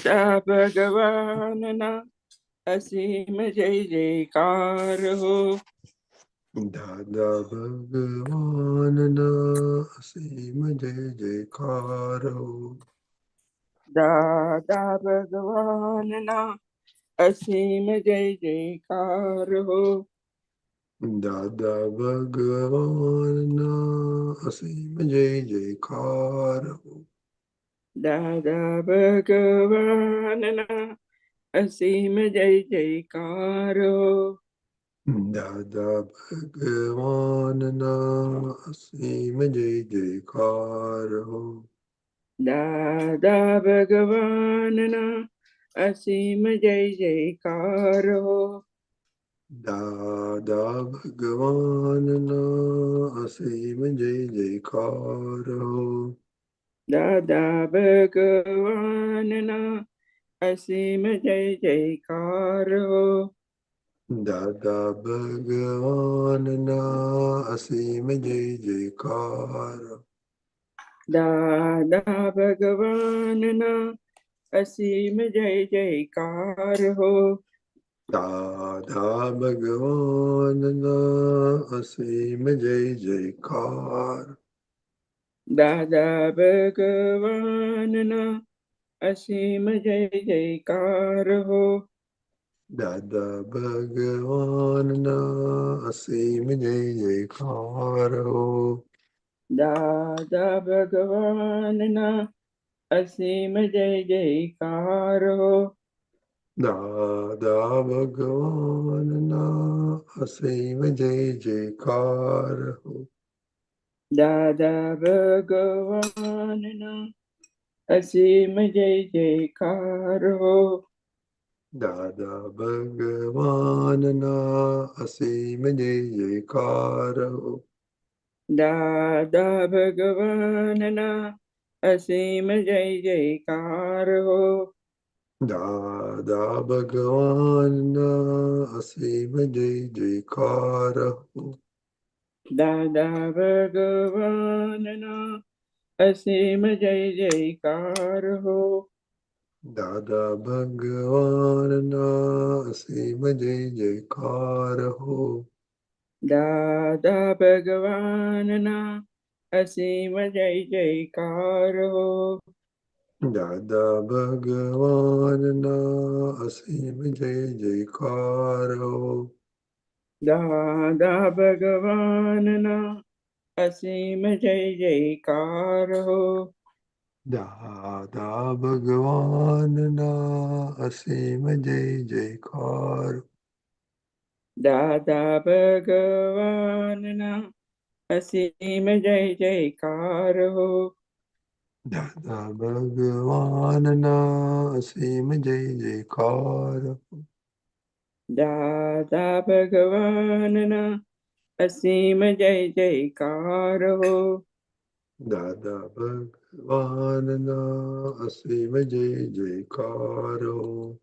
દાદા ભગવાનના અસીમ જય જયકાર હો. દાદા ભગવાનના અસીમ જય જયકાર હો. દાદા ભગવાનના અસીમ જય જયકાર હો. દાદા ભગવાનના અસીમ જય જયકાર હો. દાદા ભગવાનના અસીમ જય જયકાર હો. દાદા ભગવાનના અસીમ જય જયકાર હો. દાદા ભગવાનના અસીમ જય જયકાર હો. દાદા ભગવાનના અસીમ જય જયકાર હો. દાદા ભગવાનના અસીમ જય જયકાર હો. દાદા ભગવાનના અસીમ જય જયકાર. દાદા ભગવાનના અસીમ જય જયકાર હો. દાદા ભગવાનના અસીમ જય જયકાર. દાદા ભગવાનના અસીમ જય જયકાર હો. દાદા ભગવાનના અસીમ જય જયકાર હો. દાદા ભગવાનના અસીમ જય જયકાર હો. દાદા ભગવાનના અસીમ જય જયકાર હો. દાદા ભગવાનના અસીમ જય જયકાર હો. દાદા ભગવાનના અસીમ જય જયકાર હો. દાદા ભગવાનના અસીમ જય જયકાર હો. દાદા ભગવાનના અસીમ જય જયકાર હો. દાદા ભગવાનના અસીમ જય જયકાર હો. દાદા ભગવાનના અસીમ જય જયકાર હો. દાદા ભગવાનના અસીમ જય જયકાર હો. દાદા ભગવાનના અસીમ જય જયકાર હો. દાદા ભગવાનના અસીમ જય જયકાર હો. દાદા ભગવાનના અસીમ જય જયકાર. દાદા ભગવાનના અસીમ જય જયકાર હો. દાદા ભગવાનના અસીમ જય જયકાર. દાદા ભગવાનના અસીમ જય જયકાર હો. દાદા ભગવાનના અસીમ જય જયકાર હો.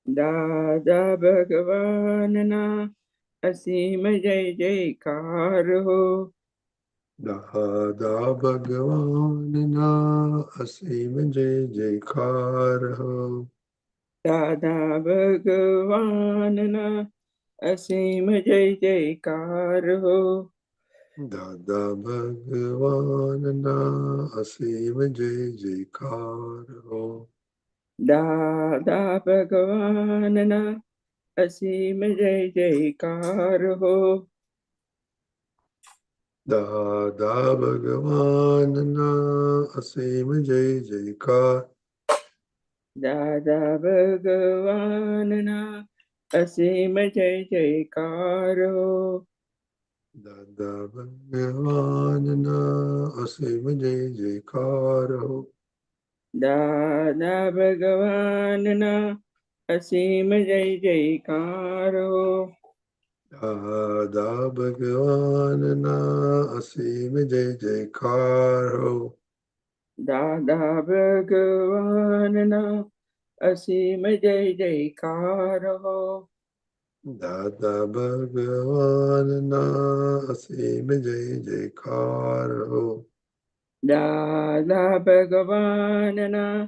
દાદા ભગવાનના અસીમ જય જયકાર હો. દાદા ભગવાનના અસીમ જય જયકાર હો. દાદા ભગવાનના અસીમ જય જયકાર હો. દાદા ભગવાનના અસીમ જય જયકાર હો. દાદા ભગવાનના અસીમ જય જયકાર હો. દાદા ભગવાનના અસીમ જય જયકાર. દાદા ભગવાનના અસીમ જય જયકાર હો. દાદા ભગવાનના અસીમ જય જયકાર હો. દાદા ભગવાનના અસીમ જય જયકાર હો. દાદા ભગવાનના અસીમ જય જયકાર હો. દાદા ભગવાનના અસીમ જય જયકાર હો. દાદા ભગવાનના અસીમ જય જયકાર હો. દાદા ભગવાનના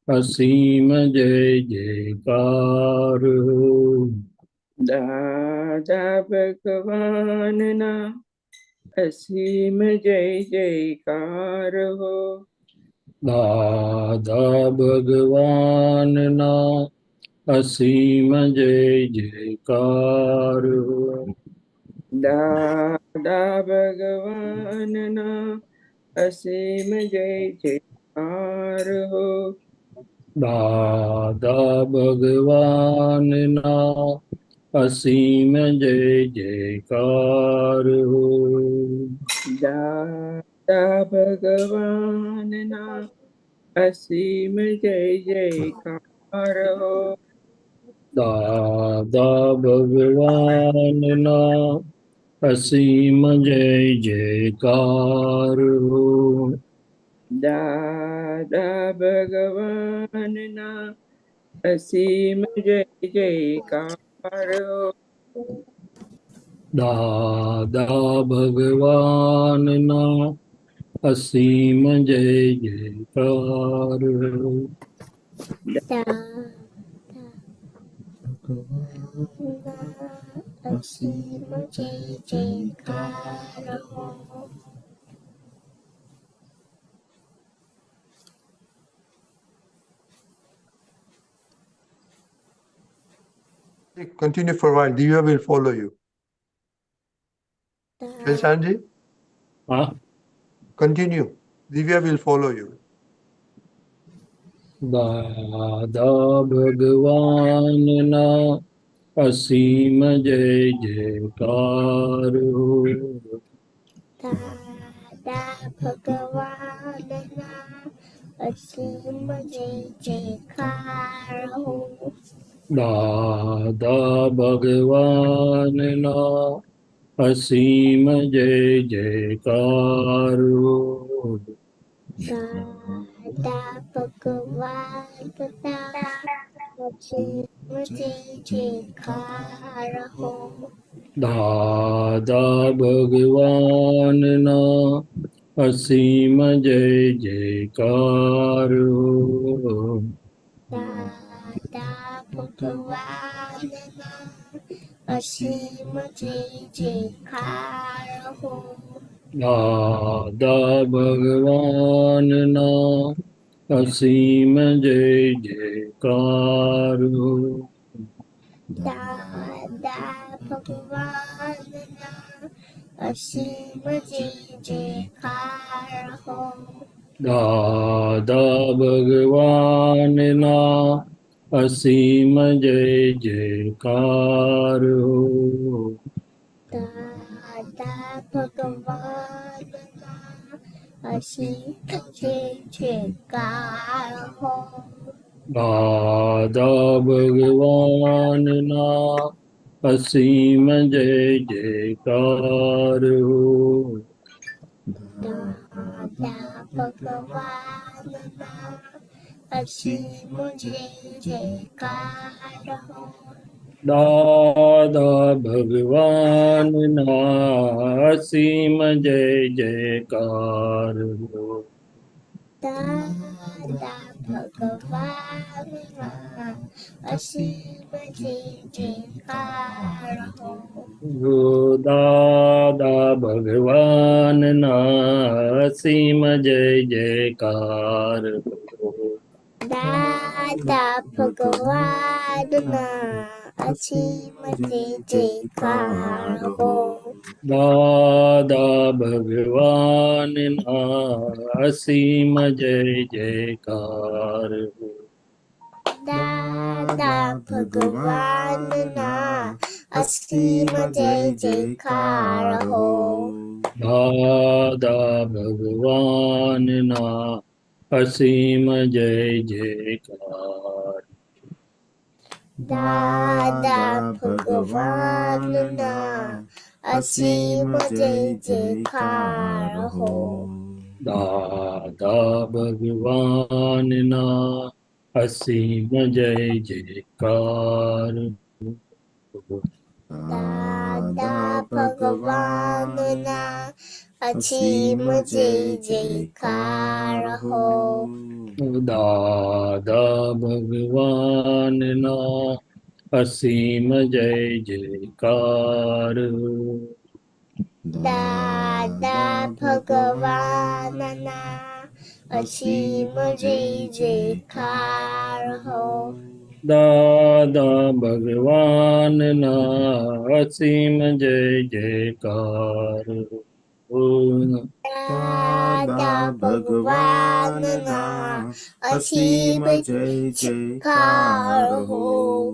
અસીમ જય જયકાર દાદા ભગવાનના અસીમ જય જયકાર હો. દાદા ભગવાનના અસીમ જય જયકાર દાદા ભગવાનના અસીમ જય જયકાર હો. દાદા ભગવાનના અસીમ જય જયકાર દાદા ભગવાનના અસીમ જય જયકાર હો. દાદા ભગવાનના અસીમ જય જયકાર દાદા ભગવાનના અસીમ જય જયકાર હો. દાદા ભગવાનના અસીમ જય જયકાર અસીમ જય જયકાર હો. Continue for a while. Divya will follow you. Sanji, હા continue. Divya will follow you. દાદા ભગવાનના અસીમ જય જયકાર દાદા ભગવાનના અસીમ જય જયકાર હો. દાદા ભગવાનના અસીમ જય જયકાર દાદા ભગવાનના અસીમ જય જયકાર હો. દાદા ભગવાનના અસીમ જય જયકાર દાદા ભગવાનના અસીમ જય જયકાર હો. દાદા ભગવાનના અસીમ જય જયકાર દાદા ભગવાનના અસીમ જય જયકાર હો. દાદા ભગવાનના અસીમ જય જયકાર દાદા ભગવાનના અસીમ જય જયકાર હો. દાદા ભગવાનના અસીમ જય જયકાર દાદા ભગવાનના અસીમ જય જયકાર હો. દાદા ભગવાનના અસીમ જય જયકાર દાદા ભગવાનના અસીમ જય જયકાર હો. દાદા ભગવાનના અસીમ જય જયકાર દાદા ભગવાનના અસીમ જય જયકાર હો. દાદા ભગવાનના અસીમ જય જયકાર દાદા ભગવાનના અસીમ જય જયકાર હો. દાદા ભગવાનના અસીમ જય જયકાર દાદા ભગવાનના અસીમ જય જયકાર હો. દાદા ભગવાનના અસીમ જય જયકાર દાદા ભગવાનના અસીમ જય જયકાર હો. દાદા ભગવાનના અસીમ જય જયકાર. દાદા ભગવાનના અસીમ જય જયકાર હો. દાદા ભગવાનના અસીમ જય જયકાર. દાદા ભગવાનના અસીમ જય જયકાર હો.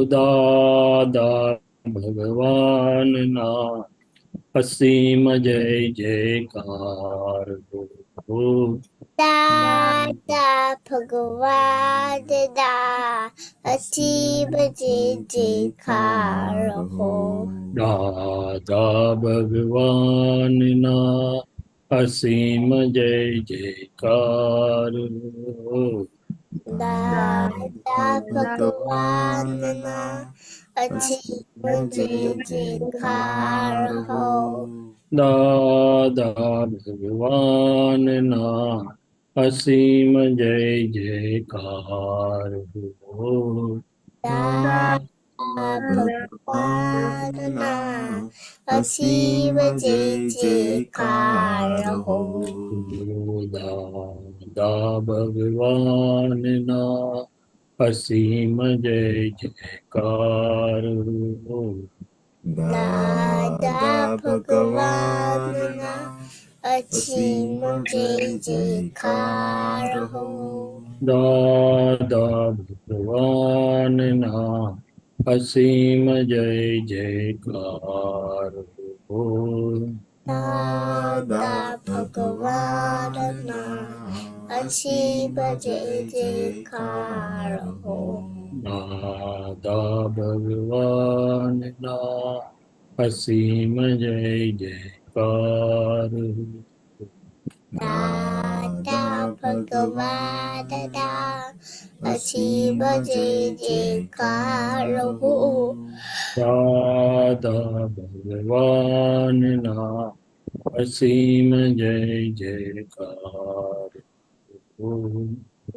દાદા ભગવાનના અસીમ જય જયકાર. દાદા ભગવાનના અસીમ જય જયકાર હો. દાદા ભગવાનના અસીમ જય જયકાર. દાદા ભગવાનના અસીમ જય જયકાર હો. દાદા ભગવાનના અસીમ જય જયકાર. દાદા ભગવાનના અસીમ જય જયકાર હો. દાદા ભગવાનના અસીમ જય જયકાર. દાદા ભગવાનના અસીમ જય જયકાર હો. દાદા ભગવાનના અસીમ જય જયકાર. દાદા ભગવાનના અસીમ જય જયકાર હો. દાદા ભગવાનના અસીમ જય જયકાર. દાદા ભગવાનના અસીમ જય જયકાર હો. દાદા ભગવાનના અસીમ જય જયકાર.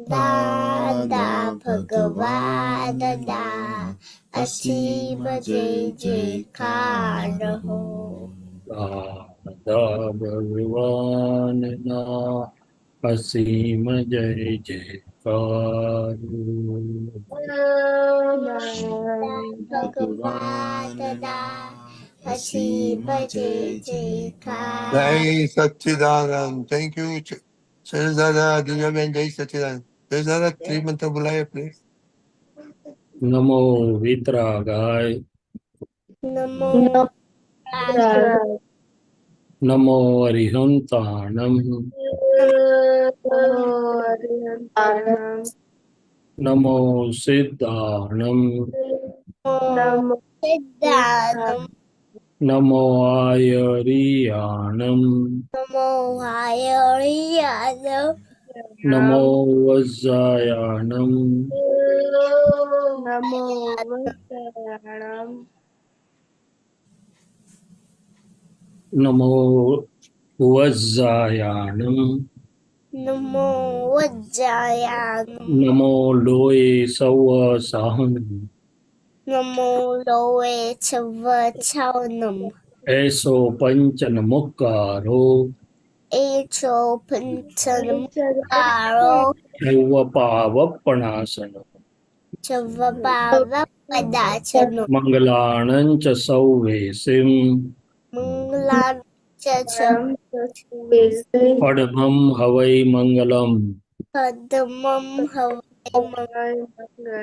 દાદા ભગવાનના અસીમ જય જયકાર હો. દાદા ભગવાનના અસીમ જય જયકાર. ભગવાનના અસીમ જય જયકાર. જય સચ્ચિદાનંદ. થેન્ક યુ દાદા દિવ્યાબેન. જય સચ્ચિદાનંદ. જય દાદા ત્રિમંત્ર બોલાય પ્લીઝ. નમો વિતરાગાય. નમો નમો અરિહંતાણમ. નમો સિદ્ધાણમ. સિદ્ધાનમ. નમો આયરિયાણમ. નમો આયરિયાનમ. નમો વજ્જાયાણમ. નમો વજ્જાયાણમ. નમો વજ્જાયાણમ. નમો વજ્જાયાનમ. નમો લોય સૌ સાહનમ. નમો લોએ છવછાવનમ. એસો પંચન મુક્કારો. એચો પંચનમુકારો. પાવપણાસન. ચવપાવ પદાચનો. મંગલાણં ચ સૌવેસિમ. મંગલાચ પડમં હવૈ મંગલમ. પદ્મમ હવૈ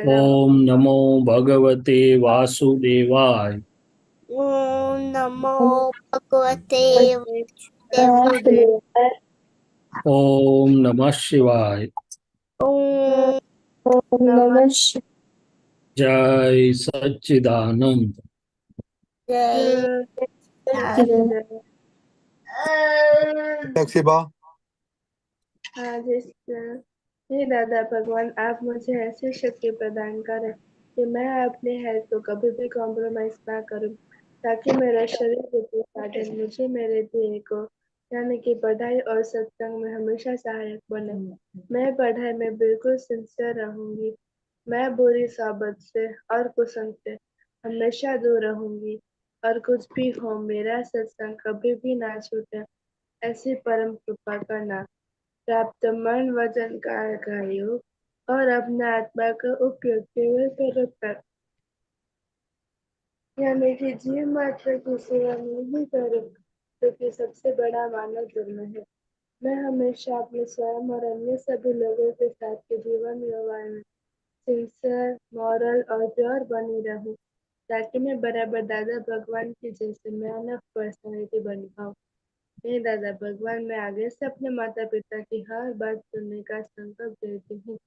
ઓમ નમો ભગવતે વાસુદેવાય. ઓમ નમો ભગવતે વાસુદેવાય. ઓમ નમઃ શિવાય. ઓમ નમઃ જય સચ્ચિદાનંદ. જય साक्षीबा हाँ हे दादा भगवान, आप मुझे ऐसी शक्ति प्रदान करें कि मैं अपने हेल्थ को कभी भी कॉम्प्रोमाइज ना करूं, ताकि मेरा शरीर विद्युत साधन मुझे मेरे ध्येय को यानी कि पढ़ाई और सत्संग में हमेशा सहायक बने। मैं पढ़ाई में बिल्कुल सिंसियर रहूंगी। मैं बुरी सोबत से और कुसंग से हमेशा दूर रहूंगी और कुछ भी हो मेरा सत्संग कभी भी ना छूटे, ऐसी परम कृपा करना। प्राप्त मन वचन काया का योग और अपने आत्मा का उपयोग केवल कर्म कर, यानी कि जीव मात्र की सेवा नहीं करो, क्योंकि सबसे बड़ा मानव धर्म है। मैं हमेशा अपने स्वयं और अन्य सभी लोगों के साथ के जीवन व्यवहार में सिंसियर, मॉरल और प्योर बनी रहूं, ताकि मैं बराबर दादा भगवान की जैसे मैन ऑफ पर्सनालिटी बन पाऊं। हे दादा भगवान, मैं आगे से अपने माता पिता की हर बात सुनने का संकल्प लेती हूँ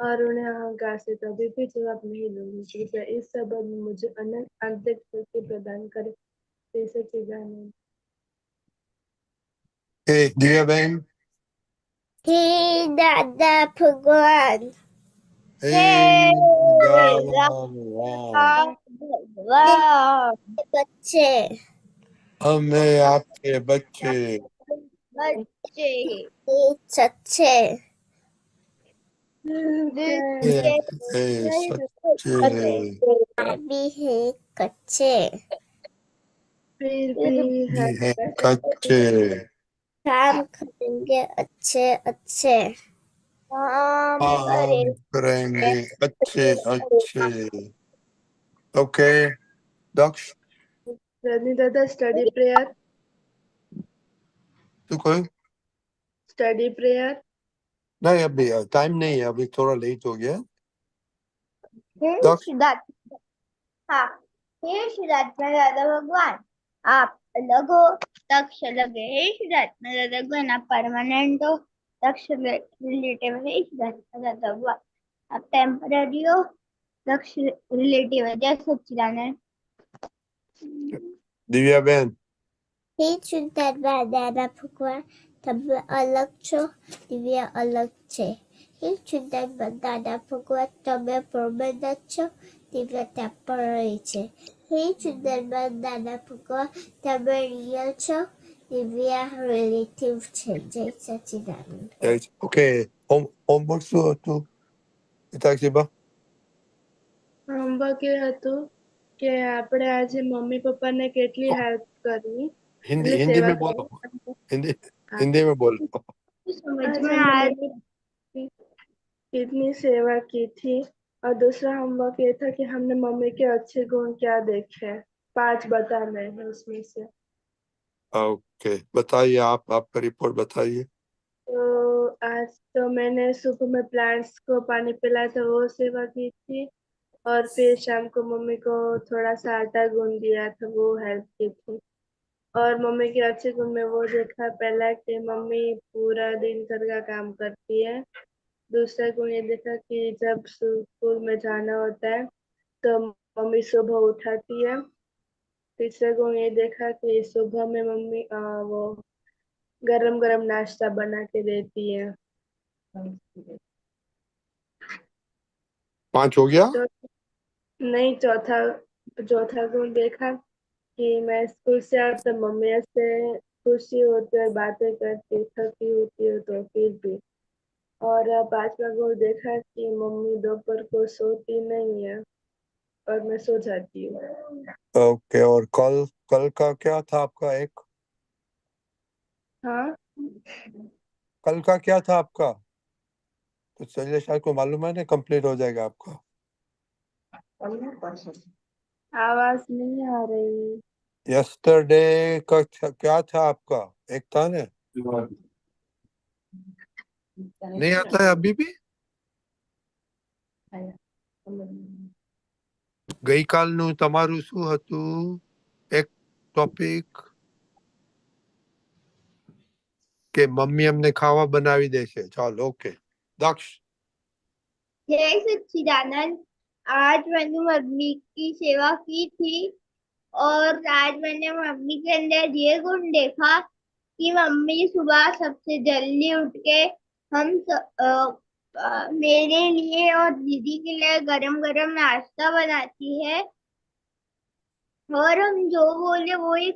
और उन्हें अहंकार से कभी भी जवाब नहीं दूंगी। कृपया इस सबब में मुझे अनंत आंतरिक शक्ति प्रदान करे। जय सच्चिदानंद। दिव्या बहन। हे दादा भगवान, हे दादा भगवान बच्चे हमें आपके बच्चे बच्चे सच्चे सच्चे भी है कच्चे, फिर भी है है कच्चे काम करेंगे अच्छे अच्छे, काम काम करेंगे अच्छे अच्छे। ओके दक्ष, रजनी दादा, स्टडी प्रेयर। तू कोई स्टडी प्रेयर। नहीं, अभी टाइम नहीं है, अभी थोड़ा लेट हो गया। दक्ष सिद्धार्थ, हाँ, हे सिद्धार्थ में दादा भगवान, आप अलग हो, दक्ष अलग है। हे सिद्धार्थ में दादा भगवान, आप परमानेंट हो, दक्ष रिलेटिव है। सिद्धार्थ में दादा भगवान, आप टेम्पररी हो, दक्ष रिलेटिव है। जय सच्चिदानंद। दिव्या बहन। हे सिद्धार्थ में दादा भगवान, તમે અલગ છો, દિવ્યા અલગ છે. હે સિદ્ધાર્થ દાદા ભગવાન, તમે પરમાનન્ટ છો, દિવ્યા ટેમ્પરરી છે. હે સિદ્ધાર્થ દાદા ભગવાન, તમે રિયલ છો, દિવ્યા રિલેટિવ છે. જય સચ્ચિદાનંદ. ઓકે, હોમવર્ક શું હતું પિતાક્ષીબા? હોમવર્ક એ હતું કે આપણે આજે મમ્મી પપ્પાને કેટલી હેલ્પ કરવી, हिंदी એટલે हिंदी સેવા में बोलो, કરવી। हिंदी हाँ, हिंदी में बोलो। સમજ आज में हमने आ मम्मी की कितनी सेवा की थी। और दूसरा होमवर्क ये था कि हमने मम्मी के अच्छे गुण क्या देखे, 5 बताने हैं उसमें से। ओके बताइए, आप आपका रिपोर्ट बताइए। तो आज तो मैंने सुबह में प्लांट्स को पानी पिलाया था, वो सेवा की थी। और फिर शाम को मम्मी को थोड़ा सा आटा गूंद दिया था, वो हेल्प की थी। और मम्मी के अच्छे गुण में वो देखा पहला कि मम्मी पूरा दिन घर का काम करती है। दूसरा गुण ये देखा कि जब स्कूल में जाना होता है तो मम्मी सुबह उठाती है। तीसरा गुण ये देखा कि सुबह में मम्मी वो गरम गरम नाश्ता बना के देती है। 5 हो गया। तो नहीं, चौथा चौथा गुण देखा कि मैं स्कूल से आता तो मम्मी से खुशी होती है, बातें करती, थकी होती है तो फिर भी। और 5वां गुण देखा कि मम्मी दोपहर को सोती नहीं है और मैं सो जाती हूँ। ओके, और कल कल का क्या था आपका? एक हाँ, कल का क्या था आपका? तो चलिए, शायद को मालूम है ना, कंप्लीट हो जाएगा आपका। आवाज नहीं आ रही। यस्टरडे का क्या था आपका? एक था ना? नहीं आता है अभी भी? ગઈ કાલનું તમારું શું હતું? એક ટોપિક કે મમ્મી અમને ખાવા બનાવી દેશે. ચાલો, ઓકે દક્ષ। जय सच्चिदानंद। आज मैंने मम्मी की सेवा की थी और आज मैंने मम्मी के अंदर ये गुण देखा कि मम्मी सुबह सबसे जल्दी उठ के हम मेरे लिए और दीदी के लिए गरम गरम नाश्ता बनाती है और हम जो बोले वो ही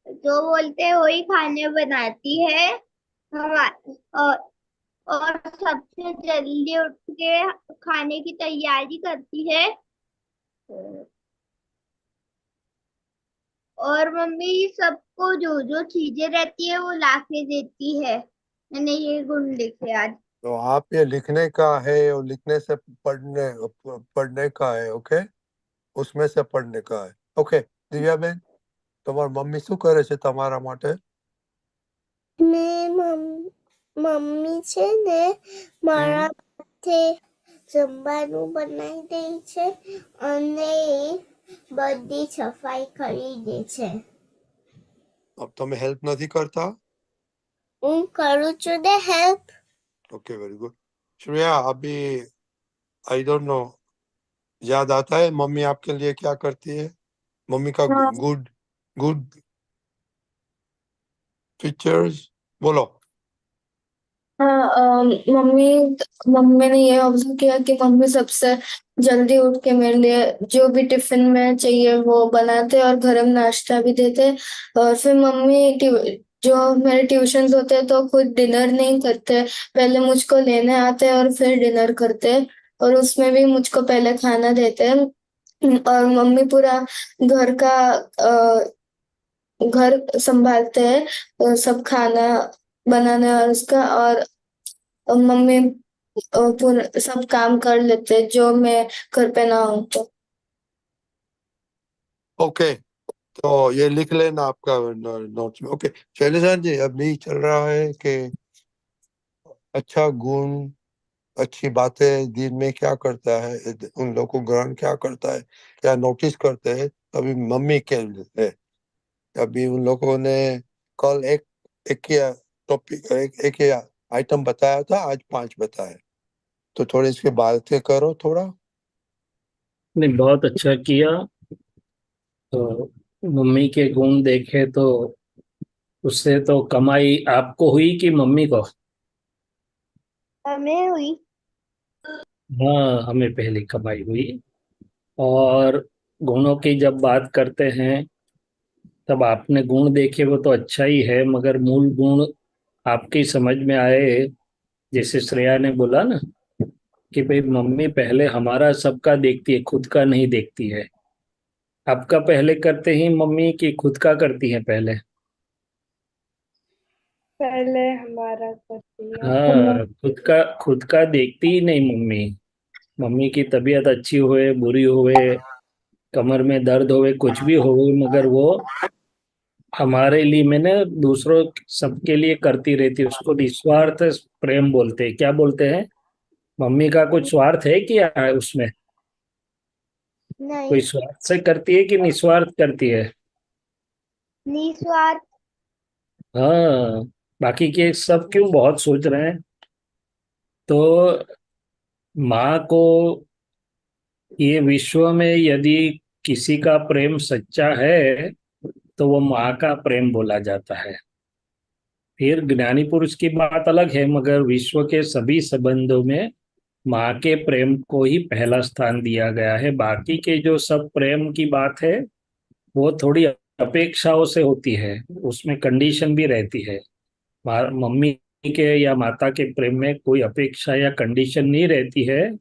जो बोलते हैं वही खाने बनाती है। और, और सबसे जल्दी उठ के खाने की तैयारी करती है। और मम्मी सबको जो जो चीजें रहती है वो ला के देती है। मैंने ये गुण लिखे आज। तो आप ये लिखने का है और लिखने से पढ़ने का है, ओके, उसमें से पढ़ने का है, ओके। दिव्या बेन, તમાર મમ્મી શું કરે છે તમારા માટે? મમ્મી છે ને મારા માટે જમવાનું બનાવી દે છે અને બધી સફાઈ કરી દે છે. अब તમે હેલ્પ નથી કરતા? હું કરું છું ને help. Okay, very good. Shreya, अभी आई डोंट नो, याद आता है मम्मी आपके लिए क्या करती है? मम्मी का हाँ गुड गुड फीचर्स बोलो। हाँ मम्मी मम्मी ने ये ऑब्जर्व किया कि मम्मी सबसे जल्दी उठ के मेरे लिए जो भी टिफिन में चाहिए वो बनाते और घर में नाश्ता भी देते। और फिर जो मेरे ट्यूशंस होते हैं तो खुद डिनर नहीं करते, पहले मुझको लेने आते और फिर डिनर करते। और उसमें भी मुझको पहले खाना देते। और मम्मी पूरा घर का घर संभालते हैं, सब खाना बनाने और उसका। और मम्मी पूरा सब काम कर लेते हैं जो मैं घर पे ना हूँ तो। ओके, तो ये लिख लेना आपका नोट्स में। ओके शैलेशा जी, अभी चल रहा है कि अच्छा गुण, अच्छी बातें दिन में क्या करता है, उन लोगों को ग्रहण क्या करता है, क्या नोटिस करते हैं। अभी मम्मी के है, अभी उन लोगों ने कल एक ही टॉपिक एक ही आइटम बताया था, आज 5 बताए, तो थोड़ी इसके बातें करो थोड़ा। नहीं, बहुत अच्छा किया। तो मम्मी के गुण देखे तो उससे तो कमाई आपको हुई कि मम्मी को? हमें हुई। हाँ, हमें पहले कमाई हुई। और गुणों की जब बात करते हैं तब आपने गुण देखे वो तो अच्छा ही है, मगर मूल गुण आपकी समझ में आए। जैसे श्रेया ने बोला ना कि भाई मम्मी पहले हमारा सबका देखती है, खुद का नहीं देखती है। आपका पहले करते ही मम्मी की खुद का करती है पहले? पहले हमारा करती है। हाँ, खुद का देखती ही नहीं मम्मी। मम्मी की तबीयत अच्छी होए बुरी होए, कमर में दर्द होए कुछ भी होए, मगर वो हमारे लिए मैंने दूसरों सबके लिए करती रहती है। उसको निस्वार्थ प्रेम बोलते हैं। क्या बोलते हैं? मम्मी का कुछ स्वार्थ है क्या उसमें? नहीं, कोई स्वार्थ से करती है कि निस्वार्थ करती है? निस्वार्थ। हाँ। बाकी के सब क्यों बहुत सोच रहे हैं? तो माँ को ये विश्व में यदि किसी का प्रेम सच्चा है तो वो माँ का प्रेम बोला जाता है। फिर ज्ञानी पुरुष की बात अलग है, मगर विश्व के सभी संबंधों में माँ के प्रेम को ही पहला स्थान दिया गया है। बाकी के जो सब प्रेम की बात है वो थोड़ी अपेक्षाओं से होती है, उसमें कंडीशन भी रहती है। मम्मी के या माता के प्रेम में कोई अपेक्षा या कंडीशन नहीं रहती है,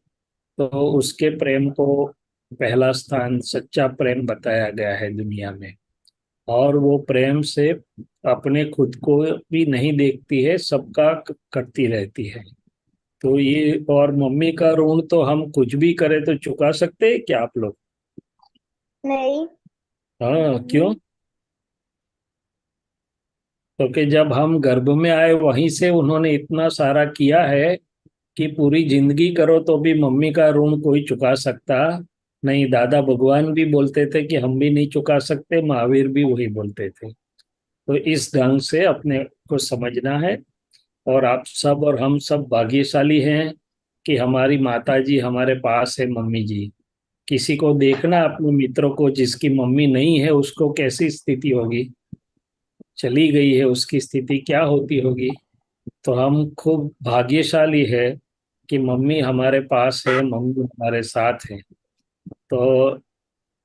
तो उसके प्रेम को पहला स्थान सच्चा प्रेम बताया गया है दुनिया में। और वो प्रेम से अपने खुद को भी नहीं देखती है, सबका करती रहती है। तो ये, और मम्मी का ऋण तो हम कुछ भी करें तो चुका सकते हैं क्या आप लोग? नहीं। हाँ, क्यों? क्योंकि जब हम गर्भ में आए वहीं से उन्होंने इतना सारा किया है कि पूरी जिंदगी करो तो भी मम्मी का ऋण कोई चुका सकता नहीं। दादा भगवान भी बोलते थे कि हम भी नहीं चुका सकते, महावीर भी वही बोलते थे। तो इस ढंग से अपने को समझना है। और आप सब और हम सब भाग्यशाली हैं कि हमारी माता जी हमारे पास है, मम्मी जी। किसी को देखना अपने मित्रों को जिसकी मम्मी नहीं है, उसको कैसी स्थिति होगी, चली गई है, उसकी स्थिति क्या होती होगी। तो हम खूब भाग्यशाली है कि मम्मी हमारे पास है, मम्मी हमारे साथ है। तो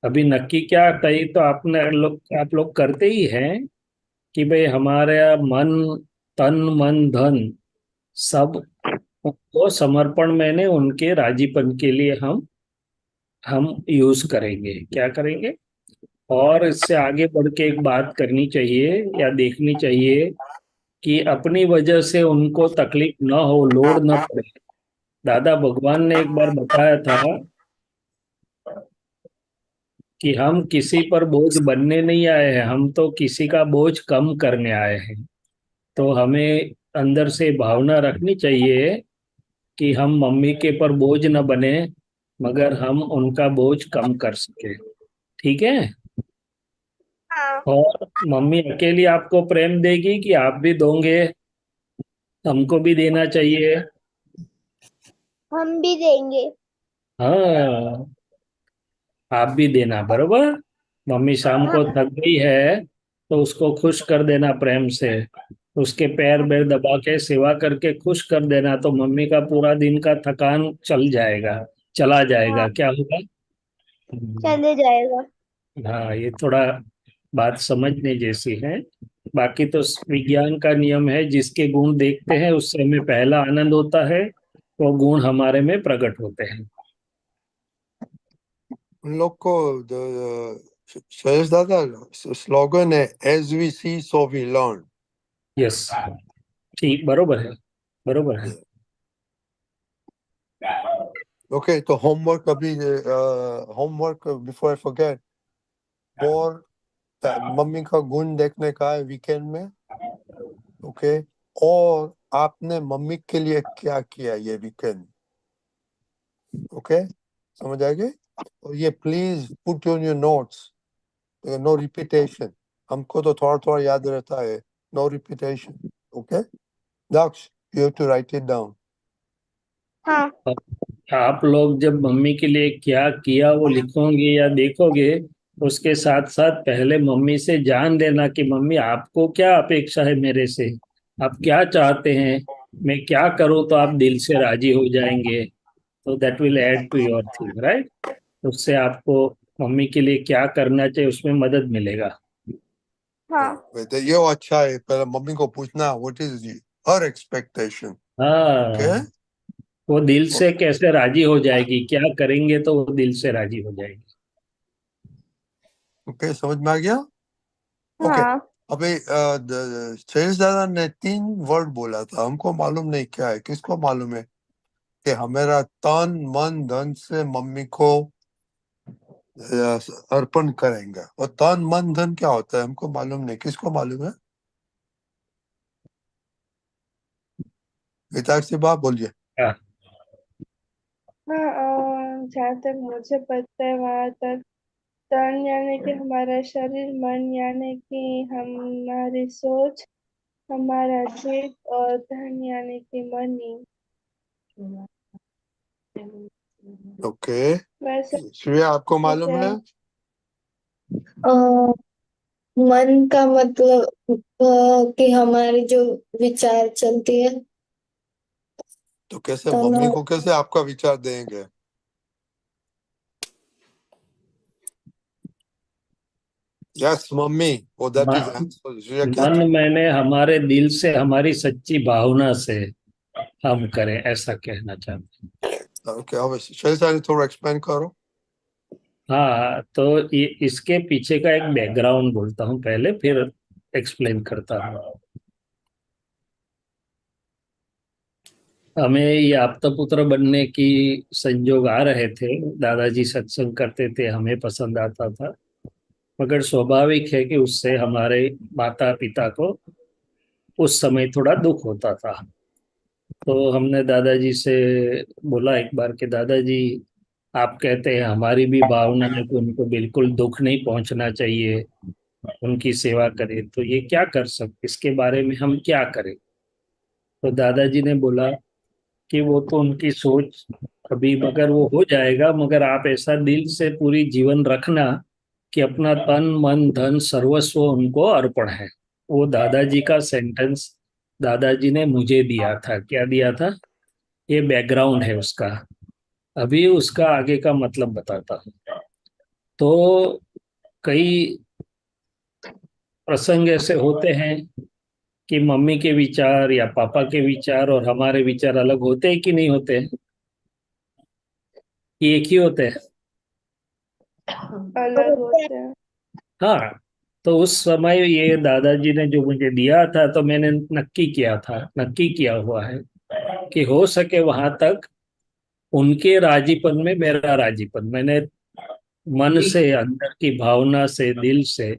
अभी नक्की क्या कही तो आप लोग करते ही हैं कि भाई हमारा मन, तन मन धन सब को समर्पण मैंने उनके राजीपन के लिए हम यूज करेंगे, क्या करेंगे। और इससे आगे बढ़ के एक बात करनी चाहिए या देखनी चाहिए कि अपनी वजह से उनको तकलीफ ना हो, लोड ना पड़े। दादा भगवान ने एक बार बताया था कि हम किसी पर बोझ बनने नहीं आए हैं, हम तो किसी का बोझ कम करने आए हैं। तो हमें अंदर से भावना रखनी चाहिए कि हम मम्मी के पर बोझ न बने, मगर हम उनका बोझ कम कर सके। ठीक है। हाँ, और मम्मी अकेली आपको प्रेम देगी कि आप भी दोगे? हमको भी देना चाहिए। हम भी देंगे। हाँ, आप भी देना बरोबर। मम्मी शाम हाँ, को थक गई है तो उसको खुश कर देना प्रेम से, उसके पैर पैर दबा के सेवा करके खुश कर देना, तो मम्मी का पूरा दिन का थकान चला हाँ, जाएगा, क्या होगा। चले जाएगा। हाँ, ये थोड़ा बात समझने जैसी है। बाकी तो विज्ञान का नियम है, जिसके गुण देखते हैं उससे हमें पहला आनंद होता है, वो गुण हमारे में प्रकट होते हैं। उन लोग को शैलेश दादा स्लोगन है as we see so we learn. Yes, ठीक, बरोबर है, बरोबर है। ओके, तो होमवर्क अभी, होमवर्क बिफोर आई फॉरगेट, और मम्मी का गुण देखने का है वीकेंड में। ओके, और आपने मम्मी के लिए क्या किया ये वीकेंड? ओके, समझ आ गए? और ये please put on your notes, no repetition. हमको तो थोड़ा थोड़ा याद रहता है, no repetition. Okay Daksh, you have to write it down. हाँ, आप लोग जब मम्मी के लिए क्या किया वो लिखोगे या देखोगे, उसके साथ साथ पहले मम्मी से जान लेना कि मम्मी आपको क्या अपेक्षा है मेरे से, आप क्या चाहते हैं, मैं क्या करूं तो आप दिल से राजी हो जाएंगे। तो that will add to your thing, right. उससे आपको मम्मी के लिए क्या करना चाहिए उसमें मदद मिलेगा। हाँ, ये अच्छा है, पहले मम्मी को पूछना what is her expectation. Okay, हाँ, वो दिल से कैसे राजी हो जाएगी, क्या करेंगे तो वो दिल से राजी हो जाएगी। ओके, समझ में आ गया? ओके, हाँ, अभी शेष दादा ने 3 वर्ड बोला था, हमको मालूम नहीं क्या है, किसको मालूम है? कि हमारा तन मन धन से मम्मी को अर्पण करेंगे। और तन मन धन क्या होता है हमको मालूम नहीं, किसको मालूम है? विताक से बात बोलिए। हाँ, हाँ, जहाँ तक मुझे पता है वहाँ तक तन यानी कि हमारा शरीर, मन यानी कि हमारी सोच, हमारा चित, और धन यानी कि मनी। ओके, वैसे श्रेया आपको मालूम जैसे है? अ, मन का मतलब कि हमारे जो विचार चलती है। तो कैसे तो मम्मी ना, को कैसे आपका विचार देंगे? यस मम्मी, वो दैट इज मन, आंसर। श्रेया क्या मन था? मैंने हमारे दिल से, हमारी सच्ची भावना से हम करें, ऐसा कहना चाहते हैं। ओके, अब शैलजा ने थोड़ा एक्सप्लेन करो। हाँ, तो ये इसके पीछे का एक बैकग्राउंड बोलता हूँ पहले, फिर एक्सप्लेन करता हूँ। हमें ये आपता पुत्र बनने की संजोग आ रहे थे, दादाजी सत्संग करते थे, हमें पसंद आता था, मगर स्वाभाविक है कि उससे हमारे माता पिता को उस समय थोड़ा दुख होता था। तो हमने दादाजी से बोला एक बार कि दादाजी, आप कहते हैं हमारी भी भावना है कि उनको बिल्कुल दुख नहीं पहुंचना चाहिए, उनकी सेवा करें, तो ये क्या कर सकते, इसके बारे में हम क्या करें। तो दादाजी ने बोला कि वो तो उनकी सोच, अभी मगर वो हो जाएगा, मगर आप ऐसा दिल से पूरी जीवन रखना कि अपना तन मन धन सर्वस्व उनको अर्पण है। वो दादाजी का सेंटेंस दादाजी ने मुझे दिया था, क्या दिया था, ये बैकग्राउंड है उसका। अभी उसका आगे का मतलब बताता हूँ। तो कई प्रसंग ऐसे होते हैं कि मम्मी के विचार या पापा के विचार और हमारे विचार अलग होते हैं कि नहीं होते हैं? कि एक ही होते हैं? अलग होते हैं। हाँ। तो उस समय ये दादाजी ने जो मुझे दिया था, तो मैंने नक्की किया हुआ है कि हो सके वहां तक उनके राजीपन में मेरा राजीपन, मैंने मन से, अंदर की भावना से, दिल से,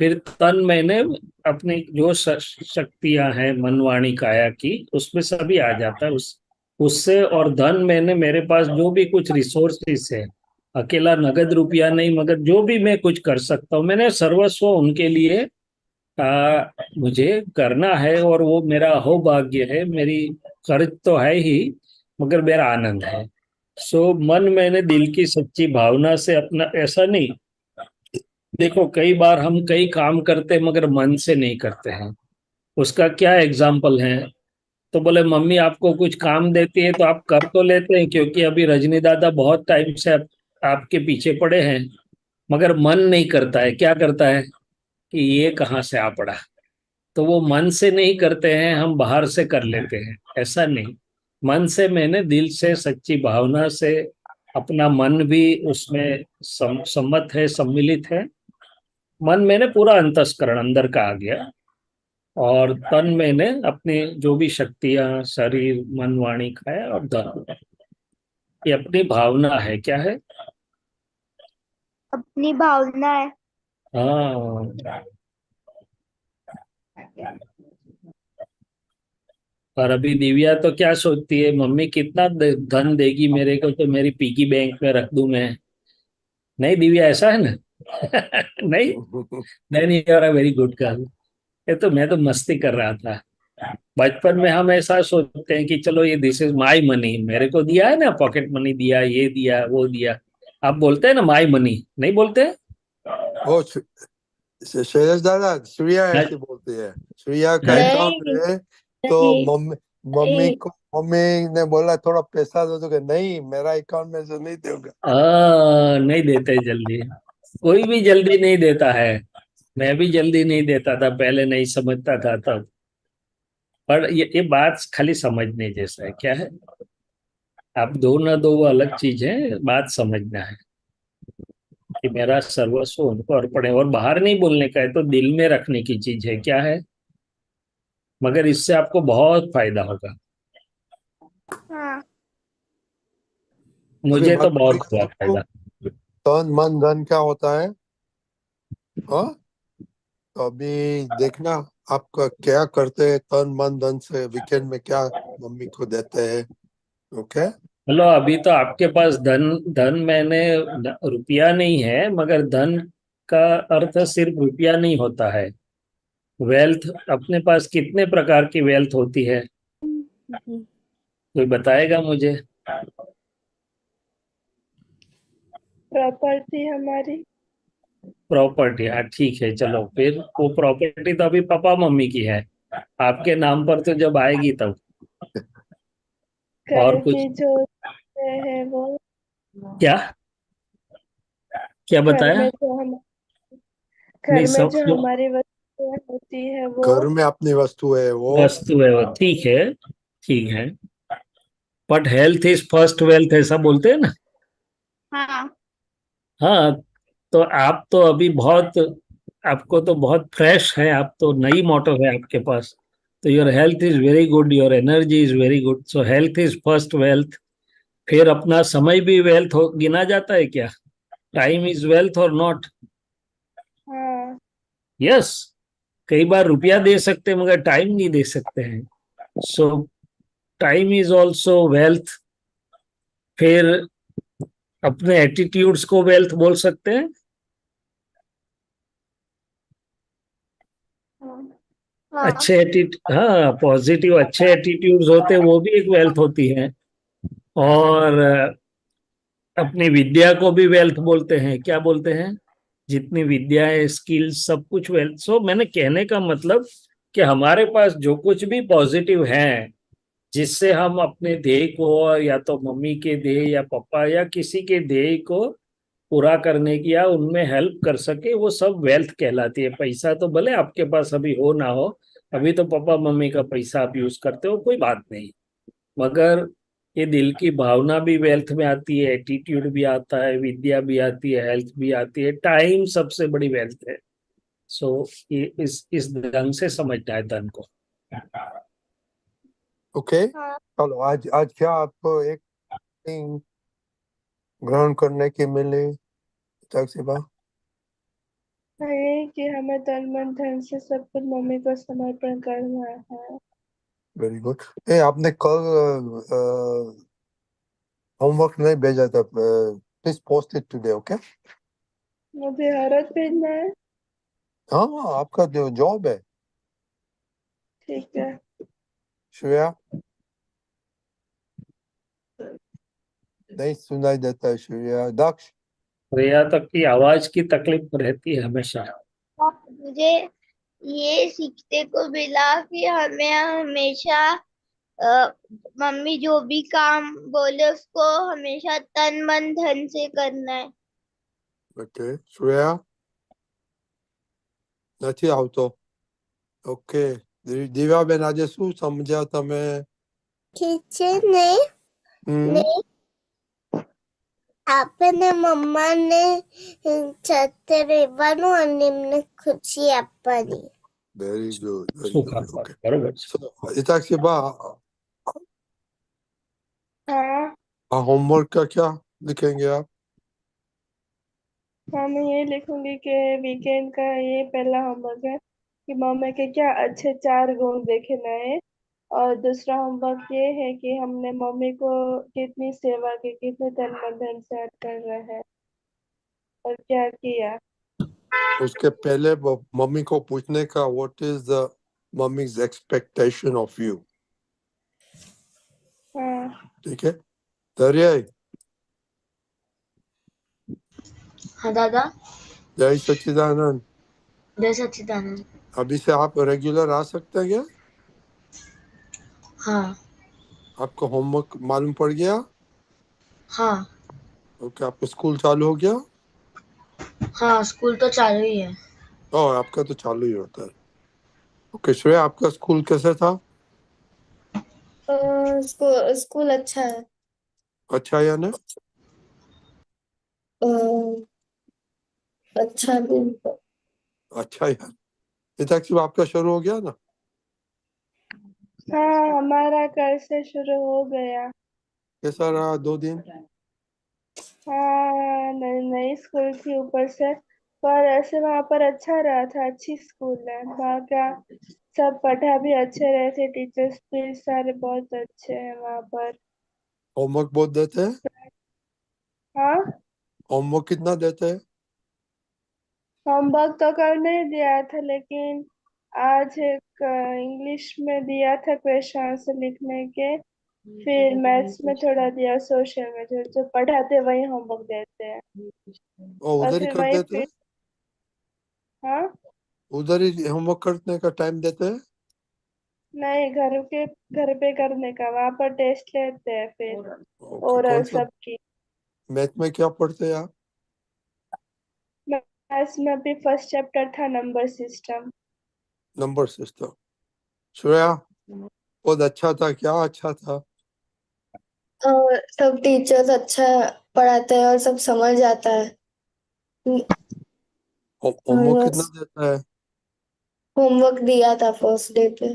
फिर तन मैंने अपनी जो शक्तियां हैं मन वाणी काया की, उसमें सभी आ जाता है उससे। और धन मैंने, मेरे पास जो भी कुछ रिसोर्सेस है, अकेला नगद रुपया नहीं, मगर जो भी मैं कुछ कर सकता हूँ, मैंने सर्वस्व उनके लिए मुझे करना है। और वो मेरा अहोभाग्य है, मेरी कर्ज तो है ही, मगर मेरा आनंद है। सो मन मैंने दिल की सच्ची भावना से अपना, ऐसा नहीं, देखो कई बार हम कई काम करते मगर मन से नहीं करते हैं। उसका क्या एग्जाम्पल है? तो बोले मम्मी आपको कुछ काम देती है तो आप कर तो लेते हैं, क्योंकि अभी रजनी दादा बहुत टाइम से आपके पीछे पड़े हैं, मगर मन नहीं करता है। क्या करता है कि ये कहाँ से आ पड़ा। तो वो मन से नहीं करते हैं, हम बाहर से कर लेते हैं, ऐसा नहीं। मन से मैंने दिल से सच्ची भावना से, अपना मन भी उसमें सम्मत है, सम्मिलित है। मन मैंने पूरा अंतस्करण अंदर का आ गया, और तन मैंने अपनी जो भी शक्तियां, शरीर, मन, वाणी का है, और धन, ये अपनी भावना है। क्या है? अपनी भावना है। हाँ। और अभी दिव्या तो क्या सोचती है, मम्मी कितना धन देगी मेरे को, तो मेरी पिगी बैंक में रख दूं मैं। नहीं दिव्या, ऐसा है ना? नहीं। Then you are a very good girl. ये तो मैं तो मस्ती कर रहा था। बचपन में हम ऐसा सोचते हैं कि चलो ये दिस इज माई मनी, मेरे को दिया है ना, पॉकेट मनी दिया, ये दिया, वो दिया। आप बोलते हैं ना माई मनी, नहीं बोलते? ओ शैलेश दादा, श्रेया हाँ। ऐसे बोलती है। श्रेया का हाँ। अकाउंट नहीं है, तो नहीं मम्मी मम्मी नहीं को मम्मी ने बोला थोड़ा पैसा दो, तो नहीं मेरा अकाउंट में से नहीं दूंगा। नहीं देते जल्दी, कोई भी जल्दी नहीं देता है। मैं भी जल्दी नहीं देता था पहले, नहीं समझता था तब। पर ये बात खाली समझने जैसा है। क्या है? आप दो ना दो वो अलग चीज है, बात समझना है कि मेरा सर्वस्व उनको अर्पण है। और बाहर नहीं बोलने का है, तो दिल में रखने की चीज है। क्या है? मगर इससे आपको बहुत फायदा होगा। हाँ। अभी मुझे तो बताइए बहुत हुआ आपको फायदा। तन मन धन क्या होता है। हाँ, तो अभी देखना आपका क्या करते हैं तन मन धन से, वीकेंड में क्या मम्मी को देते हैं। ओके। चलो, अभी तो आपके पास धन, धन मैंने, रुपया नहीं है, मगर धन का अर्थ सिर्फ रुपया नहीं होता है। वेल्थ, अपने पास कितने प्रकार की वेल्थ होती है? कोई बताएगा मुझे? प्रॉपर्टी हमारी। प्रॉपर्टी, हाँ ठीक है, चलो फिर वो प्रॉपर्टी तो अभी पापा मम्मी की है, आपके नाम पर तो जब आएगी तब। और घर कुछ? में जो है वो, क्या? क्या घर बताया? में जो हम नहीं, घर में सब जो हमारी वस्तुएं होती है वो। घर में अपनी वस्तु है वो। वस्तु है वो, ठीक है, ठीक है। But health is first wealth, ऐसा बोलते हैं ना? हाँ। हाँ। तो आप तो अभी बहुत, आपको तो बहुत फ्रेश है, आप तो नई मोटो है आपके पास। तो your health is very good, your energy is very good, so health is first wealth. फिर अपना समय भी वेल्थ हो गिना जाता है क्या? टाइम इज वेल्थ और नॉट? हाँ। यस। कई बार रुपया दे सकते हैं मगर टाइम नहीं दे सकते हैं। सो टाइम इज ऑल्सो वेल्थ। फिर अपने एटीट्यूड्स को वेल्थ बोल सकते हैं। हाँ। अच्छे एटीट्यूड, हाँ, पॉजिटिव अच्छे एटीट्यूड्स होते हैं, वो भी एक वेल्थ होती है। और अपनी विद्या को भी वेल्थ बोलते हैं। क्या बोलते हैं? जितनी विद्या है, स्किल्स, सब कुछ वेल्थ। सो मैंने कहने का मतलब कि हमारे पास जो कुछ भी पॉजिटिव है, जिससे हम अपने ध्येय को, या तो मम्मी के ध्येय या पापा या किसी के ध्येय को पूरा करने की या उनमें हेल्प कर सके, वो सब वेल्थ कहलाती है। पैसा तो भले आपके पास अभी हो ना हो, अभी तो पापा मम्मी का पैसा आप यूज करते हो, कोई बात नहीं, मगर ये दिल की भावना भी वेल्थ में आती है, एटीट्यूड भी आता है, विद्या भी आती है, हेल्थ भी आती है, टाइम सबसे बड़ी वेल्थ है। सो ये इस ढंग से समझना है धन को। ओके, हाँ चलो आज आज क्या आपको एक thing ग्रहण करने की मिली तकसीबा? ये कि हमें तन मन धन से सब कुछ मम्मी को समर्पण करना है। Very good. ए, आपने कल होमवर्क नहीं भेजा था, please post it today, okay? मुझे हरत भेजना है। हाँ, आपका जो जॉब है। ठीक है। श्रेया, नहीं सुनाई देता है श्रेया। दक्ष, प्रिया तक की आवाज की तकलीफ रहती है हमेशा। मुझे ये सीखने को मिला कि हमें हमेशा मम्मी जो भी काम बोले उसको हमेशा तन मन धन से करना है। ओके श्रेया, નથી આવતો. ઓકે, દિવ્યાબેન આજે શું સમજ્યા તમે? ખીચે ને આપણને મમ્માને સાથે રહેવાનું અને એમને ખુશી આપવાની. વેરી ગુડ, વેરી સુખ ગુડ. આપવા, ઓકે, બરોબર છે. સો હિતાક્ષીબા, हाँ, होमवर्क का क्या लिखेंगे आप? हाँ मैं ये लिखूंगी कि वीकेंड का ये पहला होमवर्क है कि मम्मी के क्या अच्छे 4 गुण देखे नए। और दूसरा होमवर्क ये है कि हमने मम्मी को कितनी सेवा की, कितने तन मन धन से याद कर रहे हैं और क्या किया। उसके पहले मम्मी को पूछने का, what is the mummies expectation of you? हाँ ठीक है दरिया, हाँ दादा। जय सच्चिदानंद। जय सच्चिदानंद। अभी से आप रेगुलर आ सकते हैं क्या? हाँ आपको होमवर्क मालूम पड़ गया? हाँ ओके, आपको स्कूल चालू हो गया? हाँ, स्कूल तो चालू ही है। और आपका तो चालू ही होता है। ओके श्रेया, आपका स्कूल कैसा था? स्कूल अच्छा है। अच्छा या नहीं? अच्छा भी। अच्छा यार, हिताक्षी आपका शुरू हो गया ना? हाँ, हमारा कल से शुरू हो गया। कैसा रहा 2 दिन? हाँ, नई स्कूल थी ऊपर से, पर ऐसे वहाँ पर अच्छा रहा था। अच्छी स्कूल है वहाँ का, सब पढ़ा भी अच्छे रहे थे, टीचर्स भी सारे बहुत अच्छे हैं वहाँ पर। होमवर्क बहुत देते हैं? हाँ, होमवर्क कितना देते हैं? होमवर्क तो कल नहीं दिया था, लेकिन आज एक इंग्लिश में दिया था क्वेश्चन आंसर लिखने के, फिर मैथ्स में थोड़ा दिया, सोशल में जो पढ़ाते वही होमवर्क देते हैं। और और उधर ही फिर कर वही देते हैं? हाँ, उधर ही होमवर्क करने का टाइम देते हैं? नहीं, घर पे करने का, वहाँ पर टेस्ट लेते हैं फिर ओके, ओरल कौन सा सबकी। मैथ में क्या पढ़ते हैं आप? मैथ्स में भी फर्स्ट चैप्टर था number system. Number system. Shreya, बहुत अच्छा था, क्या अच्छा था? और सब टीचर्स अच्छा पढ़ाते हैं और सब समझ आता है। होमवर्क कितना देता है? होमवर्क दिया था फर्स्ट डे पे।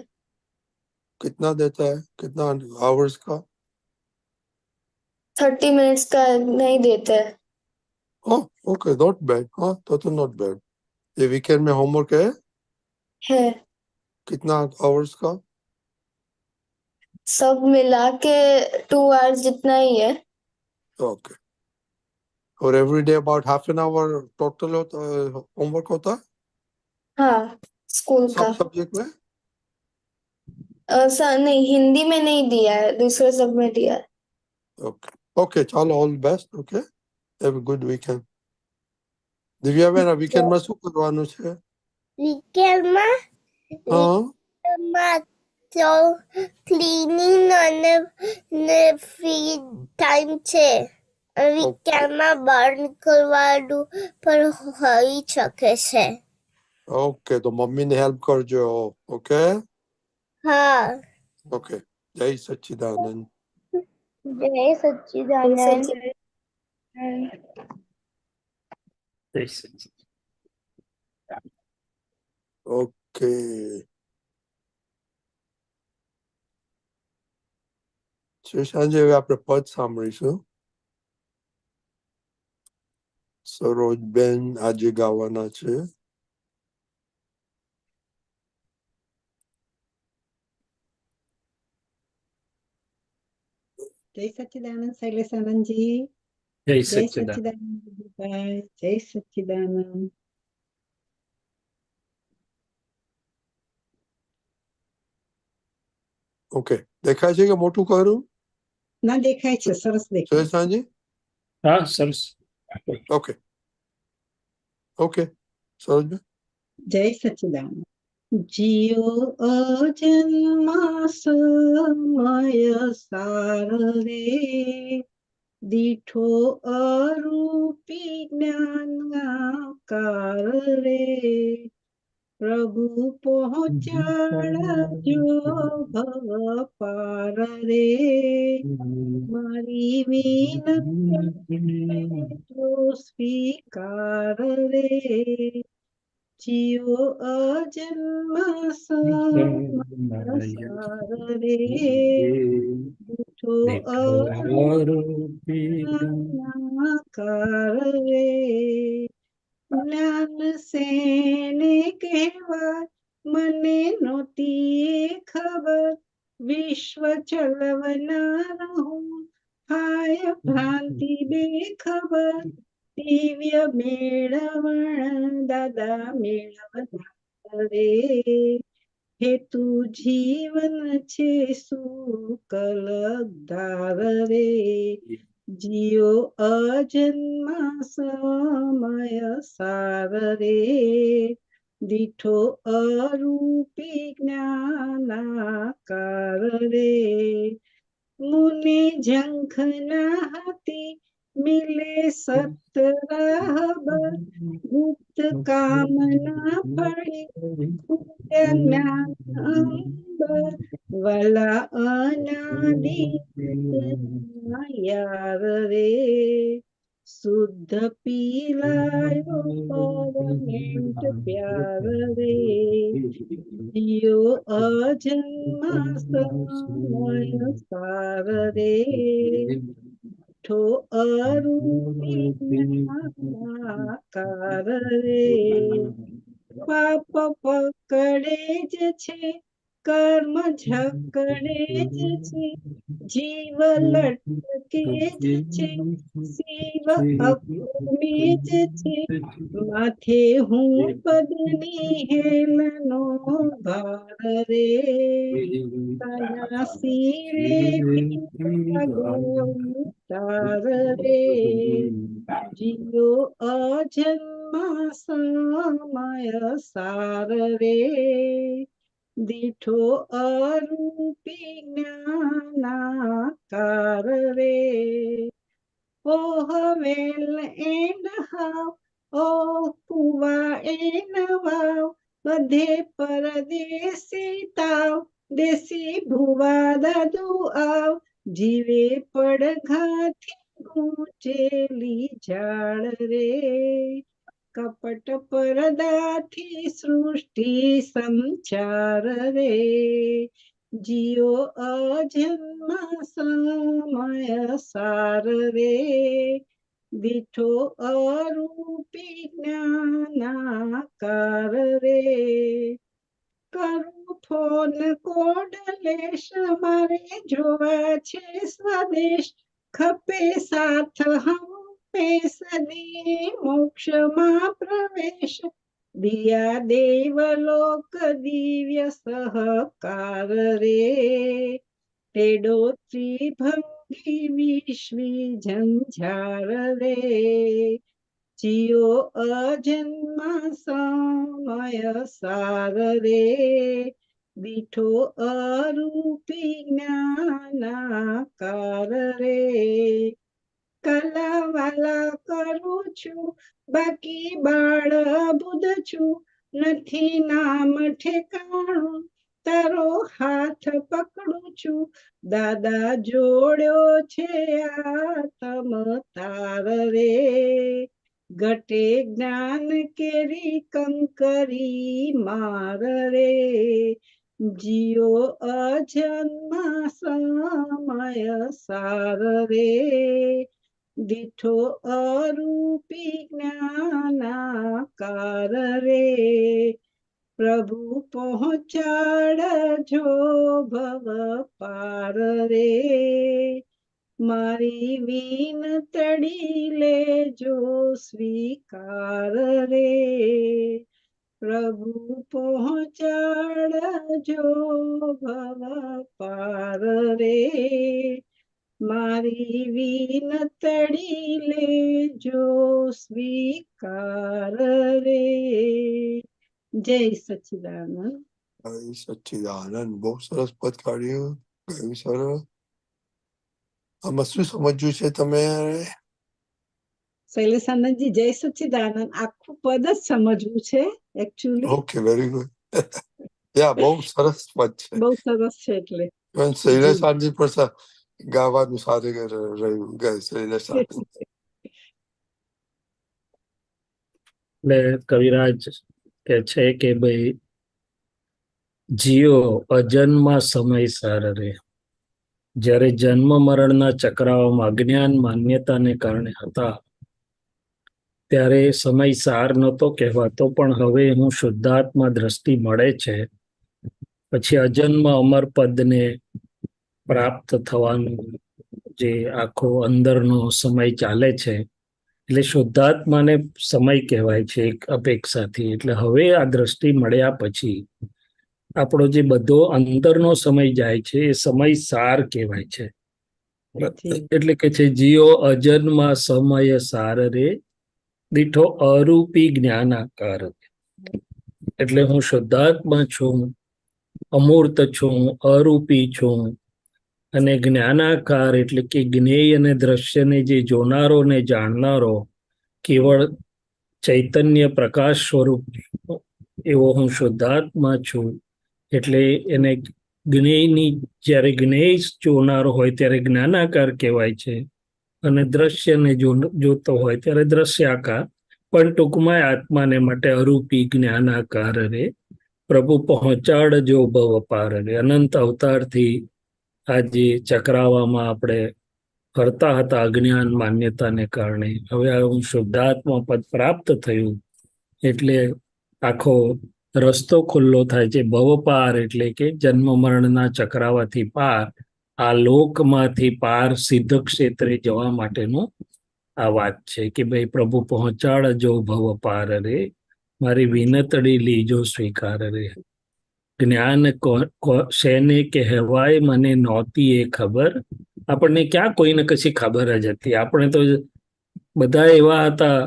कितना देता है, कितना आवर्स का? 30 मिनट्स का नहीं देते हैं। Okay, not bad. हाँ, तो नॉट बैड। ये वीकेंड में होमवर्क है है कितना आवर्स का? सब मिला के 2 आवर्स जितना ही है। ओके, और every day about half an hour total होता होमवर्क होता है हाँ, स्कूल का। सब सब्जेक्ट में? नहीं, हिंदी में नहीं दिया है, दूसरे सब में दिया है। ओके ओके, चलो all best. Okay, have a good weekend. દિવ્યાબેન, આ વીકેન્ડમાં શું કરવાનું છે? વીકેન્ડમાં હા, તો ક્લીનિંગ અને ફ્રી ટાઈમ છે. વિજ્ઞાનમાં બહાર નીકળવાનું પણ હોઈ શકે છે. ઓકે, તો મમ્મીને હેલ્પ કરજો. ઓકે હા, ઓકે. જય સચ્ચિદાનંદ. જય સચ્ચિદાનંદ. ઓકે, સાંજે હવે આપણે પદ સાંભળીશું. સરોજબેન આજે ગાવાના છે. જય સચ્ચિદાનંદ શૈલેષાનંદજી. જય જય સચ્ચિદાનંદ. સચ્ચિદાનંદ ભાઈ. જય સચ્ચિદાનંદ. ઓકે, દેખાય છે કે મોટું કરું? ના, દેખાય છે, સરસ દેખાય છે. સાંજે હા, સરસ. Okay okay. સરોજબેન જય સચ્ચિદાનંદ. જીઓ અજન્મા સમય સાર રે, દીઠો અરૂપી જ્ઞાનાકાર રે, પ્રભુ પહોંચાડજો ભવ પાર રે, મારી વિનતી જો સ્વીકાર રે, જીવો અજન્મા સમય સાર રે, દીઠો અરૂપી રે, જ્ઞાન સેને કહેવાય મને નહોતી ખબર, વિશ્વ ચલવનાર હું હાય ભ્રાંતિ બેખબર, દિવ્ય મેળવણ દાદા મેળવનાર રે, હેતુ જીવન છે સુકલધાર રે, જીઓ અજન્મા સમય સાર રે, દીઠો અરૂપી જ્ઞાનાકાર રે, મુને ઝંખના હતી મિલે સતરાહબર, ગુપ્ત કામના ફળે જ્ઞાન અંબર, વલા અનાદિ યાર રે, શુદ્ધ પીલાયો પરમેન્ટ પ્યાર રે, જીઓ અજન્મા સમય સાર રે, ઠો અરૂપી જ્ઞાનાકાર રે, પાપ પકડે જ છે, કર્મ ઝકડે જ છે, જીવ લટકે જ છે, શિવ અક્રમે જ છે, માથે હું પદની હેલનો ભાર રે, સન્યાસી રે તાર રે, જીઓ અજન્મા સમય સાર રે, દીઠો અરૂપી જ્ઞાનાકાર રે, oh well and how, oh કુવા એન વાવ, બધે પરદેશી તાવ, દેશી ભુવા દાદુ આવ, જીવે પડઘાથી ગૂંચેલી ઝાડ રે, કપટ પરદાથી સૃષ્ટિ સંચાર રે, જીઓ અજન્મા સમય સાર રે, દીઠો અરૂપી જ્ઞાનાકાર રે, કરું ફોન કોડ લેશ મારે જોવા છે સ્વદેશ, ખપે સાથ હમે સદી મોક્ષમાં પ્રવેશ, દિયા દેવલોક દિવ્ય સહકાર રે, તેડો ત્રિભંગી વિશ્વી ઝંઝાર રે, જીઓ અજન્મા સમય સાર રે, દીઠો અરૂપી જ્ઞાનાકાર રે, કલાવાલા કરું છું, બાકી બાળ બુધ છું, નથી નામ ઠેકાણું, તારો હાથ પકડું છું, દાદા જોડ્યો છે આતમ તાર રે, ઘટે જ્ઞાન કેરી કંકરી માર રે, જીઓ અજન્મ સમય સાર રે, દીઠો અરૂપી જ્ઞાનાકાર રે, પ્રભુ પહોંચાડજો ભવ પાર રે, મારી વિનતડી લેજો સ્વીકાર રે, પ્રભુ પહોંચાડજો ભવ પાર રે, મારી વિનતડી લેજો સ્વીકાર રે. જય સચ્ચિદાનંદ. સચ્ચિદાનંદ. બહુ સરસ પદ કાઢ્યું, ગાયું સરસ. આમાં શું સમજ્યું છે તમે? શૈલેષાનંદજી, જય સચ્ચિદાનંદ આખું પદ જ સમજવું છે actually. Okay, very good. Yeah, બહુ સરસ પદ છે. બહુ સરસ છે. એટલે શૈલેષાનંદજી પણ ગાવાનું સાથે રહ્યું. શૈલેષાનંદ એટલે કવિરાજ કે છે કે ભાઈ જીઓ અજન્મ સમય સાર રે. જ્યારે જન્મ મરણના ચક્રાઓમાં અજ્ઞાન માન્યતાને કારણે હતા ત્યારે સમય સાર નહોતો કહેવાતો, પણ હવે હું શુદ્ધાત્મા દ્રષ્ટિ મળે છે પછી અજન્મ અમર પદને પ્રાપ્ત થવાનું જે આખો અંદરનો સમય ચાલે છે એટલે શુદ્ધાત્માને સમય કહેવાય છે એક અપેક્ષાથી. એટલે હવે આ દ્રષ્ટિ મળ્યા પછી આપણો જે બધો અંદરનો સમય જાય છે એ સમય સાર કહેવાય છે. એટલે કે છે જીઓ અજન્મ સમય સાર રે, દીઠો અરૂપી જ્ઞાનાકાર. એટલે હું શુદ્ધાત્મા છું, અમૂર્ત છું, અરૂપી છું, અને જ્ઞાનાકાર એટલે કે જ્ઞેય અને દ્રશ્યને જે જોનારો ને જાણનારો કેવળ ચૈતન્ય પ્રકાશ સ્વરૂપ એવો હું શુદ્ધાત્મા છું. એટલે એને જ્ઞેયની જ્યારે જ્ઞેય જોનારો હોય ત્યારે જ્ઞાનાકાર કહેવાય છે, અને દ્રશ્યને જોતો હોય ત્યારે દ્રશ્યાકાર. પણ ટૂંકમાં આત્માને માટે અરૂપી જ્ઞાનાકાર રે, પ્રભુ પહોંચાડજો ભવ પાર રે. અનંત અવતારથી આજે ચક્રાવામાં આપણે ફરતા હતા અજ્ઞાન માન્યતાને કારણે. હવે હું શુદ્ધાત્મા પદ પ્રાપ્ત થયું એટલે આખો રસ્તો ખુલ્લો થાય છે. ભવ પાર એટલે કે જન્મ મરણના ચક્રાવાથી પાર, આ લોકમાંથી પાર સિદ્ધ ક્ષેત્રે જવા માટેનું આ વાત છે કે ભાઈ પ્રભુ પહોંચાડજો ભવ પાર રે, મારી વિનતડી લીજો સ્વીકાર રે. જ્ઞાન શેને કહેવાય મને નહોતી એ ખબર. આપણને ક્યાં કોઈને કશી ખબર જ હતી. આપણે તો બધા એવા હતા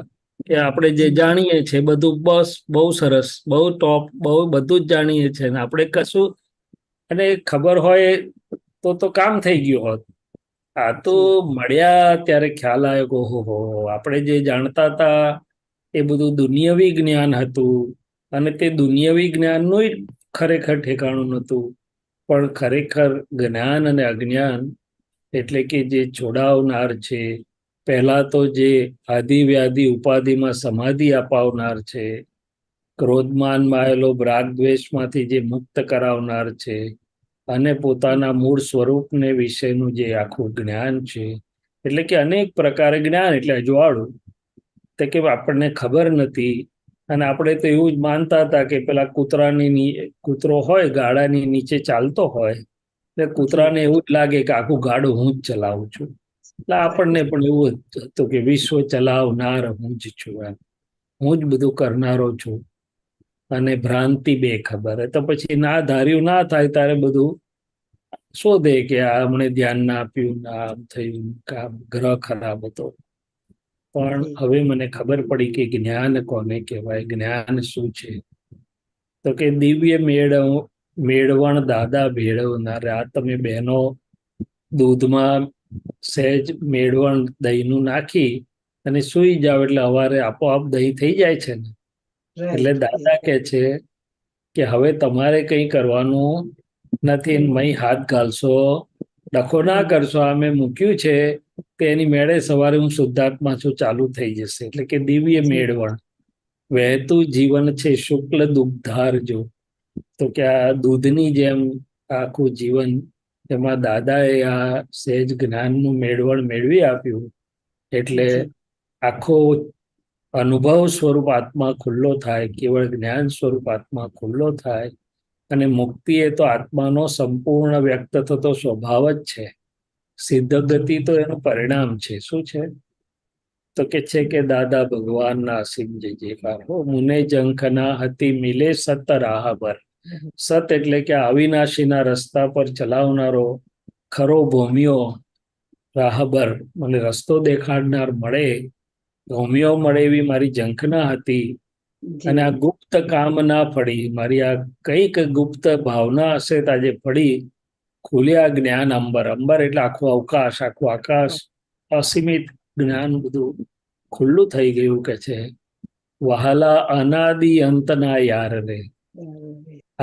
કે આપણે જે જાણીએ છીએ બધું બસ બહુ સરસ, બહુ ટોપ, બહુ બધું જ જાણીએ છીએ ને આપણે કશું, અને ખબર હોય તો કામ થઈ ગયું હોત. આ તો મળ્યા ત્યારે ખ્યાલ આવ્યો કે ઓહો, આપણે જે જાણતા હતા એ બધું દુનિયાવી જ્ઞાન હતું, અને તે દુનિયાવી જ્ઞાનનું ખરેખર ઠેકાણું નહોતું. પણ ખરેખર જ્ઞાન અને અજ્ઞાન એટલે કે જે છોડાવનાર છે, પહેલા તો જે આદિ વ્યાધિ ઉપાધિમાં સમાધિ અપાવનાર છે, ક્રોધમાનમાં આવેલો રાગ દ્વેષમાંથી જે મુક્ત કરાવનાર છે, અને પોતાના મૂળ સ્વરૂપને વિશેનું જે આખું જ્ઞાન છે. એટલે કે અનેક પ્રકારે જ્ઞાન એટલે અજવાળું, તે કે આપણને ખબર નથી. અને આપણે તો એવું જ માનતા હતા કે પેલા કૂતરો હોય ગાડાની નીચે ચાલતો હોય એટલે કૂતરાને એવું જ લાગે કે આખું ગાડું હું જ ચલાવું છું. એટલે આપણને પણ એવું જ હતું કે વિશ્વ ચલાવનાર હું જ છું, હું જ બધું કરનારો છું. અને ભ્રાંતિ બે ખબર. તો પછી ના ધાર્યું ના થાય ત્યારે બધું શોધે કે આ હમણે ધ્યાન ના આપ્યું, ના આમ થયું, કામ ગ્રહ ખરાબ હતો. પણ હવે મને ખબર પડી કે જ્ઞાન કોને કહેવાય, જ્ઞાન શું છે. તો કે દિવ્ય મેળવણ દાદા ભેળવનાર. આ તમે બહેનો દૂધમાં સહેજ મેળવણ દહીંનું નાખી અને સૂઈ જાવ એટલે સવારે આપોઆપ દહીં થઈ જાય છે ને. એટલે right. દાદા કે છે કે હવે તમારે કંઈ કરવાનું નથી, મય હાથ ઘાલશો, ડખો ના કરશો, આ મેં મૂક્યું છે તે એની મેળે સવારે હું શુદ્ધાત્મા છું ચાલુ થઈ જશે. એટલે કે દિવ્ય મેળવણ, વહેતું જીવન છે શુક્લ દુગ્ધાર જો. તો કે આ દૂધની જેમ આખું જીવન, એમાં દાદાએ આ સહેજ જ્ઞાનનું મેળવણ મેળવી આપ્યું એટલે આખો અનુભવ સ્વરૂપ આત્મા ખુલ્લો થાય, કેવળ જ્ઞાન સ્વરૂપ આત્મા ખુલ્લો થાય. અને મુક્તિ એ તો આત્માનો સંપૂર્ણ વ્યક્ત થતો સ્વભાવ જ છે. સિદ્ધ ગતિ તો એનું પરિણામ છે. શું છે? તો કે છે કે દાદા ભગવાનના અસીમ જય જયકાર હો. મુને જંખના હતી મિલે સત રાહબર. સત એટલે કે અવિનાશીના રસ્તા પર ચલાવનારો ખરો ભૂમિયો, રાહબર મને રસ્તો દેખાડનાર મળે, ભૂમિયો મળે એવી મારી ઝંખના હતી. અને આ ગુપ્ત કામના ફળી, મારી આ કઈક ગુપ્ત ભાવના હશે તાજે ફળી. ખુલ્યા જ્ઞાન અંબર, અંબર એટલે આખું અવકાશ, આખું આકાશ, અસીમિત જ્ઞાન બધું ખુલ્લું થઈ ગયું કે છે. વહાલા અનાદિ અંતના યાર રે.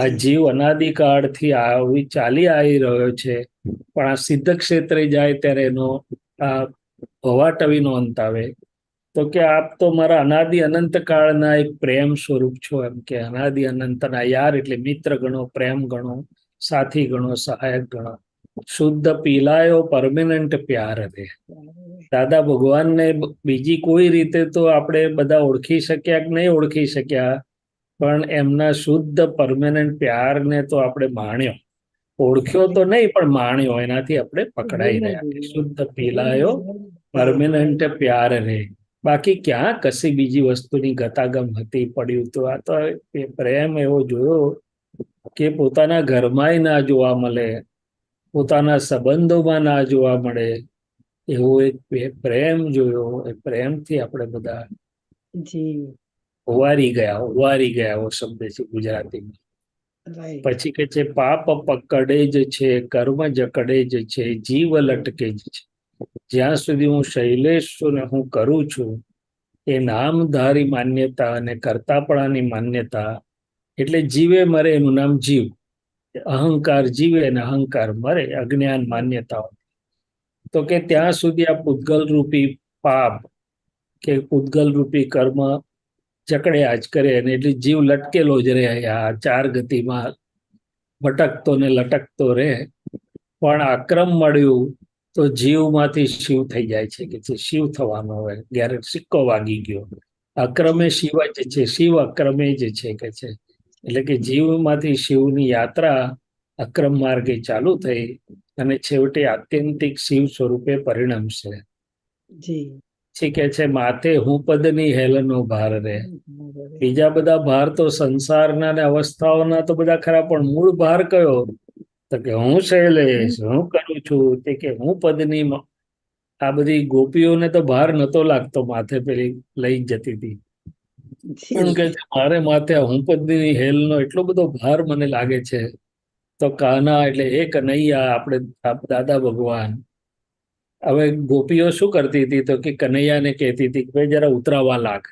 આ જીવ અનાદિકાળથી આવી ચાલી આવી રહ્યો છે, પણ આ સિદ્ધ ક્ષેત્રે જાય ત્યારે એનો આ ભવાટવીનો અંત આવે. તો કે આપ તો મારા અનાદિ અનંત કાળના એક પ્રેમ સ્વરૂપ છો. એમ કે અનાદિ અનંતના યાર એટલે મિત્ર ગણો, પ્રેમ ગણો, સાથી ગણો, સહાયક ગણો. શુદ્ધ પીલાયો પરમેનન્ટ પ્યાર રે. દાદા ભગવાનને બીજી કોઈ રીતે તો આપણે બધા ઓળખી શક્યા કે નહીં ઓળખી શક્યા, પણ એમના શુદ્ધ પરમેનન્ટ પ્યારને તો આપણે માણ્યો. ઓળખ્યો તો નહીં પણ માણ્યો, એનાથી આપણે પકડાઈ રહ્યા. શુદ્ધ પીલાયો પરમેનન્ટ પ્યાર રે. બાકી ક્યાં કશી બીજી વસ્તુની ગતાગમ હતી પડ્યું તો. આ તો એ પ્રેમ એવો જોયો કે પોતાના ઘરમાંય ના જોવા મળે, પોતાના સંબંધોમાં ના જોવા મળે એવો એક પ્રેમ જોયો. એ પ્રેમથી આપણે બધા હોવારી ગયા એવો શબ્દ છે ગુજરાતીમાં. પછી કે છે પાપ પકડે જ છે, કર્મ જકડે જ છે, જીવ લટકે જ છે. જ્યાં સુધી હું શૈલેષ છું ને હું કરું છું, એ નામધારી માન્યતા અને કરતાપણાની માન્યતા, એટલે જીવે મરે એનું નામ જીવ. અહંકાર જીવે અને અહંકાર મરે, અજ્ઞાન માન્યતાઓ. તો કે ત્યાં સુધી આ પૂતગલ રૂપી પાપ કે પૂતગલ રૂપી કર્મ જકડ્યા જ કરે, અને એટલે જીવ લટકેલો જ રહે, આ ચાર ગતિમાં ભટકતો ને લટકતો રહે. પણ આક્રમ મળ્યું તો જીવમાંથી શિવ થઈ જાય છે કે છે. શિવ થવાનો હોય જ્યારે સિક્કો વાગી ગયો. અક્રમે શિવ જ છે, શિવ અક્રમે જ છે કે છે. એટલે કે જીવમાંથી શિવની યાત્રા અક્રમ માર્ગે ચાલુ થઈ અને છેવટે આત્યંતિક શિવ સ્વરૂપે પરિણમશે. કે છે માથે હું પદની હેલનો ભાર રે. બીજા બધા ભાર તો સંસારના ને અવસ્થાઓના તો બધા ખરા, પણ મૂળ ભાર કયો? તો કે હું શૈલેષ, હું કરું છું. તે કે હું પદની. આ બધી ગોપીઓને તો ભાર નતો લાગતો, માથે પેલી લઈ જતી હતી. પણ કે મારે માથે હું પદની હેલનો એટલો બધો ભાર મને લાગે છે. તો કાના એટલે એ કનૈયા, આપણે દાદા ભગવાન. હવે ગોપીઓ શું કરતી હતી? તો કે કનૈયાને કહેતી હતી કે ભાઈ જરા ઉતરાવા લાગ.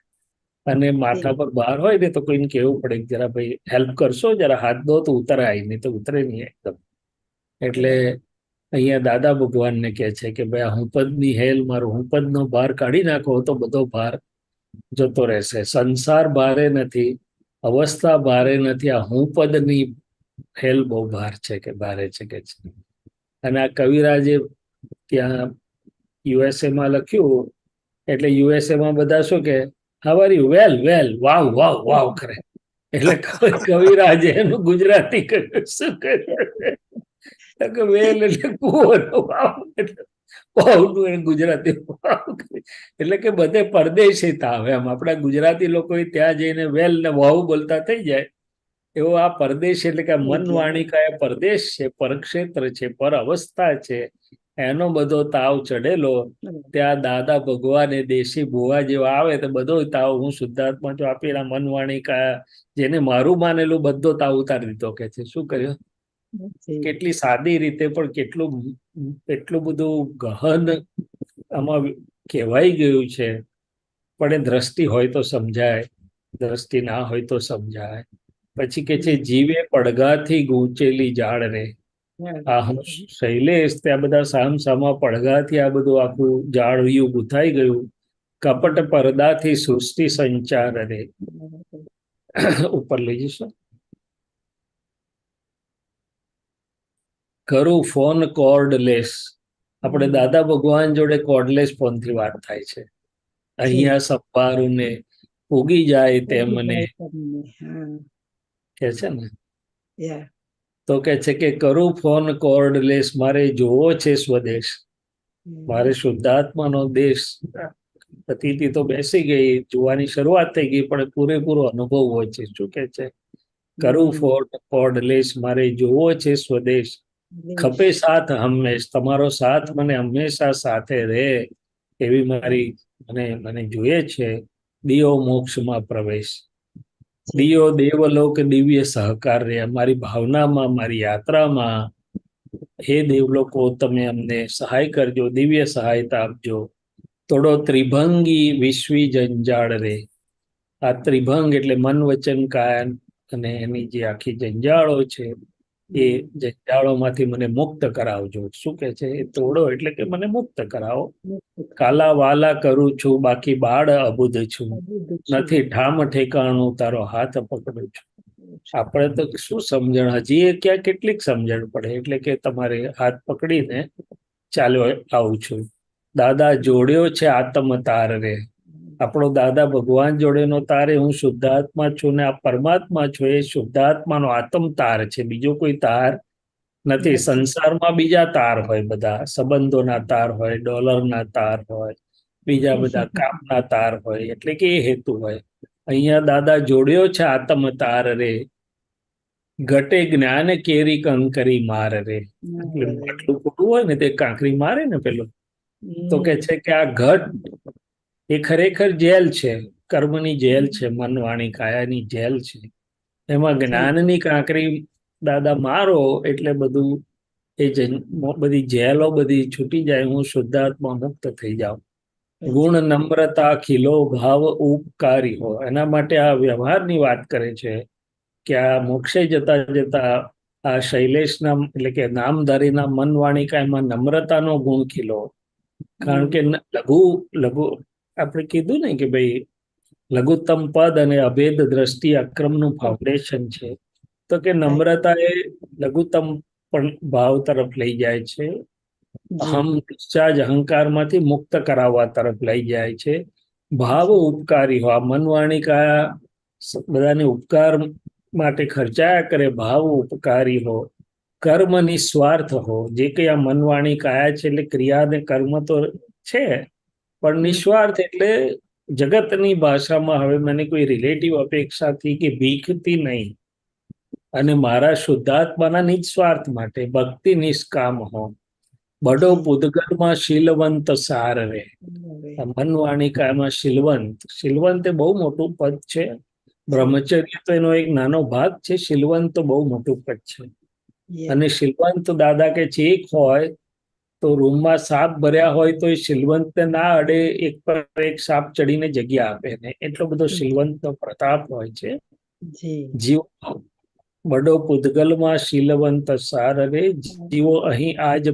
અને માથા પર ભાર હોય ને તો કોઈને કહેવું પડે કે જરા ભાઈ હેલ્પ કરશો, જરા હાથ દો તો ઉતરાય, નહીં તો ઉતરે નહીં એકદમ. એટલે અહીંયા દાદા ભગવાનને કહે છે કે ભાઈ આ હુંપદની હેલ, મારો હુંપદનો ભાર કાઢી નાખો તો બધો ભાર જતો રહેશે. સંસાર ભારે નથી, અવસ્થા ભારે નથી, આ હુંપદની હેલ બહુ ભાર છે કે ભારે છે કે છે. અને આ કવિરાજે ત્યાં યુએસએમાં લખ્યું, એટલે યુએસએમાં બધા શું કે હાઉ આર યુ, વેલ વેલ, વાવ વાવ વાવ કરે. એટલે કવિરાજે એનું ગુજરાતી કર્યું. શું કર્યું? વેલ એટલે કુંવરનો વાવ, એટલે વાવનું એ ગુજરાતી વાવ. એટલે કે બધે પરદેશી તાવ. એમ આપણા ગુજરાતી લોકો ત્યાં જઈને વેલ ને વાવ બોલતા થઈ જાય. એવો આ પરદેશ એટલે કે મન વાણી કયા પરદેશ છે, પરક્ષેત્ર છે, પર અવસ્થા છે, એનો બધો તાવ ચડેલો. ત્યાં દાદા ભગવાન એ દેશી ભુવા જેવા આવે તો બધો તાવ હું શુદ્ધાત્મા જો આપેલા મન વાણી કયા જેને મારું માનેલું બધો તાવ ઉતારી દીધો કે છે. શું કર્યું? જી. કેટલી સાદી રીતે પણ એટલું બધું ગહન આમાં કહેવાઈ ગયું છે. પણ એ દ્રષ્ટિ હોય તો સમજાય, દ્રષ્ટિ ના હોય તો સમજાય. પછી કે છે જીવે પડઘાથી ગૂંચેલી જાળ રે. આ હું શૈલેષ ત્યાં બધા સામસામા પડઘાથી આ બધું આખું જાળિયું ગુથાઈ ગયું. કપટ પડદાથી સૃષ્ટિ સંચાર રે. ઉપર લઈ જશો. કરું ફોન કોર્ડલેસ. આપણે દાદા ભગવાન જોડે કોર્ડલેસ ફોન થી વાત થાય છે. અહીંયા સંભારું ને ઉગી જાય તે મને કે છે ને. Yeah. તો કે છે કે કરું ફોન કોર્ડલેસ, મારે જોવો છે સ્વદેશ. મારે શુદ્ધાત્માનો દેશ. અતિથિ તો બેસી ગઈ, જોવાની શરૂઆત થઈ ગઈ, પણ પૂરેપૂરો અનુભવ હોય છે. શું કે છે? કરું ફોન કોર્ડલેસ, મારે જોવો છે સ્વદેશ. ખપે સાથ હંમેશ, તમારો સાથ મને હંમેશા સાથે રહે એવી મારી મને જોઈએ છે. દિયો મોક્ષમાં પ્રવેશ, દિયો દેવલોક દિવ્ય સહકાર રે. મારી ભાવનામાં, મારી યાત્રામાં હે દેવલોકો તમે અમને સહાય કરજો, દિવ્ય સહાયતા આપજો. થોડો ત્રિભંગી વિશ્વી જંજાળ રે. આ ત્રિભંગ એટલે મન વચન કાય અને એની જે આખી જંજાળો છે એ જંજાળોમાંથી મને મુક્ત કરાવજો. શું કે છે? એ તોડો એટલે કે મને મુક્ત કરાવો. કાલા વાલા કરું છું, બાકી બાળ અબુધ છું. નથી ઠામ ઠેકાણું, તારો હાથ પકડું છું. આપણે તો શું સમજણ, હજી એ ક્યાં કેટલીક સમજણ પડે. એટલે કે તમારે હાથ પકડીને ચાલ્યો આવું છું. દાદા જોડ્યો છે આત્મ તાર રે. આપણો દાદા ભગવાન જોડેનો તાર, હું શુદ્ધાત્મા છું ને આ પરમાત્મા છું. એ શુદ્ધાત્માનો આત્મ તાર છે, બીજો કોઈ તાર નથી. સંસારમાં બીજા તાર હોય, બધા સંબંધોના તાર હોય, ડોલરના તાર હોય, બીજા બધા કામના તાર હોય, એટલે કે એ હેતુ હોય. અહીંયા દાદા જોડ્યો છે આત્મ તાર રે. ઘટે જ્ઞાન કેરી કંકરી માર રે. એટલે આટલું ખોટું હોય ને તે કાંકરી મારે ને પેલો. તો કે છે કે આ ઘટ એ ખરેખર જેલ છે, કર્મની જેલ છે, મન વાણી કાયાની જેલ છે. એમાં જ્ઞાનની કાંકરી દાદા મારો એટલે બધું બધી જેલો બધી છૂટી જાય. હું શુદ્ધાત્મા મુક્ત થઈ જાઉં. ગુણ નમ્રતા ખીલો ભાવ ઉપકારી હો. એના માટે આ વ્યવહારની વાત કરે છે કે આ મોક્ષે જતા જતા આ શૈલેષના એટલે કે નામધારીના મન વાણી કાયમાં નમ્રતાનો ગુણ ખીલો. કારણ કે લઘુ આપણે કીધું ને કે ભાઈ લઘુત્તમ પદ અને અભેદ દ્રષ્ટિ અક્રમનું ફાઉન્ડેશન છે. તો કે નમ્રતા એ લઘુત્તમ પણ ભાવ તરફ લઈ જાય છે. અહમ નિશ્ચાજ અહંકારમાંથી મુક્ત કરાવવા તરફ લઈ જાય છે. ભાવ ઉપકારી હો. આ મનવાણી કાયા બધાને ઉપકાર માટે ખર્ચાયા કરે. ભાવ ઉપકારી હો. કર્મ નિસ્વાર્થ હો. જે કઈ આ મનવાણી કાયા છે એટલે ક્રિયા ને કર્મ તો છે, પણ નિસ્વાર્થ એટલે જગતની ભાષામાં હવે મને કોઈ રિલેટિવ અપેક્ષાથી કે ભીખથી નહીં, અને મારા શુદ્ધાત્માના નિસ્વાર્થ માટે ભક્તિ નિષ્કામ હો. બડો પુદગલમાં શીલવંત સાર રે. મનવાણી કાયમાં શીલવંત. શીલવંત એ બહુ મોટું પદ છે. બ્રહ્મચર્ય તો એનો એક નાનો ભાગ છે. શીલવંત તો બહુ મોટું પદ છે. અને શીલવંત દાદા કે છે એક હોય તો રૂમમાં સાપ ભર્યા હોય તો એ શીલવંત ના અડે, એક પર એક સાપ ચડીને જગ્યા આપે ને. એટલો બધો શીલવંતનો પ્રતાપ હોય છે. જીવ બડો પુદગલમાં શીલવંત સાર રે. જીવો અહીં આજ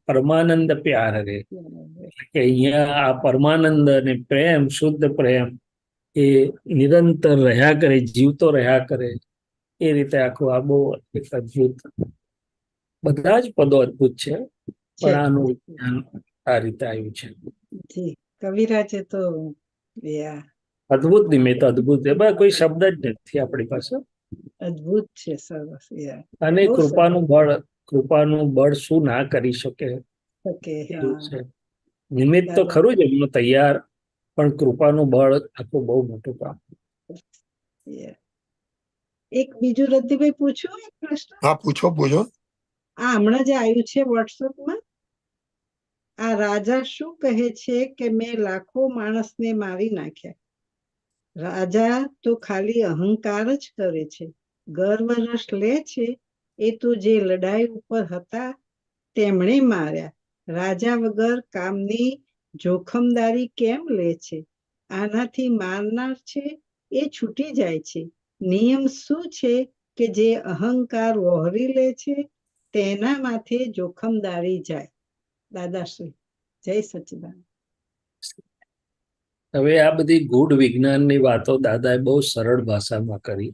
પરમાનંદ પ્યાર રે. કે અહીંયા આ પરમાનંદ અને પ્રેમ, શુદ્ધ પ્રેમ એ નિરંતર રહ્યા કરે, જીવતો રહ્યા કરે. એ રીતે આખું આ બહુ એક અદભુત, બધા જ પદો અદભુત છે, પણ આનું વિજ્ઞાન આ રીતે આવ્યું છે. કવિરાજે તો અદભુત નિમિત્ત, અદભુત. એમાં કોઈ શબ્દ જ નથી આપણી પાસે. અદભુત છે, સરસ. અને કૃપાનું બળ શું ના કરી શકે. નિમિત્ત તો ખરું જ એમનું તૈયાર, પણ કૃપાનું બળ આખું બહુ મોટું કામ. એક બીજું રતિભાઈ પૂછ્યું એક પ્રશ્ન. હા, પૂછો. આ હમણાં જે આવ્યું છે વોટ્સએપમાં, આ રાજા શું કહે છે કે મેં લાખો માણસને મારી નાખ્યા. રાજા તો ખાલી અહંકાર જ કરે છે, ગર્વ રસ લે છે એ તો જે લડાઈ ઉપર હતા તેમણે માર્યા. રાજા વગર કામની જોખમદારી કેમ લે છે? આનાથી મારનાર છે એ છૂટી જાય છે. નિયમ શું છે કે જે અહંકાર વહોરી લે છે તેના માથે જોખમદારી જાય. દાદાશ્રી જય સચ્ચિદાનંદ. હવે આ બધી ગૂઢ વિજ્ઞાનની વાતો દાદાએ બહુ સરળ ભાષામાં કરી.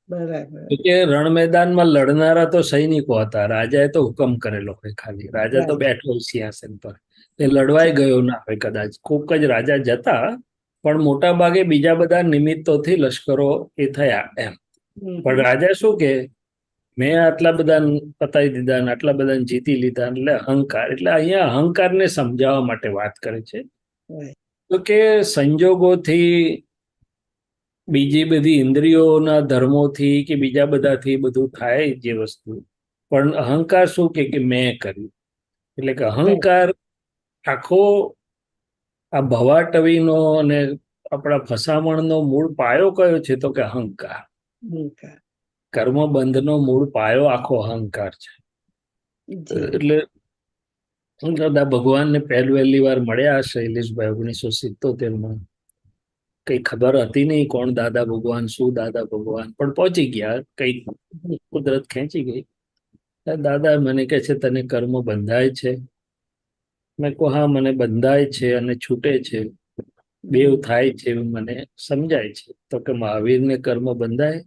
બરાબર. કે રણ મેદાનમાં લડનારા તો સૈનિકો હતા, રાજાએ તો હુકમ કરેલો હોય ખાલી. રાજા તો બેઠો હોય સિંહાસન પર, એ લડવાઈ ગયો ના હોય કદાચ. કોક જ રાજા જતા, પણ મોટા ભાગે બીજા બધા નિમિત્તોથી લશ્કરો એ થયા એમ. પણ રાજા શું કે મેં આટલા બધા પતાવી દીધા ને આટલા બધા જીતી લીધા, એટલે અહંકાર. એટલે અહીંયા અહંકારને સમજાવવા માટે વાત કરે છે. તો કે સંજોગોથી, બીજી બધી ઇન્દ્રિયોના ધર્મોથી કે બીજા બધાથી બધું થાય જે વસ્તુ, પણ અહંકાર શું કે મેં કર્યું. એટલે કે અહંકાર આખો આ ભવાટવીનો અને આપણા ફસામણનો મૂળ પાયો કયો છે? તો કે અહંકાર. કર્મબંધનો મૂળ પાયો આખો અહંકાર છે. એટલે દાદા ભગવાનને પહેલી વાર મળ્યા શૈલેષભાઈ 1977માં. કઈ ખબર હતી નહીં કોણ દાદા ભગવાન, શું દાદા ભગવાન, પણ પહોંચી ગયા. કઈ કુદરત ખેંચી ગઈ. દાદા મને કહે છે તને કર્મ બંધાય છે? મેં કહું હા મને બંધાય છે અને છૂટે છે, બેવ થાય છે મને સમજાય છે. તો કે મહાવીરને કર્મ બંધાય?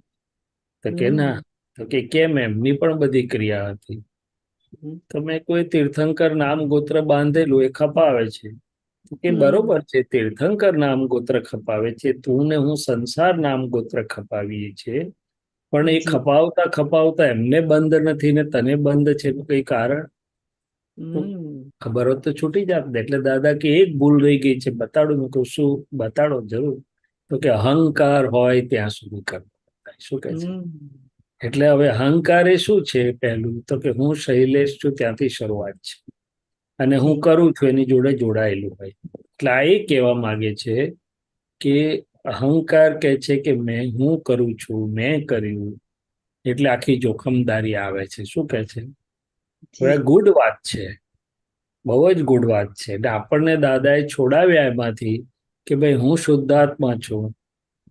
તો કે ના. તો કે કેમ? એમની પણ બધી ક્રિયા હતી. તો મેં કોઈ તીર્થંકર નામ ગોત્ર બાંધેલું એ ખપાવે છે. કે બરોબર છે, તીર્થંકર નામ ગોત્ર ખપાવે છે, તું ને હું સંસાર નામ ગોત્ર ખપાવીએ છીએ, પણ એ ખપાવતા ખપાવતા એમને બંધ નથી ને તને બંધ છે, કઈ કારણ? ખબર હોત તો છૂટી જાત ને. એટલે દાદા કે એક ભૂલ રહી ગઈ છે, બતાડો. મેં કહું શું? બતાડો જરૂર. તો કે અહંકાર હોય ત્યાં સુધી કર્મ બંધાય. શું કે છે? એટલે હવે અહંકાર એ શું છે? પહેલું તો કે હું શૈલેષ છું ત્યાંથી શરૂઆત છે, અને હું કરું છું એની જોડે જોડાયેલું હોય. એટલે આ એ કહેવા માંગે છે કે અહંકાર કહે છે કે હું કરું છું, મેં કર્યું, એટલે આખી જોખમદારી આવે છે. શું કહે છે? હવે ગુડ વાત છે, બહુ જ ગુડ વાત છે. એટલે આપણને દાદાએ છોડાવ્યા એમાંથી કે ભાઈ હું શુદ્ધાત્મા છું,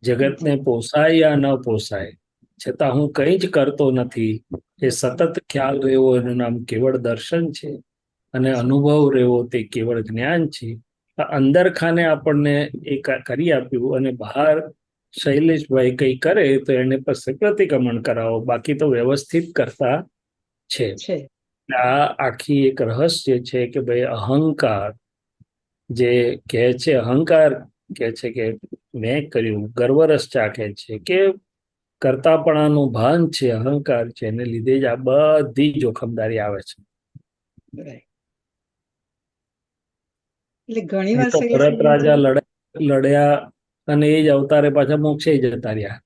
જગતને પોસાય યા ન પોસાય, છતાં હું કંઈ જ કરતો નથી. એ સતત ખ્યાલ રહેવો એનું નામ કેવળ દર્શન છે, અને અનુભવ રહેવો તે કેવળ જ્ઞાન છે. અંદર ખાને આપણને એ કરી આપ્યું, અને બહાર શૈલેષભાઈ કઈ કરે તો એને પાસે પ્રતિક્રમણ કરાવો, બાકી તો વ્યવસ્થિત કરતા છે. આ આખી એક રહસ્ય છે કે ભાઈ અહંકાર જે કહે છે, અહંકાર કહે છે કે મેં કર્યું, ગર્વરસ ચાખે છે કે કરતાપણાનું ભાન છે, અહંકાર છે, એને લીધે જ આ બધી જોખમદારી આવે છે. એટલે ઘણી વાર ભરત રાજા લડ્યા અને એ જ અવતારે પાછા મોક્ષે જતા રહ્યા.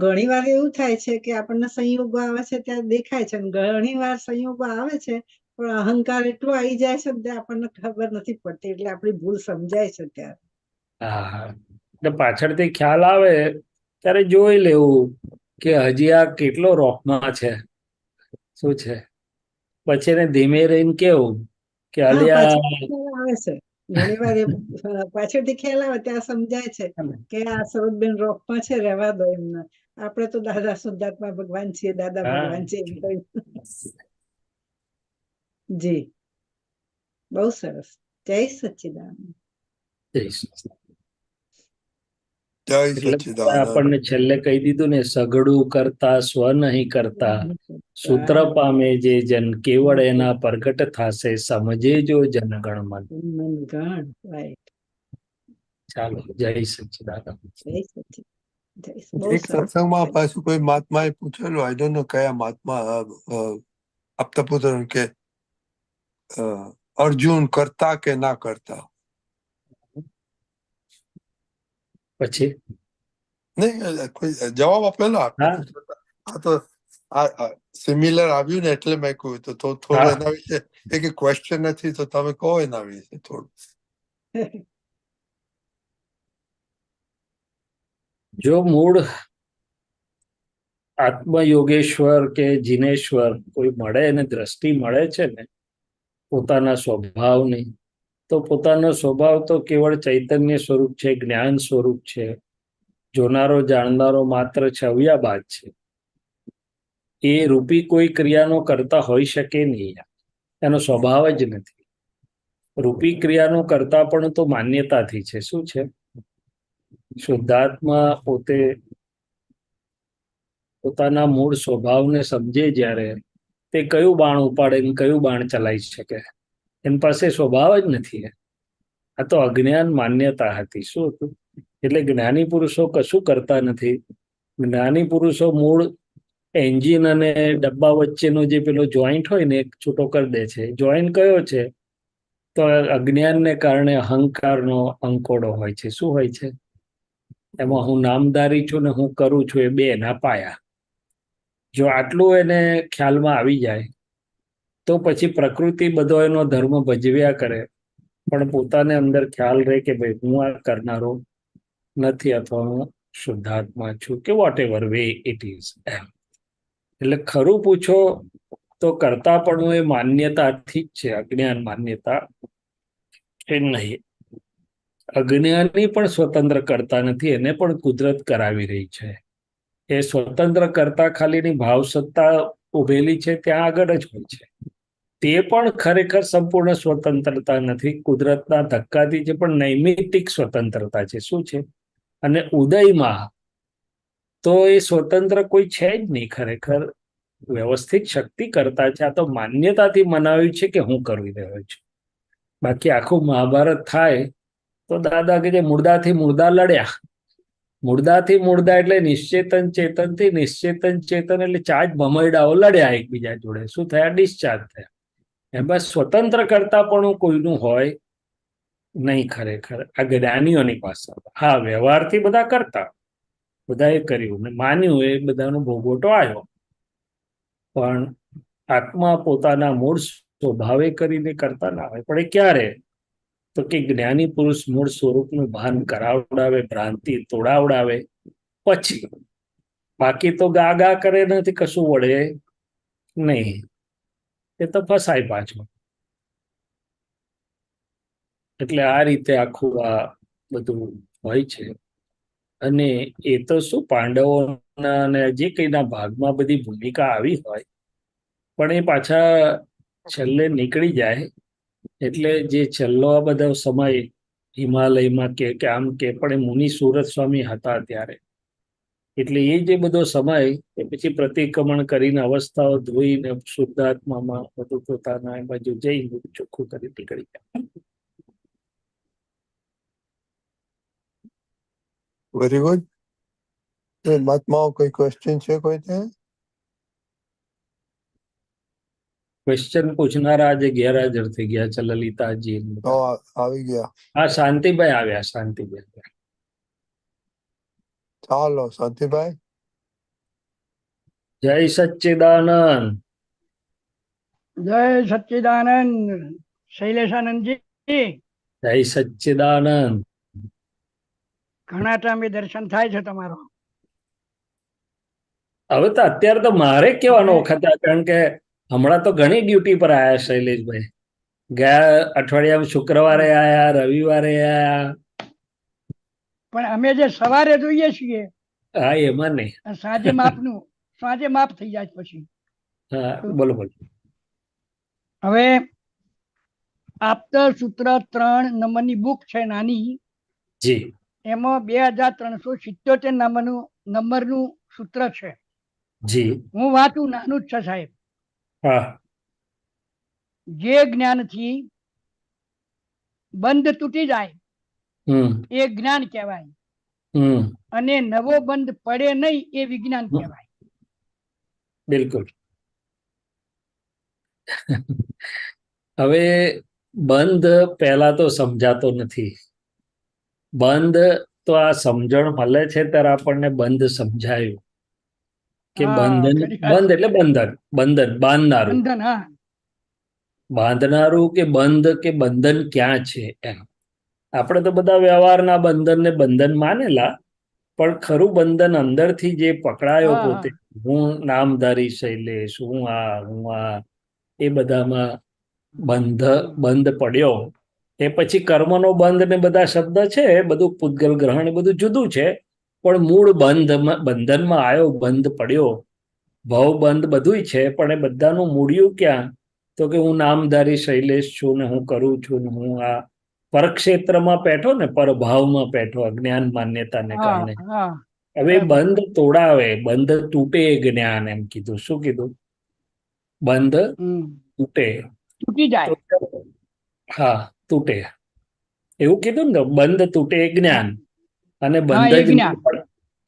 ઘણી વાર એવું થાય છે કે આપણને સંયોગો આવે છે ત્યારે દેખાય છે, ઘણી વાર સંયોગો આવે છે પણ અહંકાર એટલો આવી જાય છે કે આપણને ખબર નથી પડતી, એટલે આપણી ભૂલ સમજાય છે ત્યારે. હા, એટલે પાછળથી ખ્યાલ આવે ત્યારે જોઈ લેવું કે હજી આ કેટલો રોકમાં છે, શું છે. પછી એને ધીમે રહીને કેવું કે અલ્યા આવે છે. ઘણી વાર પાછળથી ખ્યાલ આવે ત્યાં સમજાય છે કે આ સરોજબેન રોકમાં છે, રહેવા દો એમને. આપણે તો દાદા શુદ્ધાત્મા ભગવાન છીએ, દાદા ભગવાન છે. જી બહુ સરસ. જય સચ્ચિદાનંદ. આપણને છેલ્લે કહી દીધું ને, સઘળું કરતા સ્વ નહીં કરતા, સૂત્ર પામે જે જન, કેવળ એના પ્રગટ થાશે, સમજે જો જનગણ મન. ચાલો, જય સચ્ચિદાનંદ. એક સત્સંગમાં પાછું કોઈ મહાત્માએ પૂછેલું, આઈ ડોન્ટ નો કયા મહાત્મા, આપતા પુત્ર કે અર્જુન કરતા કે ના કરતા? પછી નહીં, જવાબ આપેલો. આ તો આ સિમિલર આવ્યું ને એટલે મેં કહ્યું. તો થોડું એના વિશે એક ક્વેશ્ચન નથી, તો તમે કહો એના વિશે થોડું. જો મૂળ આત્મયોગેશ્વર કે જીનેશ્વર કોઈ મળે એને દ્રષ્ટિ મળે છે ને પોતાના સ્વભાવની, તો પોતાનો સ્વભાવ તો કેવળ ચૈતન્ય સ્વરૂપ છે, જ્ઞાન સ્વરૂપ છે, જોનારો જાણનારો માત્ર છવ્યાબાદ છે. એ રૂપી કોઈ ક્રિયાનો કરતા હોઈ શકે નહીં, એનો સ્વભાવ જ નથી. રૂપી ક્રિયાનો કરતા પણ તો માન્યતાથી છે. શું છે? શુદ્ધાત્મા પોતે પોતાના મૂળ સ્વભાવને સમજે જ્યારે, તે કયું બાણ ઉપાડે ને કયું બાણ ચલાવી શકે? એની પાસે સ્વભાવ જ નથી. આ તો અજ્ઞાન માન્યતા હતી. શું હતું? એટલે જ્ઞાની પુરુષો કશું કરતા નથી. જ્ઞાની પુરુષો મૂળ એન્જિન અને ડબ્બા વચ્ચેનો જે પેલો જોઈન્ટ હોય ને એક છૂટો કરી દે છે. જોઈન્ટ કયો છે? તો અજ્ઞાનને કારણે અહંકારનો અંકોડો હોય છે. શું હોય છે? એમાં હું નામધારી છું ને હું કરું છું, એ બે એના પાયા. જો આટલું એને ખ્યાલમાં આવી જાય તો પછી પ્રકૃતિ બધો એનો ધર્મ ભજવ્યા કરે, પણ પોતાને અંદર ખ્યાલ રહે કે ભાઈ હું આ કરનારો નથી, અથવા હું શુદ્ધાત્મા છું, કે whatever way it is. એટલે ખરું પૂછો તો કરતા પણ એ માન્યતાથી જ છે, અજ્ઞાન માન્યતા એ નહીં. અજ્ઞાની પણ સ્વતંત્ર કરતા નથી, એને પણ કુદરત કરાવી રહી છે. એ સ્વતંત્ર કરતા ખાલીની ભાવ સત્તા ઉભેલી છે ત્યાં આગળ જ હોય છે. તે પણ ખરેખર સંપૂર્ણ સ્વતંત્રતા નથી, કુદરતના ધક્કાથી છે, પણ નૈમિતિક સ્વતંત્રતા છે. શું છે? અને ઉદયમાં તો એ સ્વતંત્ર કોઈ છે જ નહીં, ખરેખર વ્યવસ્થિત શક્તિ કરતા છે. આ તો માન્યતાથી મનાવ્યું છે કે હું કરી રહ્યો છું. બાકી આખું મહાભારત થાય તો દાદા કે જે મુર્દાથી મુર્દા લડ્યા, મુર્દાથી મુર્દા એટલે નિશ્ચેતન ચેતનથી નિશ્ચેતન ચેતન, એટલે ચાર્જ ભમરડાઓ લડ્યા એકબીજા જોડે. શું થયા? ડિસ્ચાર્જ થયા. એમાં સ્વતંત્ર કરતા પણ કોઈનું હોય નહીં ખરેખર આ જ્ઞાનીઓની પાસે. હા, વ્યવહારથી બધા કરતા, બધાએ કર્યું ને માન્યું, એ બધાનો ભોગવટો આવ્યો, પણ આત્મા પોતાના મૂળ સ્વભાવે કરીને કરતા ના હોય. પણ એ ક્યારે? તો કે જ્ઞાની પુરુષ મૂળ સ્વરૂપનું ભાન કરાવડાવે, ભ્રાંતિ તોડાવડાવે પછી. બાકી તો ગા ગા કરે નથી, કશું વળે નહીં, એ તો ફસાય પાછો. એટલે આ રીતે આખું આ બધું હોય છે. અને એ તો શું પાંડવોના અને જે કઈના ભાગમાં બધી ભૂમિકા આવી હોય, પણ એ પાછા છેલ્લે નીકળી જાય. એટલે જે છેલ્લો આ બધો સમય હિમાલયમાં કે આમ કે, પણ એ મુનિ સુરત સ્વામી હતા ત્યારે, એટલે એ જે બધો સમય એ પછી પ્રતિક્રમણ કરીને અવસ્થાઓ ધોઈને શુદ્ધાત્મામાં બધું પોતાના એ બાજુ જઈ ચોખ્ખું કરી નીકળી ગયા. Very good. મહાત્માઓ કોઈ ક્વેશ્ચન છે કોઈ ત્યાં? ક્વેશ્ચન પૂછનારા આજે ગેરહાજર થઈ ગયા છે, લલિતાજી. આવી ગયા. હા, શાંતિભાઈ આવ્યા. શાંતિભાઈ, ચાલો શાંતિભાઈ. જય સચ્ચિદાનંદ. જય સચ્ચિદાનંદ. શૈલેષાનંદજી, જય સચ્ચિદાનંદ. ઘણા ટાઈમે દર્શન થાય છે તમારો. હવે તો અત્યારે તો મારે કહેવાનો વખત, કારણ કે હમણાં તો ઘણી ડ્યુટી પર આયા શૈલેષભાઈ. ગયા અઠવાડિયામાં શુક્રવારે આયા, રવિવારે આયા. પણ અમે જે સવારે જોઈએ છીએ, હા, એમાં નહીં. સાંજે માપનું, સાંજે માપ થઈ જાય પછી. હા, બોલો બોલો. હવે આપતર સૂત્ર 3 નંબરની બુક છે નાની, જી. એમાં 2377 નંબરનું સૂત્ર છે. જી. હું વાંચું, નાનું જ છે સાહેબ. હા. જે જ્ઞાનથી બંધ તૂટી જાય એ જ્ઞાન કહેવાય, અને નવો બંધ પડે નહીં એ વિજ્ઞાન કહેવાય. બિલકુલ. હવે બંધ પહેલા તો સમજાતો નથી. બંધ તો આ સમજણ મળે છે ત્યારે આપણને બંધ સમજાયું કે બંધન, બંધ એટલે બંધન, બંધન બાંધનારું, બાંધનારું કે બંધન ક્યાં છે એમ. આપણે તો બધા વ્યવહારના બંધનને બંધન માનેલા, પણ ખરું બંધન અંદરથી જે પકડાયો હા પોતે, હું નામધારી શૈલેષ, હું આ એ બધામાં બંધ પડ્યો. એ પછી કર્મનો બંધ ને બધા શબ્દ છે, એ બધું પૂતગલ ગ્રહણ એ બધું જુદું છે, પણ મૂળ બંધનમાં આવ્યો, બંધ પડ્યો, ભવ બંધ બધું છે, પણ એ બધાનું મૂળ્યું ક્યાં? તો કે હું નામધારી શૈલેષ છું ને હું કરું છું ને હું આ પરક્ષેત્રમાં પેઠો ને પરભાવમાં પેઠો અજ્ઞાન માન્યતાને હા કારણે. હા હવે બરાબર. બંધ તોડાવે, બંધ તૂટે જ્ઞાન, એમ કીધું. શું કીધું? બંધ તૂટે. તૂટી તો જાય. હા, તૂટે એવું કીધું ને, બંધ તૂટે જ્ઞાન, અને હા, બંધ એ જ જ્ઞાન.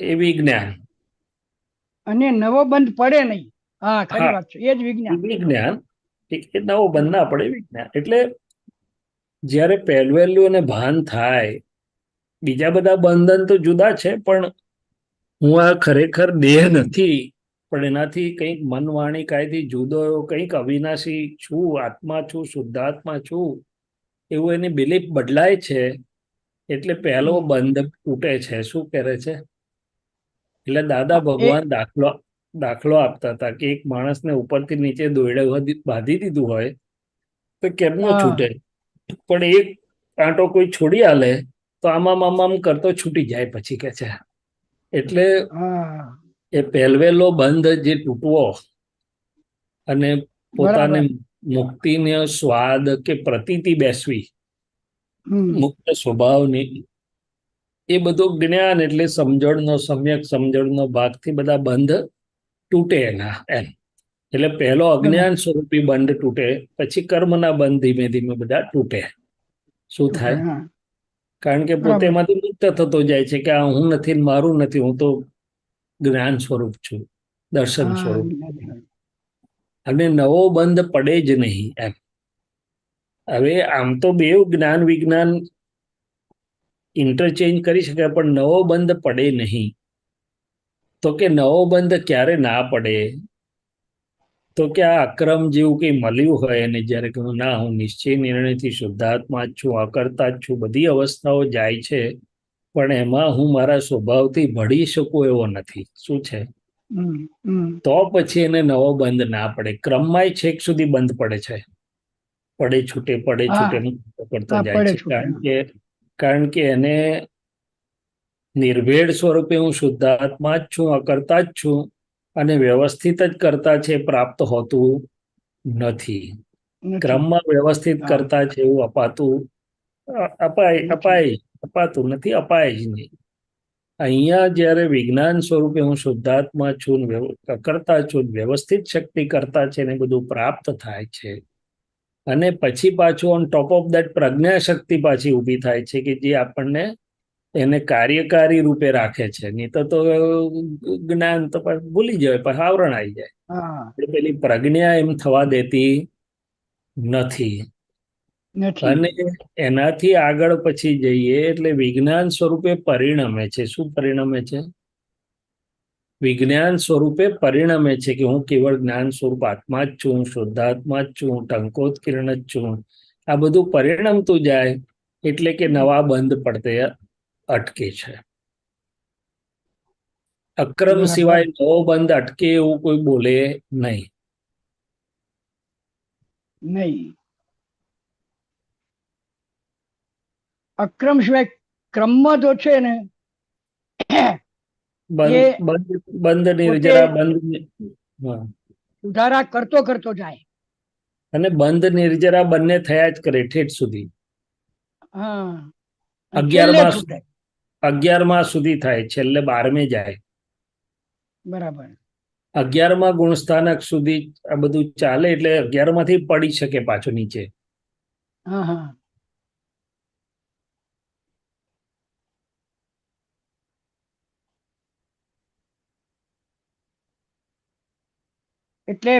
એ વિજ્ઞાન. અને નવો બંધ પડે નહીં. હા, ખરી હા, વાત છે, એ જ વિજ્ઞાન. વિજ્ઞાન. એ નવો બંધ ના પડે, વિજ્ઞાન. એટલે જ્યારે પહેલવેલું અને ભાન થાય, બીજા બધા બંધન તો જુદા છે, પણ હું આ ખરેખર દેહ નથી, પણ એનાથી કંઈક મન વાણી કાયથી જુદો એવો કંઈક અવિનાશી છું, આત્મા છું, શુદ્ધાત્મા છું, એવું એની બિલીફ બદલાય છે. એટલે પહેલો બંધ તૂટે છે. શું કરે છે? એટલે દાદા એ ભગવાન દાખલો આપતા હતા કે એક માણસને ઉપરથી નીચે દોરડે બાંધી દીધું હોય તો કેમનો હા છૂટે? પણ એક કાંટો કોઈ છોડી આલે તો આમ કરતો છૂટી જાય પછી, કે છે. એટલે હા, એ પહેલવેલો બંધ જે તૂટવો અને પોતાને બરાબર. મુક્તિનો સ્વાદ કે પ્રતીતિ બેસવી, મુક્ત સ્વભાવની, એ બધું જ્ઞાન એટલે સમજણનો, સમ્યક સમજણનો ભાગથી બધા બંધ તૂટે એના, એમ. એટલે પહેલો બરાબર. અજ્ઞાન સ્વરૂપી બંધ તૂટે, પછી કર્મના બંધ ધીમે ધીમે બધા તૂટે. શું તૂટે, થાય? હા, કારણ કે પોતે બરાબર. એમાંથી મુક્ત થતો જાય છે કે આ હું નથી, મારું નથી, હું તો જ્ઞાન સ્વરૂપ છું, દર્શન હા, સ્વરૂપ. અને નવો બંધ પડે જ નહીં, એમ. હવે આમ તો બે જ્ઞાન વિજ્ઞાન ઇન્ટરચેન્જ કરી શકાય, પણ નવો બંધ પડે નહીં. તો કે નવો બંધ ક્યારે ના પડે? તો કે આ અક્રમ જેવું કંઈ મળ્યું હોય અને જ્યારે કહું ના, હું નિશ્ચય નિર્ણયથી શુદ્ધાત્મા જ છું, અકર્તા જ છું, બધી અવસ્થાઓ જાય છે, પણ એમાં હું મારા સ્વભાવથી ભળી શકું એવો નથી. શું છે? તો પછી એને નવો બંધ ના પડે. ક્રમમાંય છેક સુધી બંધ પડે છે, પડે છૂટે હા કરતો હા, જાય પડે છે. છૂટે. કારણ કે એને નિર્ભેળ સ્વરૂપે હું શુદ્ધાત્મા જ છું, અકર્તા જ છું, અને વ્યવસ્થિત જ કરતા છે પ્રાપ્ત હોતું નથી. નથી. ક્રમમાં વ્યવસ્થિત હા, કરતા છે એવું નથી. અપાતું નથી, અપાય જ નહીં. અહીંયા જ્યારે વિજ્ઞાન સ્વરૂપે હું શુદ્ધાત્મા છું, કરતા છું, વ્યવસ્થિત શક્તિ કરતા છે ને બધું પ્રાપ્ત થાય છે, અને પછી પાછું ઓન ટોપ ઓફ દેટ પ્રજ્ઞા શક્તિ પાછી ઊભી થાય છે કે જે આપણને એને કાર્યકારી રૂપે રાખે છે. નહીં તો જ્ઞાન તો ભૂલી જાય, પછી આવરણ આવી જાય. હા, એટલે પેલી પ્રજ્ઞા એમ થવા દેતી નથી. નથી. અને એનાથી આગળ પછી જઈએ એટલે વિજ્ઞાન સ્વરૂપે પરિણમે છે. શું પરિણમે છે? વિજ્ઞાન સ્વરૂપે પરિણમે છે કે હું કેવળ જ્ઞાન સ્વરૂપ આત્મા જ છું, શુદ્ધાત્મા જ છું, ટંકોત કિરણ જ છું. આ બધું પરિણમતું જાય એટલે કે નવા બંધ પડતે અટકે છે. અક્રમ બરાબર. સિવાય નવો બંધ અટકે એવું કોઈ બોલે નહીં. નહીં. અક્રમ સિવાય ક્રમમાં તો છે ને, એ બંધ પોતે નિર્જરા બંધ. હા. સુધારા કરતો કરતો જાય. અને બંધ નિર્જરા બંને થયા જ કરે ઠેઠ સુધી. હા, અને છેલ્લે છૂટે. 11મા સુધી થાય, છેલ્લે 12મે જાય. બરાબર. 11મા ગુણસ્થાનક સુધી આ બધું ચાલે, એટલે 11માંથી પડી શકે પાછો નીચે. હા હા, એટલે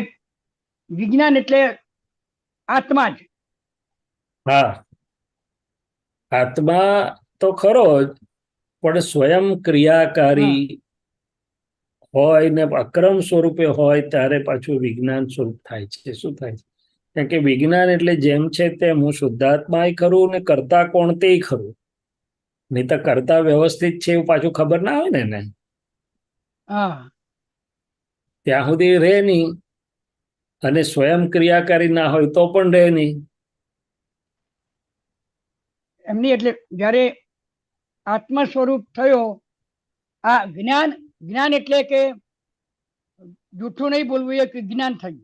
વિજ્ઞાન એટલે આત્મા જ. હા, આત્મા તો ખરો જ, પણ સ્વયં હા, ક્રિયાકારી હોય ને અક્રમ સ્વરૂપે હોય ત્યારે પાછું વિજ્ઞાન સ્વરૂપ થાય છે. શું થાય છે? કારણ કે વિજ્ઞાન એટલે જેમ છે તેમ હું શુદ્ધાત્માય ખરું ને કરતા કોણ તે ખરું. નહીં તો કરતા વ્યવસ્થિત છે એવું પાછું ખબર ના હોય ને એને. હા ત્યાં સુધી રહે નહીં, અને સ્વયં ક્રિયાકારી ના હોય તો પણ રહે નહીં. એમની એટલે જ્યારે આત્મ સ્વરૂપ થયો, આ જ્ઞાન, જ્ઞાન એટલે કે જૂઠું નહીં બોલવું, એક જ્ઞાન થયું.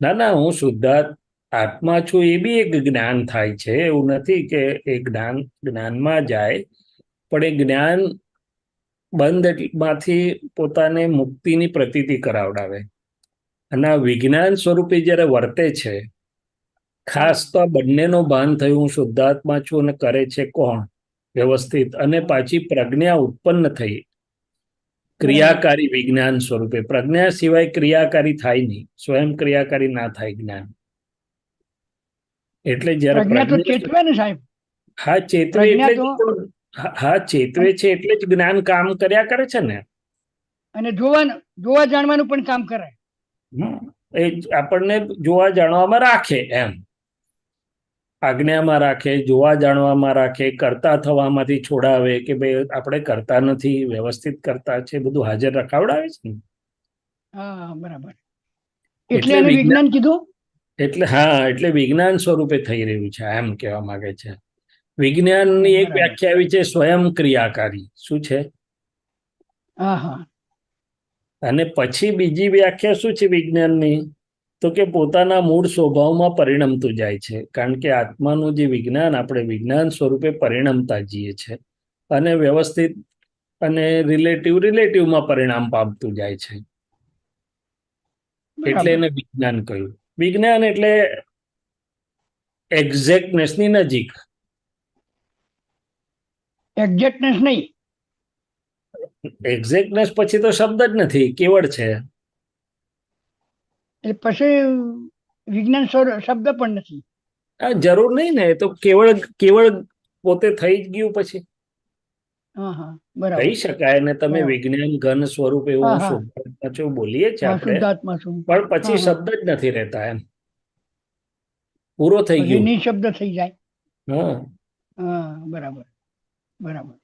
ના ના, હું શુદ્ધાત્મ આત્મા છું એ બી એક જ્ઞાન થાય છે, એવું નથી કે એ જ્ઞાનમાં જાય, પણ એ જ્ઞાન બંધમાંથી પોતાને મુક્તિની પ્રતીતિ કરાવડાવે. અને આ વિજ્ઞાન સ્વરૂપે જ્યારે વર્તે છે, ખાસ તો આ બંનેનું ભાન થયું, હું શુદ્ધાત્મા છું અને કરે છે કોણ? વ્યવસ્થિત. અને પાછી પ્રજ્ઞા ઉત્પન્ન થઈ ક્રિયાકારી વિજ્ઞાન સ્વરૂપે. પ્રજ્ઞા સિવાય ક્રિયાકારી થાય નહીં, સ્વયં ક્રિયાકારી ના થાય જ્ઞાન. એટલે જયારે પ્રજ્ઞા તો ચેતવે ને સાહેબ. હા ચેતવે, પ્રજ્ઞા એટલે તો હા ચેતવે છે એટલે જ જ્ઞાન કામ કર્યા કરે છે ને. અને જોવા જાણવાનું પણ કામ કરે. એ આપણને જોવા જાણવામાં રાખે, એમ આજ્ઞામાં રાખે, જોવા જાણવામાં રાખે, કરતા થવામાંથી છોડાવે કે ભાઈ આપણે કરતા નથી, વ્યવસ્થિત કરતા છે, બધું હાજર રખાવડાવે છે ને. હા બરાબર. એટલે એને વિજ્ઞાન કીધું. એટલે હા, એટલે વિજ્ઞાન સ્વરૂપે થઈ રહ્યું છે, એમ કહેવા માંગે છે. વિજ્ઞાનની એક વ્યાખ્યા આવી છે સ્વયં ક્રિયાકારી. શું છે? હા હા. અને પછી બીજી વ્યાખ્યા શું છે વિજ્ઞાનની? તો કે પોતાના મૂળ સ્વભાવમાં પરિણમતું જાય છે. કારણ કે આત્માનું જે વિજ્ઞાન, આપણે વિજ્ઞાન સ્વરૂપે પરિણમતા જઈએ છે, અને વ્યવસ્થિત અને રિલેટિવમાં પરિણામ પામતું જાય છે. એટલે એને વિજ્ઞાન કહ્યું. વિજ્ઞાન એટલે એક્ઝેક્ટનેસની નજીક. એક્ઝેક્ટનેસ નહીં. એક્ઝેક્ટનેસ પછી તો શબ્દ જ નથી, કેવળ છે. એટલે પછી વિજ્ઞાન શબ્દ પણ નથી. જરૂર નહીં ને, તો કેવળ પોતે થઈ જ ગયું પછી. કહી શકાય ને તમે વિજ્ઞાન ઘન સ્વરૂપ એવું શુદ્ધાત્મા બોલીએ છીએ આપણે, પણ પછી શબ્દ જ નથી રહેતા, એમ પૂરો થઈ ગયો, નિશબ્દ થઈ જાય. હા બરાબર બરાબર.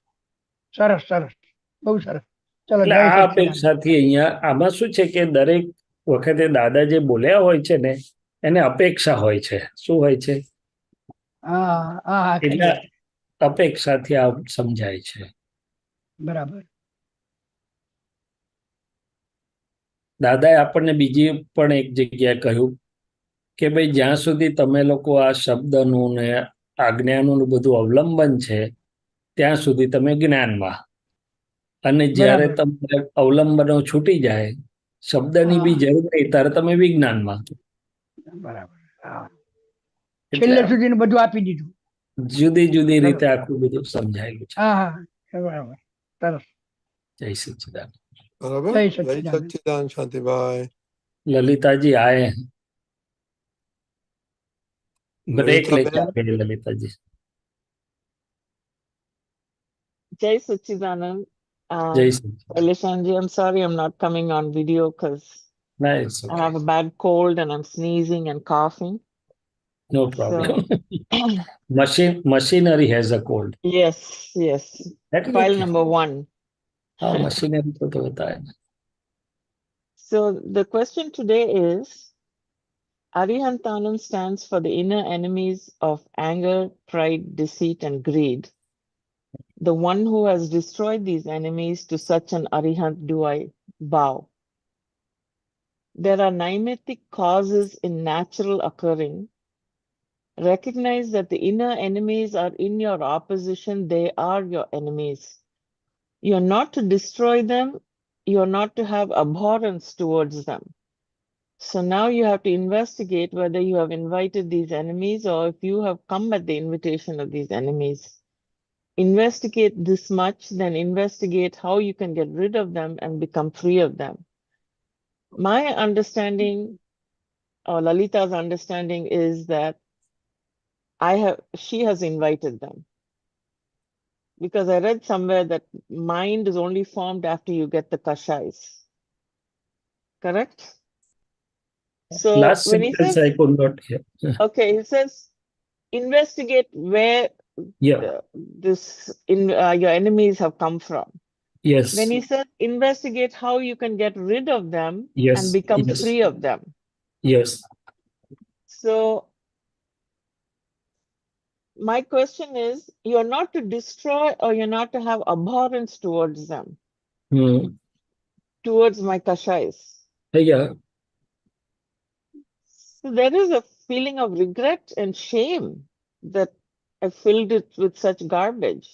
સરસ સરસ, બહુ સરસ. ચલો, આ અપેક્ષાથી અહીંયા આમાં શું છે કે દરેક વખતે દાદા જે બોલ્યા હોય છે ને, એને અપેક્ષા હોય છે. શું હોય છે? એટલે અપેક્ષાથી આ સમજાય છે. બરાબર. દાદાએ આપણને બીજી પણ એક જગ્યાએ કહ્યું કે ભાઈ જ્યાં સુધી તમે લોકો આ શબ્દનું ને આજ્ઞાનું બધું અવલંબન છે, ત્યાં સુધી તમે જ્ઞાનમાં, અને જ્યારે તમે અવલંબનો છૂટી જાય, શબ્દની બી જરૂર નહીં, ત્યારે તમે વિજ્ઞાનમાં. બરાબર. છેલ્લે સુધી બધું આપી દીધું. જુદી જુદી રીતે આખું બધું સમજાયેલું છે. બરાબર. સરસ. જય સચ્ચિદાનંદ. બરાબર. જય સચ્ચિદાનંદ શાંતિભાઈ. ललिता जी आए हैं, ब्रेक लेके आ गए Lalita ji. Jai Sachidanand. Jai Sachidanand. Elishanji, I'm sorry I'm not coming on video because Nice, okay. I have a bad cold and I'm sneezing and coughing. No problem. So, machinery has a cold. Yes. File number 1. Machinery तो होता है. So the question today is, Arihantanam stands for the inner enemies of anger, pride, deceit, and greed. The one who has destroyed these enemies, to such an Arihant do I bow. There are naimatic causes in natural occurring. Recognize that the inner enemies are in your opposition. They are your enemies. You are not to destroy them. You are not to have abhorrence towards them. So now you have to investigate whether you have invited these enemies or if you have come at the invitation of these enemies. Investigate this much, then investigate how you can get rid of them and become free of them. My understanding, or Lalita's understanding, is that she has invited them. Because I read somewhere that mind is only formed after you get the kashais. Correct? So last when he sentence says, I could not hear. Okay, he says, investigate Yeah. Your enemies have come from. Yes. Then he said, investigate how you can get rid of them Yes. and become Yes. free of them. Yes. So my question is, you're not to destroy or you're not to have abhorrence towards them, towards my kashais. Yeah. So there is a feeling of regret and shame that I filled it with such garbage.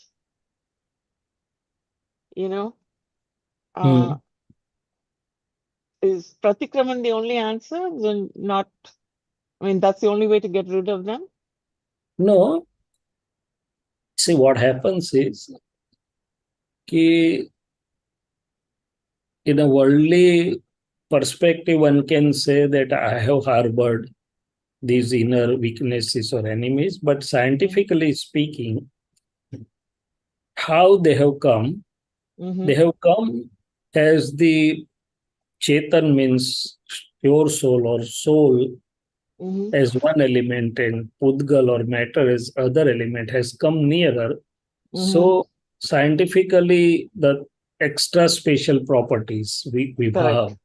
You know, is Pratikraman the only answer? Then not, I mean, that's the only way to get rid of them? No. See, what happens is, in a worldly perspective, one can say that I have harbored these inner weaknesses or enemies, but scientifically speaking, how they have come, they have come as the Chetan, means pure soul or soul, as one element, and Pudgal or matter as other element has come nearer. So scientifically, the extra special properties, Vibhav,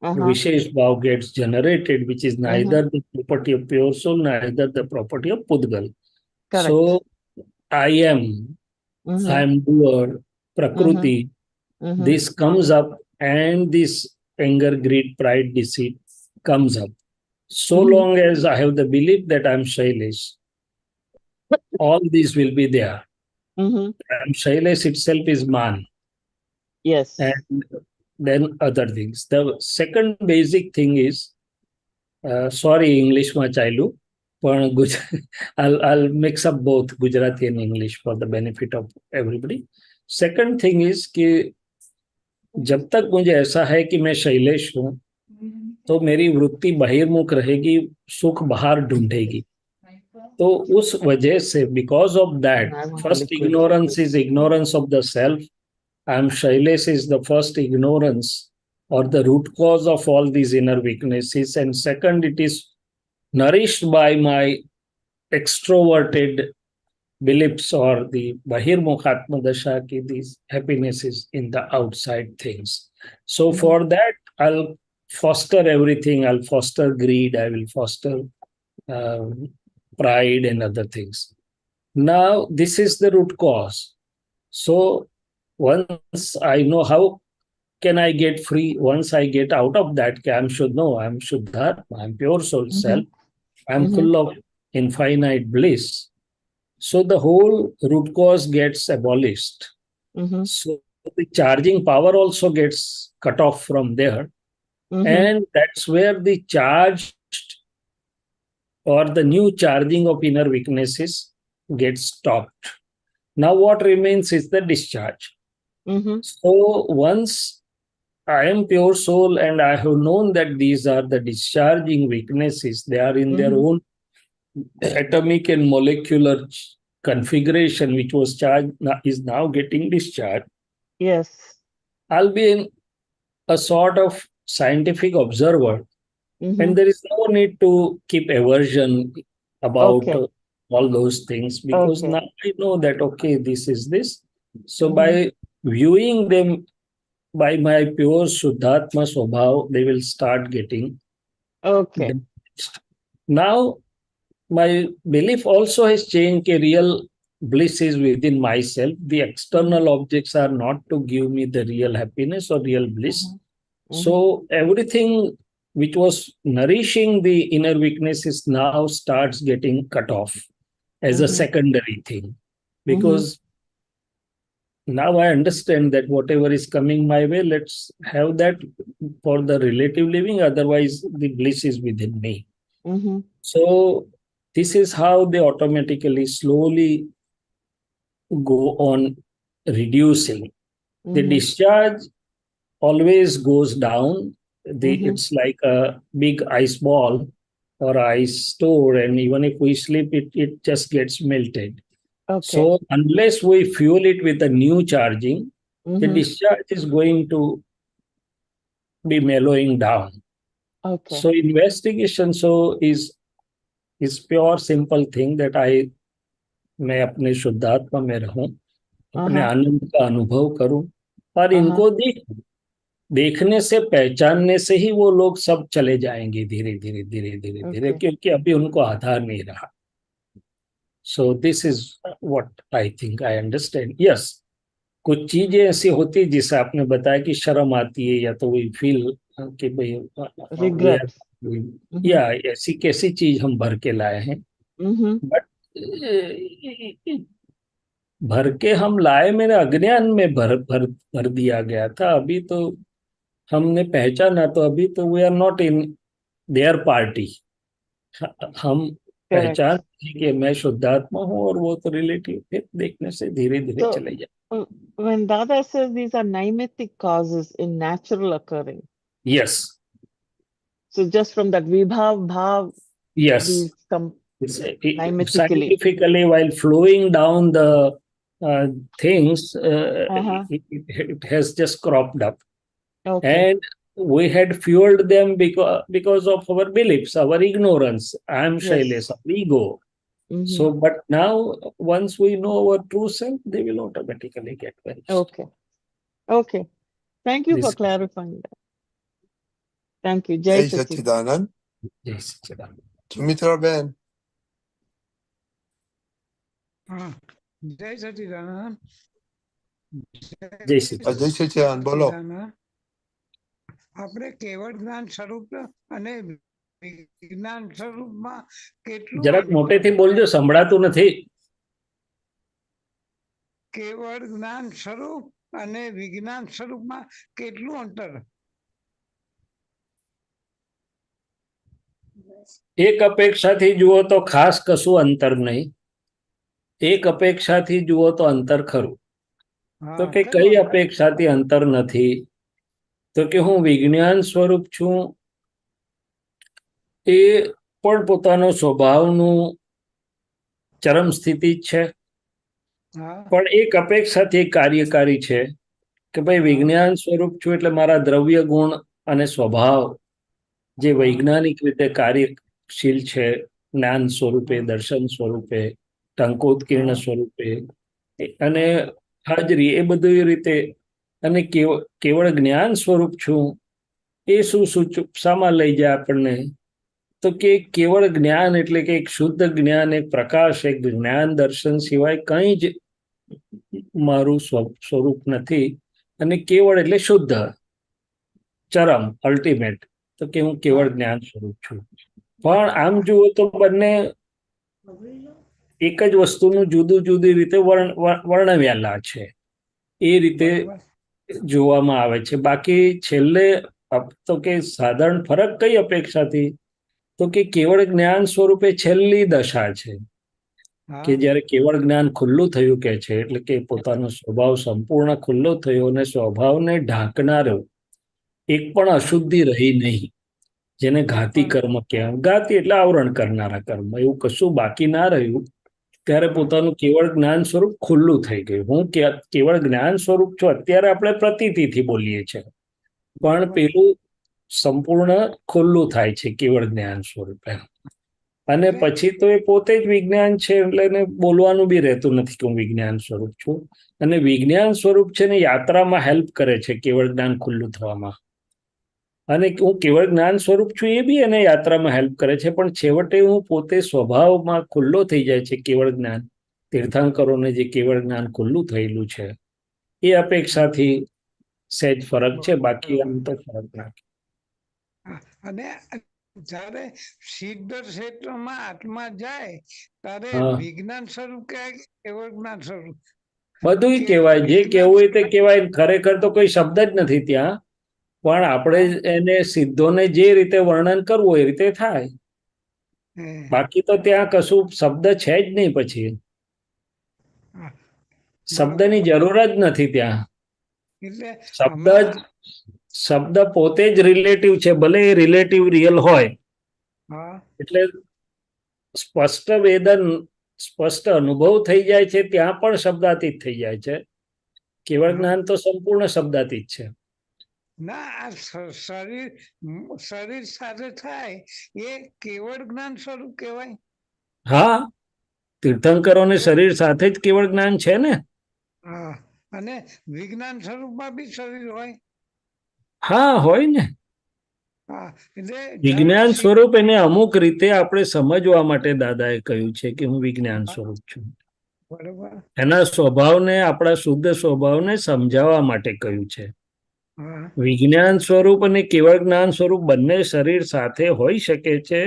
Vishesh Bhav gets generated, which is neither the property of pure soul, neither the property of Pudgal. So I am doer, Prakriti, this comes up, and this anger, greed, pride, deceit comes up. So long as I have the belief that I'm Shailesh, all these will be there. Shailesh itself is man. Yes. And then other things. The second basic thing is, sorry, English ma chailu, but I'll mix up both Gujarati and English for the benefit of everybody. Second thing is कि जब तक मुझे ऐसा है कि मैं शैलेश हूं, तो मेरी वृत्ति बहिर्मुख रहेगी, सुख बाहर ढूंढेगी. तो उस वजह से, because of that, first ignorance is ignorance of the self. I am Shailesh is the first ignorance or the root cause of all these inner weaknesses. And second, it is nourished by my extroverted beliefs or the Bahirmukhatma Dasha, ki these happinesses in the outside things. So for that, I'll foster everything. I'll foster greed. I will foster pride and other things. Now, this is the root cause. So once I know how can I get free, once I get out of that, I'm Shuddha, I'm pure soul self, I'm full of infinite bliss. So the whole root cause gets abolished. So the charging power also gets cut off from there. And that's where the charged or the new charging of inner weaknesses gets stopped. Now what remains is the discharge. So once I am pure soul and I have known that these are the discharging weaknesses, they are in their own atomic and molecular configuration, which was charged, is now getting discharged. Yes. I'll be in a sort of scientific observer, and there is no need to keep aversion about all those things, because now I know that, okay, this is this. So by viewing them by my pure Shuddhatma Swabhav, they will start getting. Now, my belief also has changed. Real bliss is within myself. The external objects are not to give me the real happiness or real bliss. So everything which was nourishing the inner weaknesses now starts getting cut off as a secondary thing. Because now I understand that whatever is coming my way, let's have that for the relative living. Otherwise, the bliss is within me. So this is how they automatically, slowly go on reducing. The discharge always goes down. It's like a big ice ball or ice store, and even if we sleep, it just gets melted. So unless we fuel it with a new charging, the discharge is going to be mellowing down. So investigation is pure simple thing that I मैं अपने शुद्धात्मा में रहूं, अपने Uh-huh. आनंद का अनुभव करूं और Uh-huh. इनको देखूं। देखने से, पहचानने से ही वो लोग सब चले जाएंगे धीरे धीरे धीरे धीरे धीरे, Okay. क्योंकि अभी उनको आधार नहीं रहा। So this is what I think, I understand. Yes, कुछ चीजें ऐसी होती जिसे आपने बताया कि शर्म आती है, या तो वी फील कि भाई we Regret. are- या ऐसी कैसी चीज हम भर के लाए हैं। Mm-hmm. बट भर के हम लाए, मेरे अज्ञान में भर भर भर दिया गया था। अभी तो हमने पहचाना, तो अभी तो we are not in there party. हम Correct. पहचान कि मैं शुद्धात्मा हूँ, और वो तो रिलेटिव फिर देखने से धीरे धीरे So, चले जाए। when Dada says these are naimatic causes in natural occurring, yes, so just from that vibhav bhav, yes, these come naimatically. scientifically, while flowing down the things, Uh-huh. it has just cropped up, Okay. and we had fueled them because of our beliefs, our ignorance. I am Shailesh, Yes. our ego. Mm-hmm. So, but now once we know our true self, they will automatically get vanished. Okay. Okay. Thank you for This- clarifying that. Thank you. Jai जय Sachidanand. सच्चिदानंद। Jai Satchidanand. Sumitra बहन। हाँ, जय सच्चिदानंद। जय सच्चिदानंद। जय सच्चिदानंद, बोलो। આપણે કેવળ જ્ઞાન સ્વરૂપ અને વિજ્ઞાન સ્વરૂપમાં કેટલું જરાક મોટેથી બોલજો, સંભળાતું નથી. કેવળ જ્ઞાન સ્વરૂપ અને વિજ્ઞાન સ્વરૂપમાં કેટલું અંતર? એક અપેક્ષાથી જુઓ તો ખાસ કશું અંતર નહીં, એક અપેક્ષાથી જુઓ તો અંતર ખરું. તો કે કઈ અપેક્ષાથી અંતર નથી? તો કે હું વિજ્ઞાન સ્વરૂપ છું, એ પણ પોતાનો સ્વભાવનું ચરમ સ્થિતિ છે, પણ એક અપેક્ષાથી કાર્યકારી છે કે ભાઈ વિજ્ઞાન સ્વરૂપ છું એટલે મારા દ્રવ્ય ગુણ અને સ્વભાવ જે વૈજ્ઞાનિક રીતે કાર્યશીલ છે, જ્ઞાન સ્વરૂપે, દર્શન સ્વરૂપે, ટંકોત્કીર્ણ સ્વરૂપે અને હાજરી, એ બધી રીતે, અને કેવળ જ્ઞાન સ્વરૂપ છું, એ શામાં લઈ જાય આપણને? તો કે કેવળ જ્ઞાન એટલે કે એક શુદ્ધ જ્ઞાન, એક પ્રકાશ, એક જ્ઞાન દર્શન સિવાય કંઈ જ મારું સ્વરૂપ નથી. અને કેવળ એટલે શુદ્ધ, ચરમ, અલ્ટિમેટ. તો કે હું કેવળ જ્ઞાન સ્વરૂપ છું. પણ આમ જુઓ તો બંને એક જ વસ્તુનું જુદું જુદી રીતે વર્ણવેલા છે, એ રીતે જોવામાં આવે છે. બાકી છેલ્લે તો કે સાધારણ ફરક કઈ અપેક્ષાથી? તો કે કેવળ જ્ઞાન સ્વરૂપે છેલ્લી દશા છે કે જ્યારે કેવળ જ્ઞાન ખુલ્લું થયું કે છે, એટલે કે પોતાનો સ્વભાવ સંપૂર્ણ ખુલ્લો થયો અને સ્વભાવને ઢાંકનારો એક પણ અશુદ્ધિ રહી નહીં, જેને ઘાતી કર્મ કહેવાય. ઘાતી એટલે આવરણ કરનારા કર્મ, એવું કશું બાકી ના રહ્યું, ત્યારે પોતાનું કેવળ જ્ઞાન સ્વરૂપ ખુલ્લું થઈ ગયું. હું કેવળ જ્ઞાન સ્વરૂપ છું, અત્યારે આપણે પ્રતીતિથી બોલીએ છીએ, પણ પેલું સંપૂર્ણ ખુલ્લું થાય છે કેવળ જ્ઞાન સ્વરૂપે. અને પછી તો એ પોતે જ વિજ્ઞાન છે, એટલે એને બોલવાનું બી રહેતું નથી કે હું વિજ્ઞાન સ્વરૂપ છું. અને વિજ્ઞાન સ્વરૂપ છે ને યાત્રામાં હેલ્પ કરે છે કેવળ જ્ઞાન ખુલ્લું થવામાં. અને હું કેવળ જ્ઞાન સ્વરૂપ છું, એ બી એને યાત્રામાં હેલ્પ કરે છે. પણ છેવટે હું પોતે સ્વભાવમાં ખુલ્લો થઈ જાય છે કેવળ જ્ઞાન. તીર્થંકરોને જે કેવળ જ્ઞાન ખુલ્લું થયેલું છે, એ અપેક્ષાથી સહેજ ફરક છે, બાકી આમ તો ફરક નથી. અને જ્યારે સિદ્ધ ક્ષેત્રમાં આત્મા જાય ત્યારે વિજ્ઞાન સ્વરૂપ કહેવાય કે કેવળ જ્ઞાન સ્વરૂપ? બધું કહેવાય, જે કહેવું હોય તે કહેવાય. ખરેખર તો કોઈ શબ્દ જ નથી ત્યાં, પણ આપણે એને સિદ્ધોને જે રીતે વર્ણન કરવું એ રીતે થાય. બાકી તો ત્યાં કશું શબ્દ છે જ નહીં. પછી શબ્દની જરૂર જ નથી ત્યાં. શબ્દ પોતે જ રિલેટિવ છે, ભલે એ રિલેટિવ રિયલ હોય. એટલે સ્પષ્ટ વેદન, સ્પષ્ટ અનુભવ થઈ જાય છે, ત્યાં પણ શબ્દાતીત થઈ જાય છે. કેવળ જ્ઞાન તો સંપૂર્ણ શબ્દાતીત છે. ના, શરીર સાથે થાય એ કેવળ જ્ઞાન સ્વરૂપ કહેવાય. હા, તીર્થંકરોને શરીર સાથે જ કેવળ જ્ઞાન છે ને. હા, અને વિજ્ઞાન સ્વરૂપમાં બી શરીર હોય. હા, હોય ને. હા, એટલે વિજ્ઞાન સ્વરૂપ એને અમુક રીતે આપણે સમજવા માટે દાદાએ કહ્યું છે કે હું વિજ્ઞાન સ્વરૂપ છું. બરોબર. એના સ્વભાવને, આપણા શુદ્ધ સ્વભાવને સમજાવવા માટે કહ્યું છે. હા, વિજ્ઞાન સ્વરૂપ અને કેવળ જ્ઞાન સ્વરૂપ બંને શરીર સાથે હોઈ શકે છે,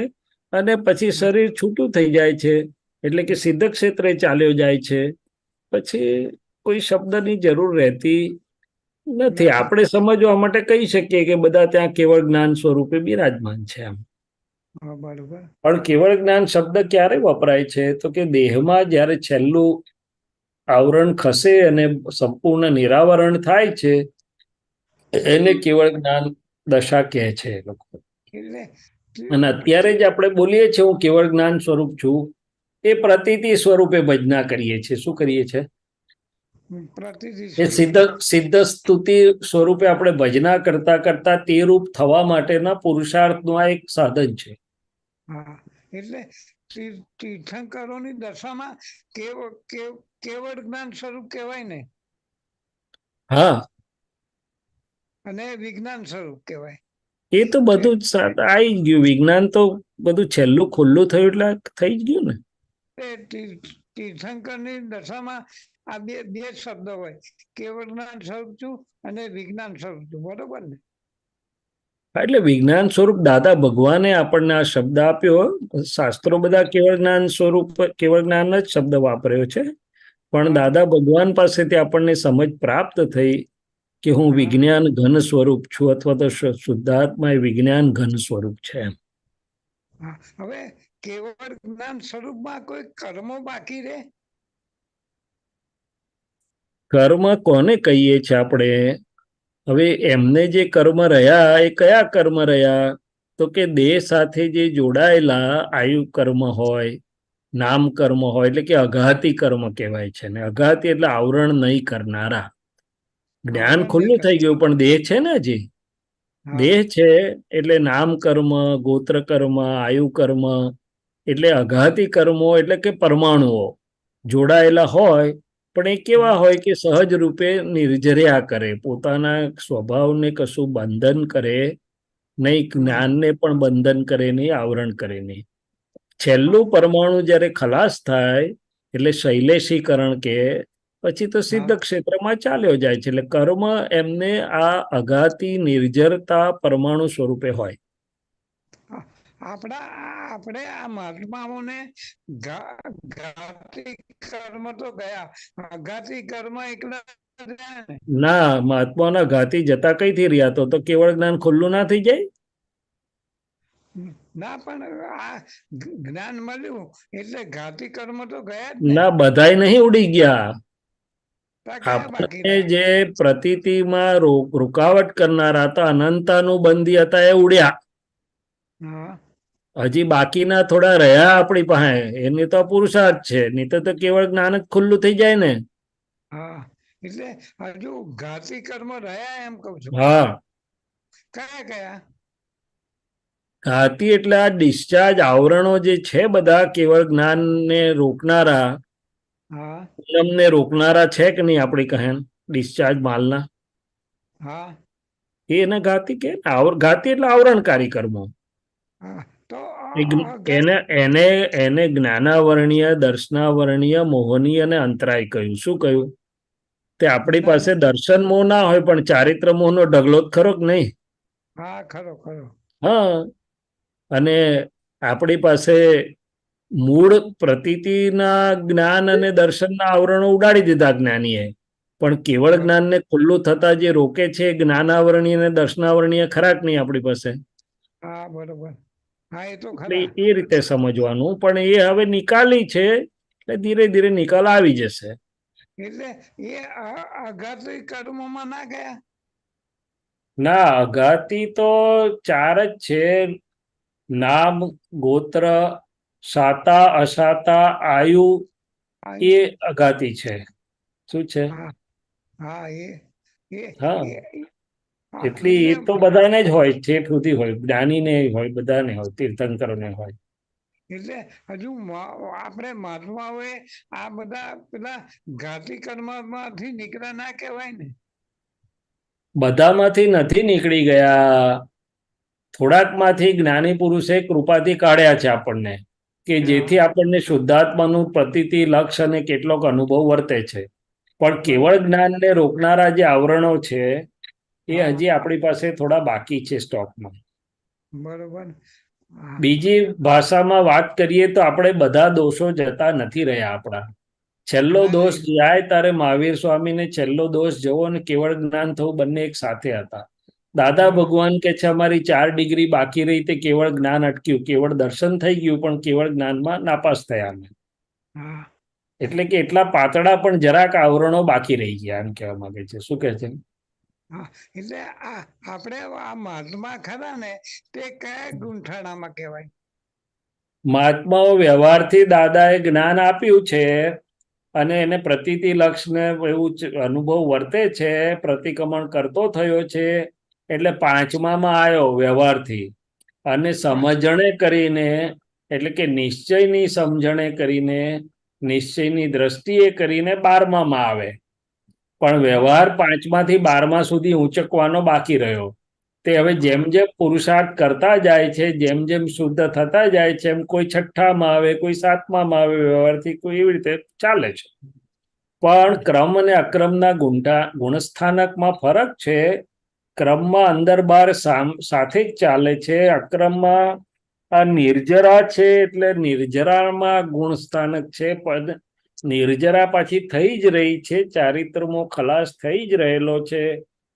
અને પછી શરીર છૂટું થઈ જાય છે, એટલે કે સિદ્ધ ક્ષેત્રે ચાલ્યો જાય છે. પછી કોઈ શબ્દની જરૂર રહેતી નથી. આપણે સમજવા માટે કહી શકીએ કે બધા ત્યાં કેવળ જ્ઞાન સ્વરૂપે બિરાજમાન છે એમ. હા, બરોબર. પણ કેવળ જ્ઞાન શબ્દ ક્યારે વપરાય છે? તો કે દેહમાં જ્યારે છેલ્લું આવરણ ખસે અને સંપૂર્ણ નિરાવરણ થાય છે, એને કેવળ જ્ઞાન દશા કહે છે એ લોકો. એટલે અને અત્યારે જ આપણે બોલીએ છીએ હું કેવળ જ્ઞાન સ્વરૂપ છું, એ પ્રતીતિ સ્વરૂપે ભજના કરીએ છીએ. શું કરીએ છીએ? એ સિદ્ધ સ્તુતિ સ્વરૂપે આપણે ભજના કરતા કરતા તે રૂપ થવા માટેના પુરુષાર્થનું આ એક સાધન છે. હા, એટલે તીર્થંકરોની દશામાં કેવળ જ્ઞાન સ્વરૂપ કહેવાય ને. હા, અને વિજ્ઞાન સ્વરૂપ કહેવાય. એ તો બધું જ આવી ગયું. વિજ્ઞાન તો બધું છેલ્લું ખુલ્લું થયું એટલે થઈ જ ગયું ને. તીર્થંકરની દશામાં આ બે શબ્દ હોય, કેવળ જ્ઞાન સ્વરૂપ છું અને વિજ્ઞાન સ્વરૂપ છું. બરોબર ને? એટલે વિજ્ઞાન સ્વરૂપ દાદા ભગવાને આપણને આ શબ્દ આપ્યો. શાસ્ત્રો બધા કેવળ જ્ઞાન સ્વરૂપ, કેવળ જ્ઞાન જ શબ્દ વાપર્યો છે, પણ દાદા ભગવાન પાસેથી આપણને સમજ પ્રાપ્ત થઈ કે હું વિજ્ઞાન ઘન સ્વરૂપ છું, અથવા તો શુદ્ધાત્મા એ વિજ્ઞાન ઘન સ્વરૂપ છે એમ. હવે કેવળ જ્ઞાન સ્વરૂપમાં કોઈ કર્મો બાકી રહે? કર્મ કોને કહીએ છીએ આપણે? હવે એમને જે કર્મ રહ્યા એ કયા કર્મ રહ્યા? તો કે દેહ સાથે જે જોડાયેલા આયુ કર્મ હોય, નામ કર્મ હોય, એટલે કે અઘાતી કર્મ કહેવાય છે ને. અઘાતી એટલે આવરણ નહીં કરનારા. જ્ઞાન ખુલ્લું થઈ ગયું પણ દેહ છે ને હજી. દેહ છે એટલે નામ કર્મ, ગોત્ર કર્મ, આયુ કર્મ, એટલે અઘાતી કર્મો એટલે કે પરમાણુઓ જોડાયેલા હોય, પણ એ કેવા હોય કે સહજ રૂપે નિર્જર્યા કરે, પોતાના સ્વભાવને કશું બંધન કરે નહીં, જ્ઞાનને પણ બંધન કરે નહીં, આવરણ કરે નહીં. છેલ્લું પરમાણુ જ્યારે ખલાસ થાય એટલે શૈલેષીકરણ કે પછી તો સિદ્ધ ક્ષેત્રમાં ચાલ્યો જાય છે. એટલે કર્મ એમને આ અઘાતી નિર્જરતા પરમાણુ સ્વરૂપે હોય. આપણે આ મહાત્માઓને ઘાતી કર્મ તો ગયા, અઘાતી કર્મ એકલા ના, મહાત્માઓના ઘાતી જતા કઈથી રહ્યા? તો કેવળ જ્ઞાન ખુલ્લું ના થઈ જાય? ના, પણ આ જ્ઞાન મળ્યું એટલે ઘાતી કર્મ તો ગયા જ ના, બધાય નહીં ઉડી ગયા. આપણે જે પ્રતીતિમાં રૂકાવટ કરનારા હતા, અનંતાનું બંધી હતા, એ ઉડ્યા. હજી બાકીના થોડા રહ્યા આપણી પાસે, એની તો પુરુષાર્થ છે. નહીં તો કેવળ જ્ઞાન જ ખુલ્લું થઈ જાય ને. હા, એટલે હજુ ઘાતી કર્મ રહ્યા એમ કહું છું. હા, કયા કયા? ઘાતી એટલે આ ડિસ્ચાર્જ આવરણો જે છે બધા કેવળ જ્ઞાનને રોકનારા, પૂનમને રોકનારા છે કે નહીં આપણી કહેન ડિસ્ચાર્જ માલના? હા, એને ઘાતી કે? ઘાતી એટલે આવરણકારી કર્મો. એને જ્ઞાનાવરણીય, દર્શનાવરણીય, મોહનીય અને અંતરાય કહ્યું. શું કહ્યું? તે આપણી પાસે દર્શન મોહ ના હોય પણ ચારિત્ર મોહનો ઢગલો જ ખરો કે નહીં? હા, ખરો ખરો. હા, અને આપણી પાસે મૂળ પ્રતીતિના જ્ઞાન અને દર્શનના આવરણો ઉડાડી દીધા જ્ઞાનીએ, પણ કેવળ જ્ઞાનને ખુલ્લું થતા જે રોકે છે જ્ઞાનાવરણીય અને દર્શનાવરણીય ખરા કે નહીં આપણી પાસે? હા, બરોબર. હા, એ તો એ રીતે સમજવાનું. પણ એ હવે નિકાલી છે એટલે ધીરે ધીરે નિકાલ આવી જશે. એટલે એ અઘાતી કર્મોમાં ના ગયા? ના, અઘાતી તો ચાર જ છે: નામ, ગોત્ર, સાતા, અસાતા, આયુ. એ અઘાતી છે. શું છે? હા, હા, એટલે એ તો બધાને જ હોય, ઠેઠ સુધી હોય, જ્ઞાનીને હોય, બધાને હોય, તીર્થંકરોને હોય. એટલે હજુ આપણે મહાત્માઓએ આ બધા પેલા ઘાતી કર્મમાંથી નીકળ્યા ના કહેવાય ને. બધામાંથી નથી નીકળી ગયા, થોડાકમાંથી જ્ઞાની પુરુષે કૃપાથી કાઢ્યા છે આપણને, કે જેથી આપણને શુદ્ધાત્માનું પ્રતીતિ લક્ષ અને કેટલોક અનુભવ વર્તે છે. પણ કેવળ જ્ઞાનને રોકનારા જે આવરણો છે એ હજી આપણી પાસે થોડા બાકી છે સ્ટોકમાં. બરોબર. બીજી ભાષામાં વાત કરીએ તો આપણે બધા દોષો જતા નથી રહ્યા આપણા. છેલ્લો દોષ જાય ત્યારે મહાવીર સ્વામીને છેલ્લો દોષ જવો અને કેવળ જ્ઞાન થવું બંને એક સાથે હતા. દાદા ભગવાન કે છે અમારી 4 ડિગ્રી બાકી રહી તે કેવળ જ્ઞાન અટક્યું, કેવળ દર્શન થઈ ગયું પણ કેવળ જ્ઞાનમાં નાપાસ થયા અમે. એટલે કે એટલા પાતળા પણ જરાક આવરણો બાકી રહી ગયા એમ કહેવા માંગે છે. શું કહે છે? એટલે આપણે આ મહાત્મા ખરા ને તે કયા ગુંઠાણામાં કહેવાય? મહાત્માઓ વ્યવહારથી દાદાએ જ્ઞાન આપ્યું છે અને એને પ્રતીતિ લક્ષને એવું અનુભવ વર્તે છે, પ્રતિક્રમણ કરતો થયો છે, એટલે 5મામાં આવ્યો વ્યવહારથી. અને સમજણે કરીને, એટલે કે નિશ્ચયની સમજણે કરીને, નિશ્ચયની દ્રષ્ટિએ કરીને 12મામાં આવે. પણ વ્યવહાર 5માથી 12મા સુધી ઊંચકવાનો બાકી રહ્યો. તે હવે જેમ જેમ પુરુષાર્થ કરતા જાય છે, જેમ જેમ શુદ્ધ થતા જાય છે, એમ કોઈ 6ઠ્ઠામાં આવે, કોઈ 7મામાં આવે વ્યવહારથી, કોઈ એવી રીતે ચાલે છે. પણ ક્રમ અને અક્રમના ગુણસ્થાનકમાં ફરક છે. ક્રમમાં અંદર બહાર સાથે જ ચાલે છે. અક્રમમાં આ નિર્જરા છે એટલે નિર્જરામાં ગુણસ્થાનક છે. પદ નિર્જરા પાછી થઈ જ રહી છે, ચારિત્રમો ખલાસ થઈ જ રહેલો છે.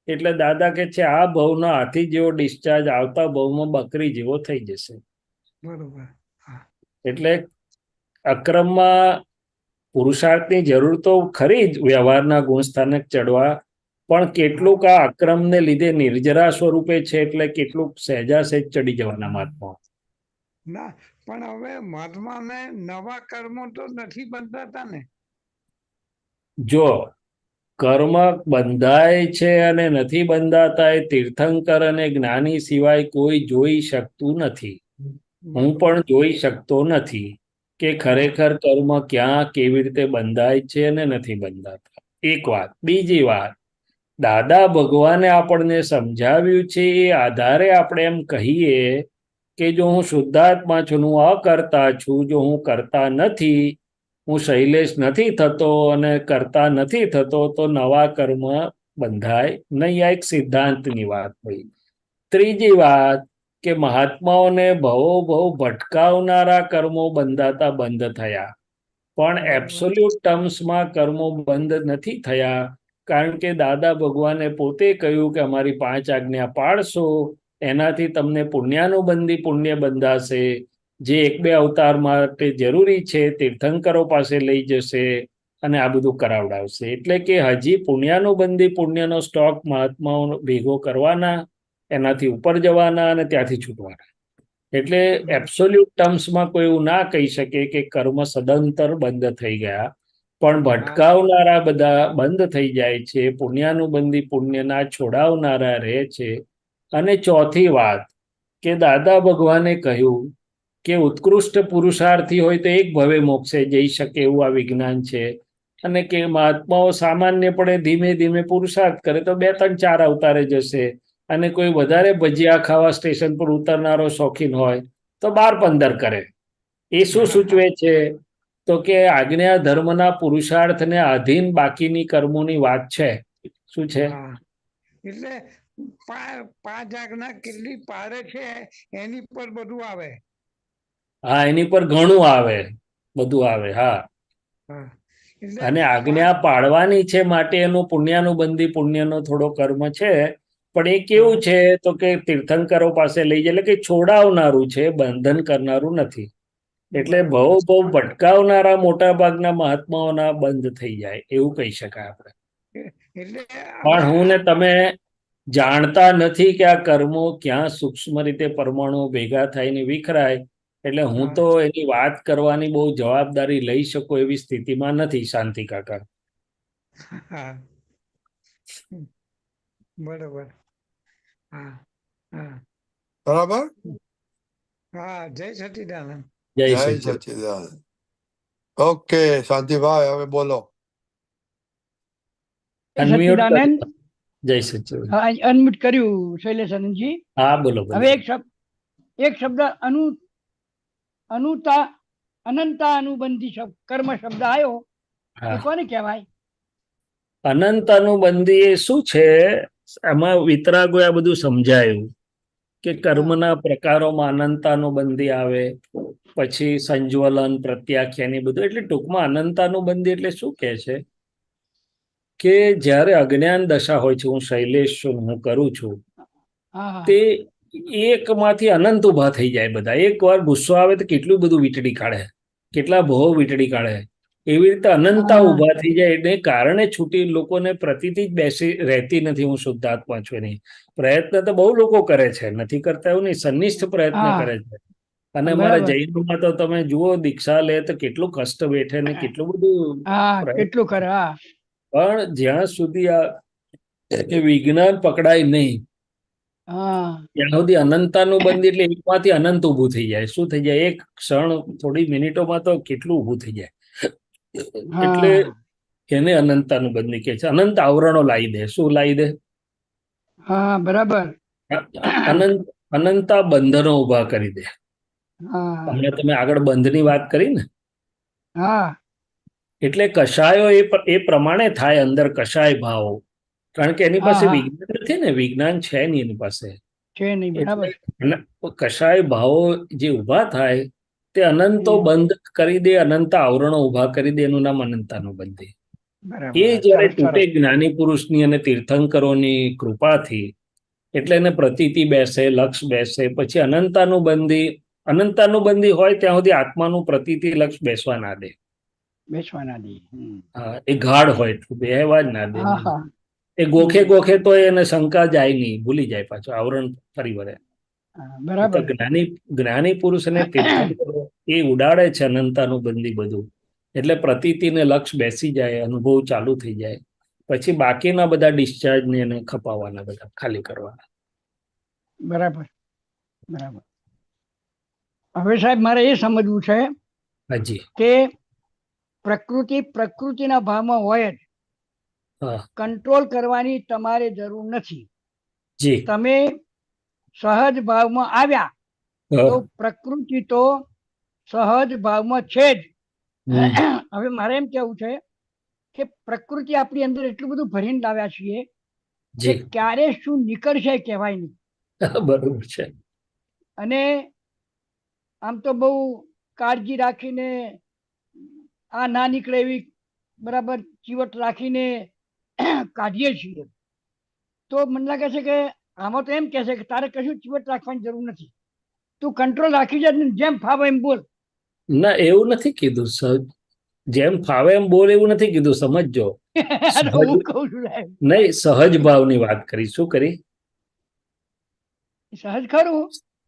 એટલે દાદા કે છે આ ભવનો હાથી જેવો ડિસ્ચાર્જ આવતા ભવમાં બકરી જેવો થઈ જશે. બરોબર. એટલે અક્રમમાં પુરુષાર્થની જરૂર તો ખરી જ વ્યવહારના ગુણસ્થાનક ચડવા, પણ કેટલુંક આ અક્રમને લીધે નિર્જરા સ્વરૂપે છે એટલે કેટલુંક સહેજા સહેજ ચડી જવાના મહાત્મા. ના પણ હવે મહાત્માને નવા કર્મો તો નથી બંધાતા ને? જો કર્મ બંધાય છે અને નથી બંધાતા એ તીર્થંકર અને જ્ઞાની સિવાય કોઈ જોઈ શકતું નથી. હું પણ જોઈ શકતો નથી કે ખરેખર કર્મ ક્યાં કેવી રીતે બંધાય છે અને નથી બંધાતા. એક વાત. બીજી વાત, દાદા ભગવાને આપણને સમજાવ્યું છે એ આધારે આપણે એમ કહીએ કે જો હું શુદ્ધાત્મા છું, હું અકર્તા છું, જો હું કરતા નથી, હું શૈલેષ નથી થતો અને કરતા નથી થતો, તો નવા કર્મ બંધાય નહીં. આ એક સિદ્ધાંતની વાત હોય. ત્રીજી વાત કે મહાત્માઓને ભવો ભટકાવનારા કર્મો બંધાતા બંધ થયા, પણ એબ્સોલ્યુટ ટર્મ્સમાં કર્મો બંધ નથી થયા. કારણ કે દાદા ભગવાને પોતે કહ્યું કે અમારી 5 આજ્ઞા પાળશો એનાથી તમને પુણ્યાનુબંધી પુણ્ય બંધાશે, જે 1-2 અવતાર માટે જરૂરી છે તીર્થંકરો પાસે લઈ જશે અને આ બધું કરાવડાવશે. એટલે કે હજી પુણ્યાનુબંધી પુણ્યનો સ્ટોક મહાત્માઓ ભેગો કરવાના, એનાથી ઉપર જવાના અને ત્યાંથી છૂટવાના. એટલે એબ્સોલ્યુટ ટર્મ્સમાં કોઈ એવું ના કહી શકે કે કર્મ સદંતર બંધ થઈ ગયા, પણ ભટકાવનારા બધા બંધ થઈ જાય છે, પુણ્યાનુબંધી પુણ્યના છોડાવનારા રહે છે. અને ચોથી વાત કે દાદા ભગવાને કહ્યું કે ઉત્કૃષ્ટ પુરુષાર્થી હોય તો એક ભવે મોક્ષે જઈ શકે એવું આ વિજ્ઞાન છે, અને કે મહાત્માઓ સામાન્યપણે ધીમે ધીમે પુરુષાર્થ કરે તો 2-3-4 અવતારે જશે, અને કોઈ વધારે ભજીયા ખાવા સ્ટેશન પર ઉતરનારો શોખીન હોય તો 12-15 કરે. એ શું સૂચવે છે? તો કે આજ્ઞા ધર્મના પુરુષાર્થને આધીન બાકીની કર્મોની વાત છે. શું છે? એટલે 5 આજ્ઞા કેટલી પાડે છે એની પર બધું આવે. હા, એની પર ઘણું આવે, બધું આવે. હા, અને આજ્ઞા પાળવાની છે માટે એનું પુણ્યાનુબંધી પુણ્યનો થોડો કર્મ છે. પણ એ કેવું છે તો કે તીર્થંકરો પાસે લઈ જાય, એટલે કે છોડાવનારું છે, બંધન કરનારું નથી. એટલે બહુ ભટકાવનારા મોટા ભાગના મહાત્માઓના બંધ થઈ જાય એવું કહી શકાય આપણે. પણ હું ને તમે જાણતા નથી કે આ કર્મો ક્યાં સૂક્ષ્મ રીતે પરમાણુ ભેગા થઈને વિખરાય. એટલે હું તો એની વાત કરવાની બહુ જવાબદારી લઈ શકું એવી સ્થિતિમાં નથી, શાંતિ કાકા. બરોબર. હા, બરાબર. હા, જય સચિદાનંદ. જય જય સચ્ચિદાનંદ. સચ્ચિદાનંદ. ઓકે શાંતિભાઈ, હવે બોલો. અનમ્યુટ કરો. સચ્ચિદાનંદ. જય સચ્ચિદાનંદ. હા, અનમ્યુટ કર્યું શૈલેષ આનંદજી. હા બોલો બોલો. હવે એક શબ્દ અનુતા અનંતા અનુબંધી કર્મ શબ્દ આવ્યો, એ હા, કોને કહેવાય? અનંત અનુબંધી એ શું છે? આમાં વિતરાગો આ બધું સમજાયું કે કર્મના પ્રકારોમાં અનંત અનુબંધી આવે, પછી સંજ્વલન, પ્રત્યાખ્યાન, એ બધું. એટલે ટૂંકમાં અનંત અનુબંધી એટલે શું કહે છે કે જ્યારે અજ્ઞાન દશા હોય છે, હું શૈલેષ છું, હું કરું છું, હા હા તે એકમાંથી અનંત ઉભા થઈ જાય બધા. એક વાર ગુસ્સો આવે તો કેટલું બધું વીટળી કાઢે, કેટલા ભાવ વીટળી કાઢે. એવી રીતે અનંતા હા ઉભા થઈ જાય. એને કારણે છૂટી લોકોને પ્રતીતિ જ બેસી રહેતી નથી હું શુદ્ધાત્મા છું. એની પ્રયત્ન તો બહુ લોકો કરે છે, નથી કરતા એવું નહીં, સનિષ્ઠ પ્રયત્ન હા, કરે છે. અને અમારા બરાબર. જૈનમાં તો તમે જુઓ, દીક્ષા લે તો કેટલું કષ્ટ બેઠે ને કેટલું બધું હા, પ્રયત્ન. કેટલું કરે. હા પણ જ્યાં સુધી આ એ વિજ્ઞાન પકડાય નહીં, હા ત્યાં સુધી અનંતાનું બંધ એટલે એકમાંથી અનંત ઊભું થઈ જાય. શું થઈ જાય? એક ક્ષણ, થોડી મિનિટોમાં તો કેટલું ઊભું થઈ જાય. એટલે હા એને અનંતાનું બંધ કહે છે. અનંત આવરણો લાવી દે. શું લાવી દે? હા, બરાબર. અનંત અનંતા બંધનો ઊભા કરી દે. હા હમણાં તમે આગળ બંધની વાત કરી ને, હા એટલે કષાયો એ પ્રમાણે થાય અંદર કષાય ભાવો. કારણ કે એની હા પાસે હા, વિજ્ઞાન નથી ને, વિજ્ઞાન છે નહીં એની પાસે. છે નહીં, એટલે બરાબર. કષાય ભાવો જે ઊભા થાય તે અનંતો હમ, બંધ કરી દે, અનંત આવરણો ઊભા કરી દે. એનું નામ અનંતાનું બંધી. એ બરાબર. જયારે સરસ તૂટે સરસ. જ્ઞાની પુરુષની અને તીર્થંકરોની કૃપાથી, એટલે એને પ્રતીતિ બેસે, લક્ષ બેસે. પછી અનંતાનું બંધી હોય ત્યાં સુધી આત્માનું પ્રતીતિ લક્ષ બેસવા ના દે. બેસવાના દી. હા, એ ગાઢ હોય એટલું બેહવા જ ના દે. હા હા. એ ગોખે હમ, ગોખે તો એને શંકા જાય નહીં, ભૂલી જાય, પાછું આવરણ ફરી વળે. હા, તો બરાબર. જ્ઞાની પુરુષ અને તીર્થંકરો એ ઉડાડે છે અનંતાનું બંધી બધું. એટલે પ્રતીતિને લક્ષ બેસી જાય, અનુભવ ચાલુ થઈ જાય. પછી બાકીના બધા ડિસ્ચાર્જ ને એને ખપાવવાના, બધા ખાલી કરવાના. બરાબર બરાબર. હવે સાહેબ મારે એ સમજવું છે હાજી. કે પ્રકૃતિના ભાવમાં હોય જ, હા કંટ્રોલ કરવાની તમારે જરૂર નથી. જી. તમે સહજ ભાવમાં આવ્યા તો હા. પ્રકૃતિ તો સહજ ભાવમાં છે જ. હમ. હવે મારે એમ કેવું છે કે પ્રકૃતિ આપણી અંદર એટલું બધું ભરીને લાવ્યા છીએ કે જી. ક્યારે શું નીકળશે કહેવાય નહીં. બરોબર છે. અને આમ તો બહુ કાળજી રાખીને આ ના નીકળે એવી બરાબર ચીવટ રાખીને કાઢીએ છીએ. તો મને લાગે છે કે આમાં તો એમ કહે છે કે તારે કશું ચીવટ રાખવાની જરૂર નથી, તું કંટ્રોલ રાખી જાય ને જેમ ફાવે એમ બોલ. ના, એવું નથી કીધું. જેમ ફાવે એમ બોલ એવું નથી કીધું, સમજજો. અરે સહજ હું કહું છું સાહેબ, નહીં, સહજ ભાવની વાત કરી. શું કરી? સહજ ખરું,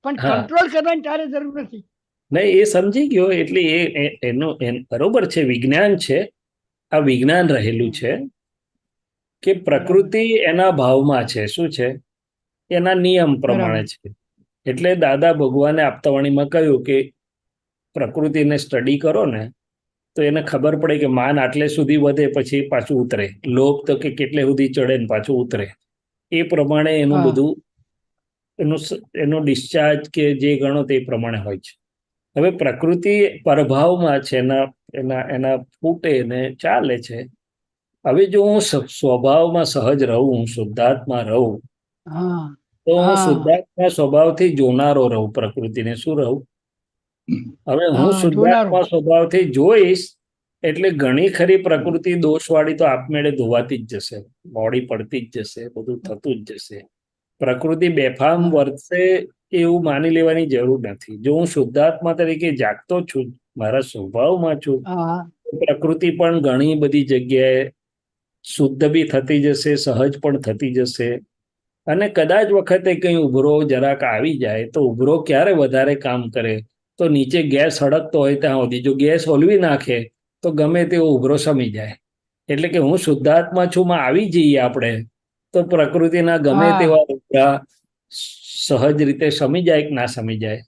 પણ હા, કંટ્રોલ કરવાની તારે જરૂર નથી. નહીં, એ સમજી ગયો. એટલે એનું બરોબર છે, વિજ્ઞાન છે. આ વિજ્ઞાન રહેલું છે કે બરાબર પ્રકૃતિ એના ભાવમાં છે. શું છે? એના નિયમ પ્રમાણે બરાબર. છે. એટલે દાદા ભગવાને આપતાવાણીમાં કહ્યું કે પ્રકૃતિને સ્ટડી કરો ને તો એને ખબર પડે કે માન આટલે સુધી વધે પછી પાછું ઉતરે, લોભ તો કે કેટલે સુધી ચડે ને પાછું ઉતરે. એ પ્રમાણે એનું હા બધું એનો ડિસ્ચાર્જ કે જે ગણો તે પ્રમાણે હોય છે. હવે પ્રકૃતિ પ્રભાવમાં છે, એના ફૂટે ને ચાલે છે. હવે જો હું સ્વભાવમાં સહજ રહું, હું શુદ્ધાત્મા રહું, હા તો હું હા શુદ્ધાત્મા સ્વભાવથી જોનારો રહું પ્રકૃતિને. શું રહું? હવે હું હા, જોનારો. શુદ્ધાત્મા સ્વભાવથી જોઈશ એટલે ઘણી ખરી પ્રકૃતિ દોષવાળી તો આપમેળે ધોવાતી જ જશે, મોડી પડતી જ જશે, બધું થતું જ જશે. પ્રકૃતિ બેફામ હા વર્તે એવું માની લેવાની જરૂર નથી. જો હું શુદ્ધાત્મા તરીકે જાગતો છું, મારા સ્વભાવમાં છું, હા પ્રકૃતિ પણ ઘણી બધી જગ્યાએ શુદ્ધ બી થતી જશે, સહજ પણ થતી જશે. અને કદાચ વખતે કઈ ઉભરો જરાક આવી જાય તો ઉભરો ક્યારે વધારે કામ કરે? તો નીચે ગેસ સળગતો હોય ત્યાં સુધી જો ગેસ ઓલવી નાખે તો ગમે તેવો ઉભરો શમી જાય. એટલે કે હું શુદ્ધાત્મા છું માં આવી જઈએ આપણે તો પ્રકૃતિના ગમે હા તેવા ઉભરા સહજ રીતે શમી જાય કે ના શમી જાય.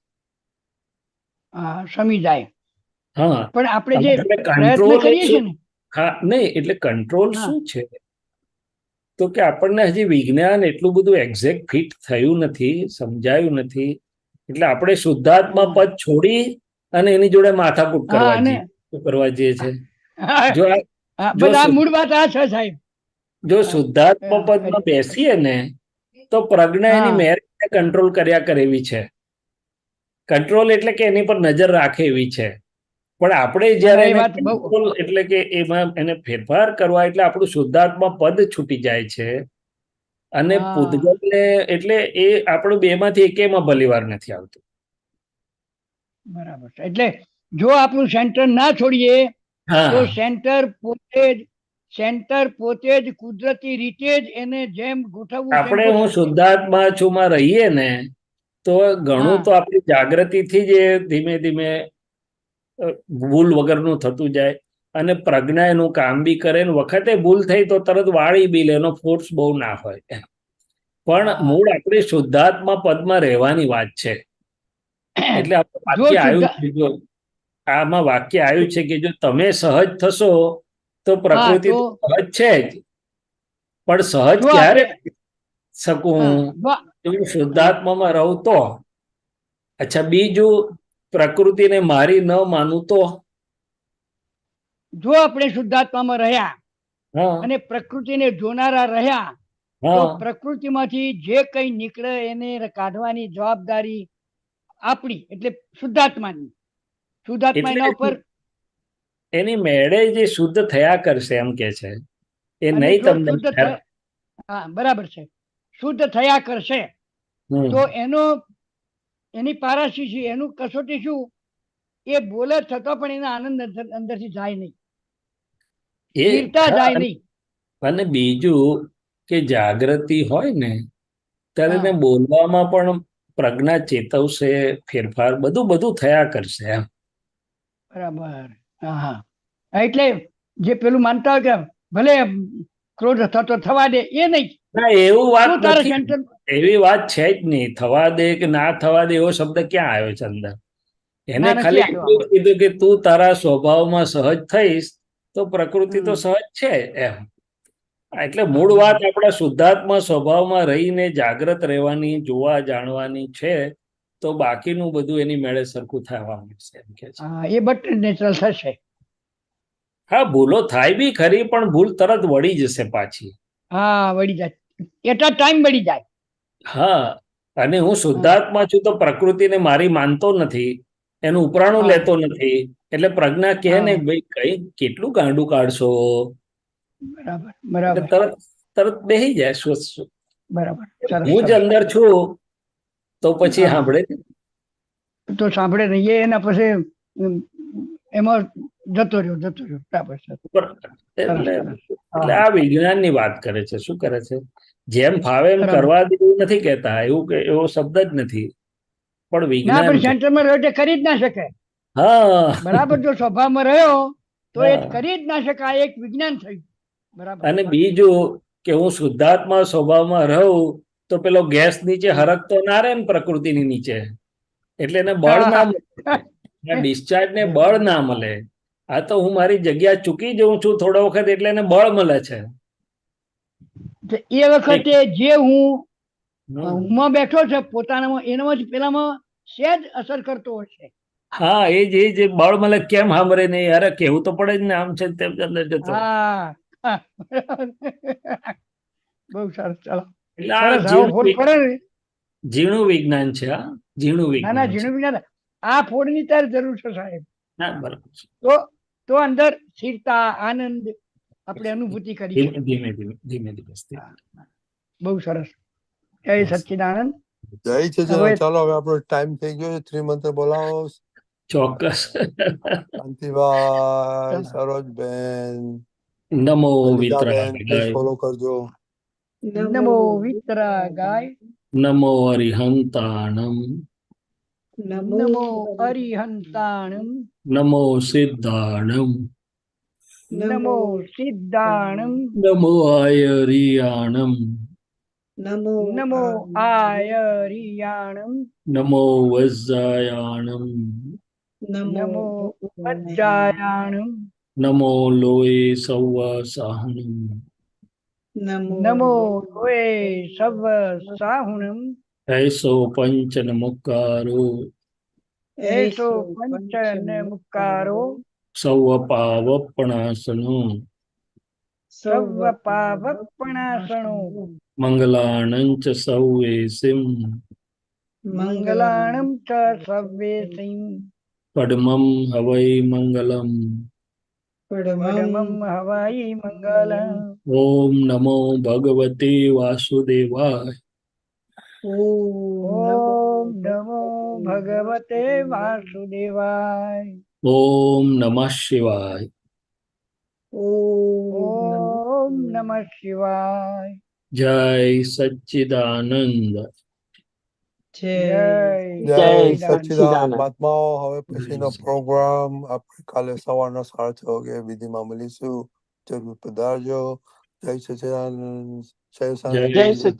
શમી જાય. હા પણ આપણે જે એટલે પ્રયત્ન કંટ્રોલ કરીએ છીએ ને, હા નહીં એટલે કંટ્રોલ હા. શું છે તો કે આપણને હજી વિજ્ઞાન એટલું બધું એક્ઝેક્ટ ફિટ થયું નથી, સમજાયું નથી, એટલે આપણે શુદ્ધાત્મા હા. પદ છોડી અને એની જોડે માથાકૂટ હા, કરવા અને કરવા જઈએ છે. જો આ હા, જો બધા શુદ્ધ- મૂળ વાત આ છે સાહેબ. જો હા, શુદ્ધાત્મા હા, પદમાં બેસીએ ને તો પ્રજ્ઞા એની હા. મેરેજને કંટ્રોલ કર્યા કરે એવી છે. કંટ્રોલ એટલે કે એની પર નજર રાખે એવી છે. પણ આપણે ના, જ્યારે ના, એ એને વાત બહુ કંટ્રોલ એટલે કે એમાં એને ફેરફાર કરવા એટલે આપણું શુદ્ધાત્મા પદ છૂટી જાય છે અને હા, પૂતગલને એટલે એ આપણું બેમાંથી એકેયમાં ભલીવાર નથી આવતું. બરાબર છે. એટલે જો આપણું સેન્ટર ના છોડીએ તો હા સેન્ટર પોતે જ કુદરતી રીતે જ એને જેમ ગોઠવવું છે એમ આપણે હું ગોઠવશે. શુદ્ધાત્મા છુંમાં રહીએ ને તો ઘણું હા, તો આપણી જાગૃતિથી જ એ ધીમે ધીમે ભૂલ વગરનું થતું જાય અને પ્રજ્ઞા એનું કામ બી કરે ને વખતે ભૂલ થઈ તો તરત વાળી બી લે, એનો ફોર્સ બહુ ના હોય. પણ હા. મૂળ આપણી શુદ્ધાત્મા પદમાં રહેવાની વાત છે. એટલે આપણે જો વાક્ય શુદ્ધ આવ્યું છે, જો આમાં વાક્ય આવ્યું છે કે જો તમે સહજ થશો તો હા પ્રકૃતિ તો તો સહજ છે જ, પણ સહજ જો ક્યારે આપણે શકું હા જો હું શુદ્ધાત્મામાં રહું તો. અચ્છા બીજું, પ્રકૃતિને મારી ન માનું તો. જો આપણે શુદ્ધાત્મામાં રહ્યા હા અને પ્રકૃતિને જોનારા રહ્યા તો હા પ્રકૃતિમાંથી જે કંઈ નીકળે એને કાઢવાની જવાબદારી આપણી, એટલે શુદ્ધાત્માની. શુદ્ધાત્મા એટલે એના ઉપર એની મેળે જે શુદ્ધ થયા કરશે એમ કે છે એ અને નહીં જો તમને શુદ્ધ હા બરાબર છે, શુદ્ધ થયા કરશે તો એની પારાશી છે, એનું કસોટી શું, એ બોલે છતાં પણ એના આનંદ અંદરથી જાય નહીં, એ સ્થિરતા હા, જાય નહીં. અને બીજું કે જાગૃતિ હોય ને ત્યારે એને હા બોલવામાં પણ પ્રજ્ઞા ચેતવશે, ફેરફાર બધું બધું થયા કરશે એમ. બરાબર. હા હા. એટલે જે પેલું માનતા હોય કે ભલે ક્રોધ થતો થવા દે, એ નહીં. ના એવું વાત તું તારા નથી, સેન્ટર એવી વાત છે જ નહીં. થવા દે કે ના થવા દે એવો શબ્દ ક્યાં આવ્યો છે અંદર? એને ના નથી ખાલી આવ્યો એટલું જ આમાં. કીધું કે તું તારા સ્વભાવમાં સહજ થઈશ તો પ્રકૃતિ તો હમ. સહજ છે એમ. એટલે હા મૂળ વાત બરાબર. આપણા શુદ્ધાત્મા સ્વભાવમાં રહીને જાગ્રત રહેવાની, જોવા જાણવાની છે તો બાકીનું બધું એની મેળે સરખું થવાનું છે એમ કે છે. હા, એ બટ નેચરલ થશે. હા ભૂલો થાય બી ખરી પણ ભૂલ તરત વળી જશે પાછી. હા વળી જાય, એટલા ટાઈમ વળી જાય. હા અને હું હા શુદ્ધાત્મા છું તો પ્રકૃતિને મારી માનતો નથી, એનું ઉપરાણું હા લેતો નથી. એટલે પ્રજ્ઞા કહે ને હા ભાઈ કઈ કેટલું ગાંડું કાઢશો, બરાબર એટલે બરાબર તરત તરત બેહી જાય. બરાબર. સરસ હું જ સરસ. અંદર છું તો પછી હા સાંભળે તો સાંભળે નહીં, એ એના પછી એમાં જતો રહ્યો. બરાબર છે. સરસ એટલે સરસ. હા એટલે હા આ વિજ્ઞાનની વાત કરે છે. શું કરે છે? જેમ ફાવે એમ બરાબર. કરવા દેવું નથી કહેતા, એવું એવો શબ્દ જ નથી, પણ ના વિજ્ઞાન પણ કહે. સેન્ટરમાં રહ્યો એટલે કરી જ ના શકે. હા બરાબર, જો સ્વભાવમાં રહ્યો તો એ હા કરી જ ના શકે. આ એક વિજ્ઞાન થયું. બરાબર. અને બીજું કે હું શુદ્ધાત્મા સ્વભાવમાં રહું તો પેલો ગેસ નીચે હરકતો ના રહે ને પ્રકૃતિની નીચે, એટલે એને બળ ના હા મળે, ડિસ્ચાર્જ ને બળ ના મળે. આ તો હું મારી જગ્યા ચૂકી જઉં છું થોડો વખત એટલે એને બળ મળે છે. તો એ વખતે જે હમ. હુંમાં બેઠો છે પોતાનામાં, એનામાં જ પેલામાં સહેજ અસર કરતો હશે. હા એ જ બળ મળે. કેમ સાંભળે નહીં? અરે કેવું તો પડે જ ને, આમ છે તેમ ચાલે જતો. હા હા. બહુ સરસ. ચાલો એટલે આ સરસ. આવો ફોડ પડે ને. ઝીણું વિજ્ઞાન છે. આ ઝીણું ના ના, વિજ્ઞાન છે. ઝીણું વિજ્ઞાન. આ ફોડની તાર જરૂર છે સાહેબ. ના બરાબર છે. તો તો અંદર સ્થિરતા, આનંદ આપણે અનુભૂતિ કરી ધીમે શકીએ. ધીમે ધીમે ધીમે ધીમે સ્થિર. હા, બહુ સરસ. જય સચ્ચિદાનંદ. જય છે હવે ચાલો હવે આપણો ટાઈમ થઈ ગયો છે. ત્રિમંત્ર બોલાવો. ચોક્કસ. શાંતિભાઈ, સરોજબેન, નમો લલિતાબેન પ્લીઝ વિતરાગાય, ફોલો કરજો. નમો વિતરાગાય, નમો અરિહંતાણમ, નમો અરિહંતાણમ, નમો સિદ્ધાણમ, નમો સિદ્ધાણમ, નમો આયરિયાણમ, નમો આયરિયાણમ, નમો વજ્જાયાણમ, નમો વજ્જાયાણમ નમો લોય સૌવ સાહણમ નમો લોએ સવ સાહુણમ એસો પંચન મુક્કારો એસો પંચન મુક્કારો સૌ પાવપણાસનો સર્વ પાવપણાસણો મંગલાણંચ સૌવેસિમ મંગલાણમ ચ સર્વેસિં પડમમ હવૈ મંગલમ પરમમ હવાઈ મંગલમ ઓમ નમો ભગવતે વાસુદેવાય ઓમ નમો ભગવતે વાસુદેવાય ઓમ નમઃ શિવાય ઓમ નમઃ શિવાય જય સચ્ચિદાનંદ જય જય જય સચ્ચિદાનંદ સચ્ચિદાનંદ. મહાત્માઓ હવે પછીનો પ્રોગ્રામ આપણે કાલે સવારના 6:30 વાગે વિધિમાં મળીશું જરૂર પધારજો જય સચ્ચિદાનંદ જય જય જય સાંઈ સચ્ચિદાનંદ.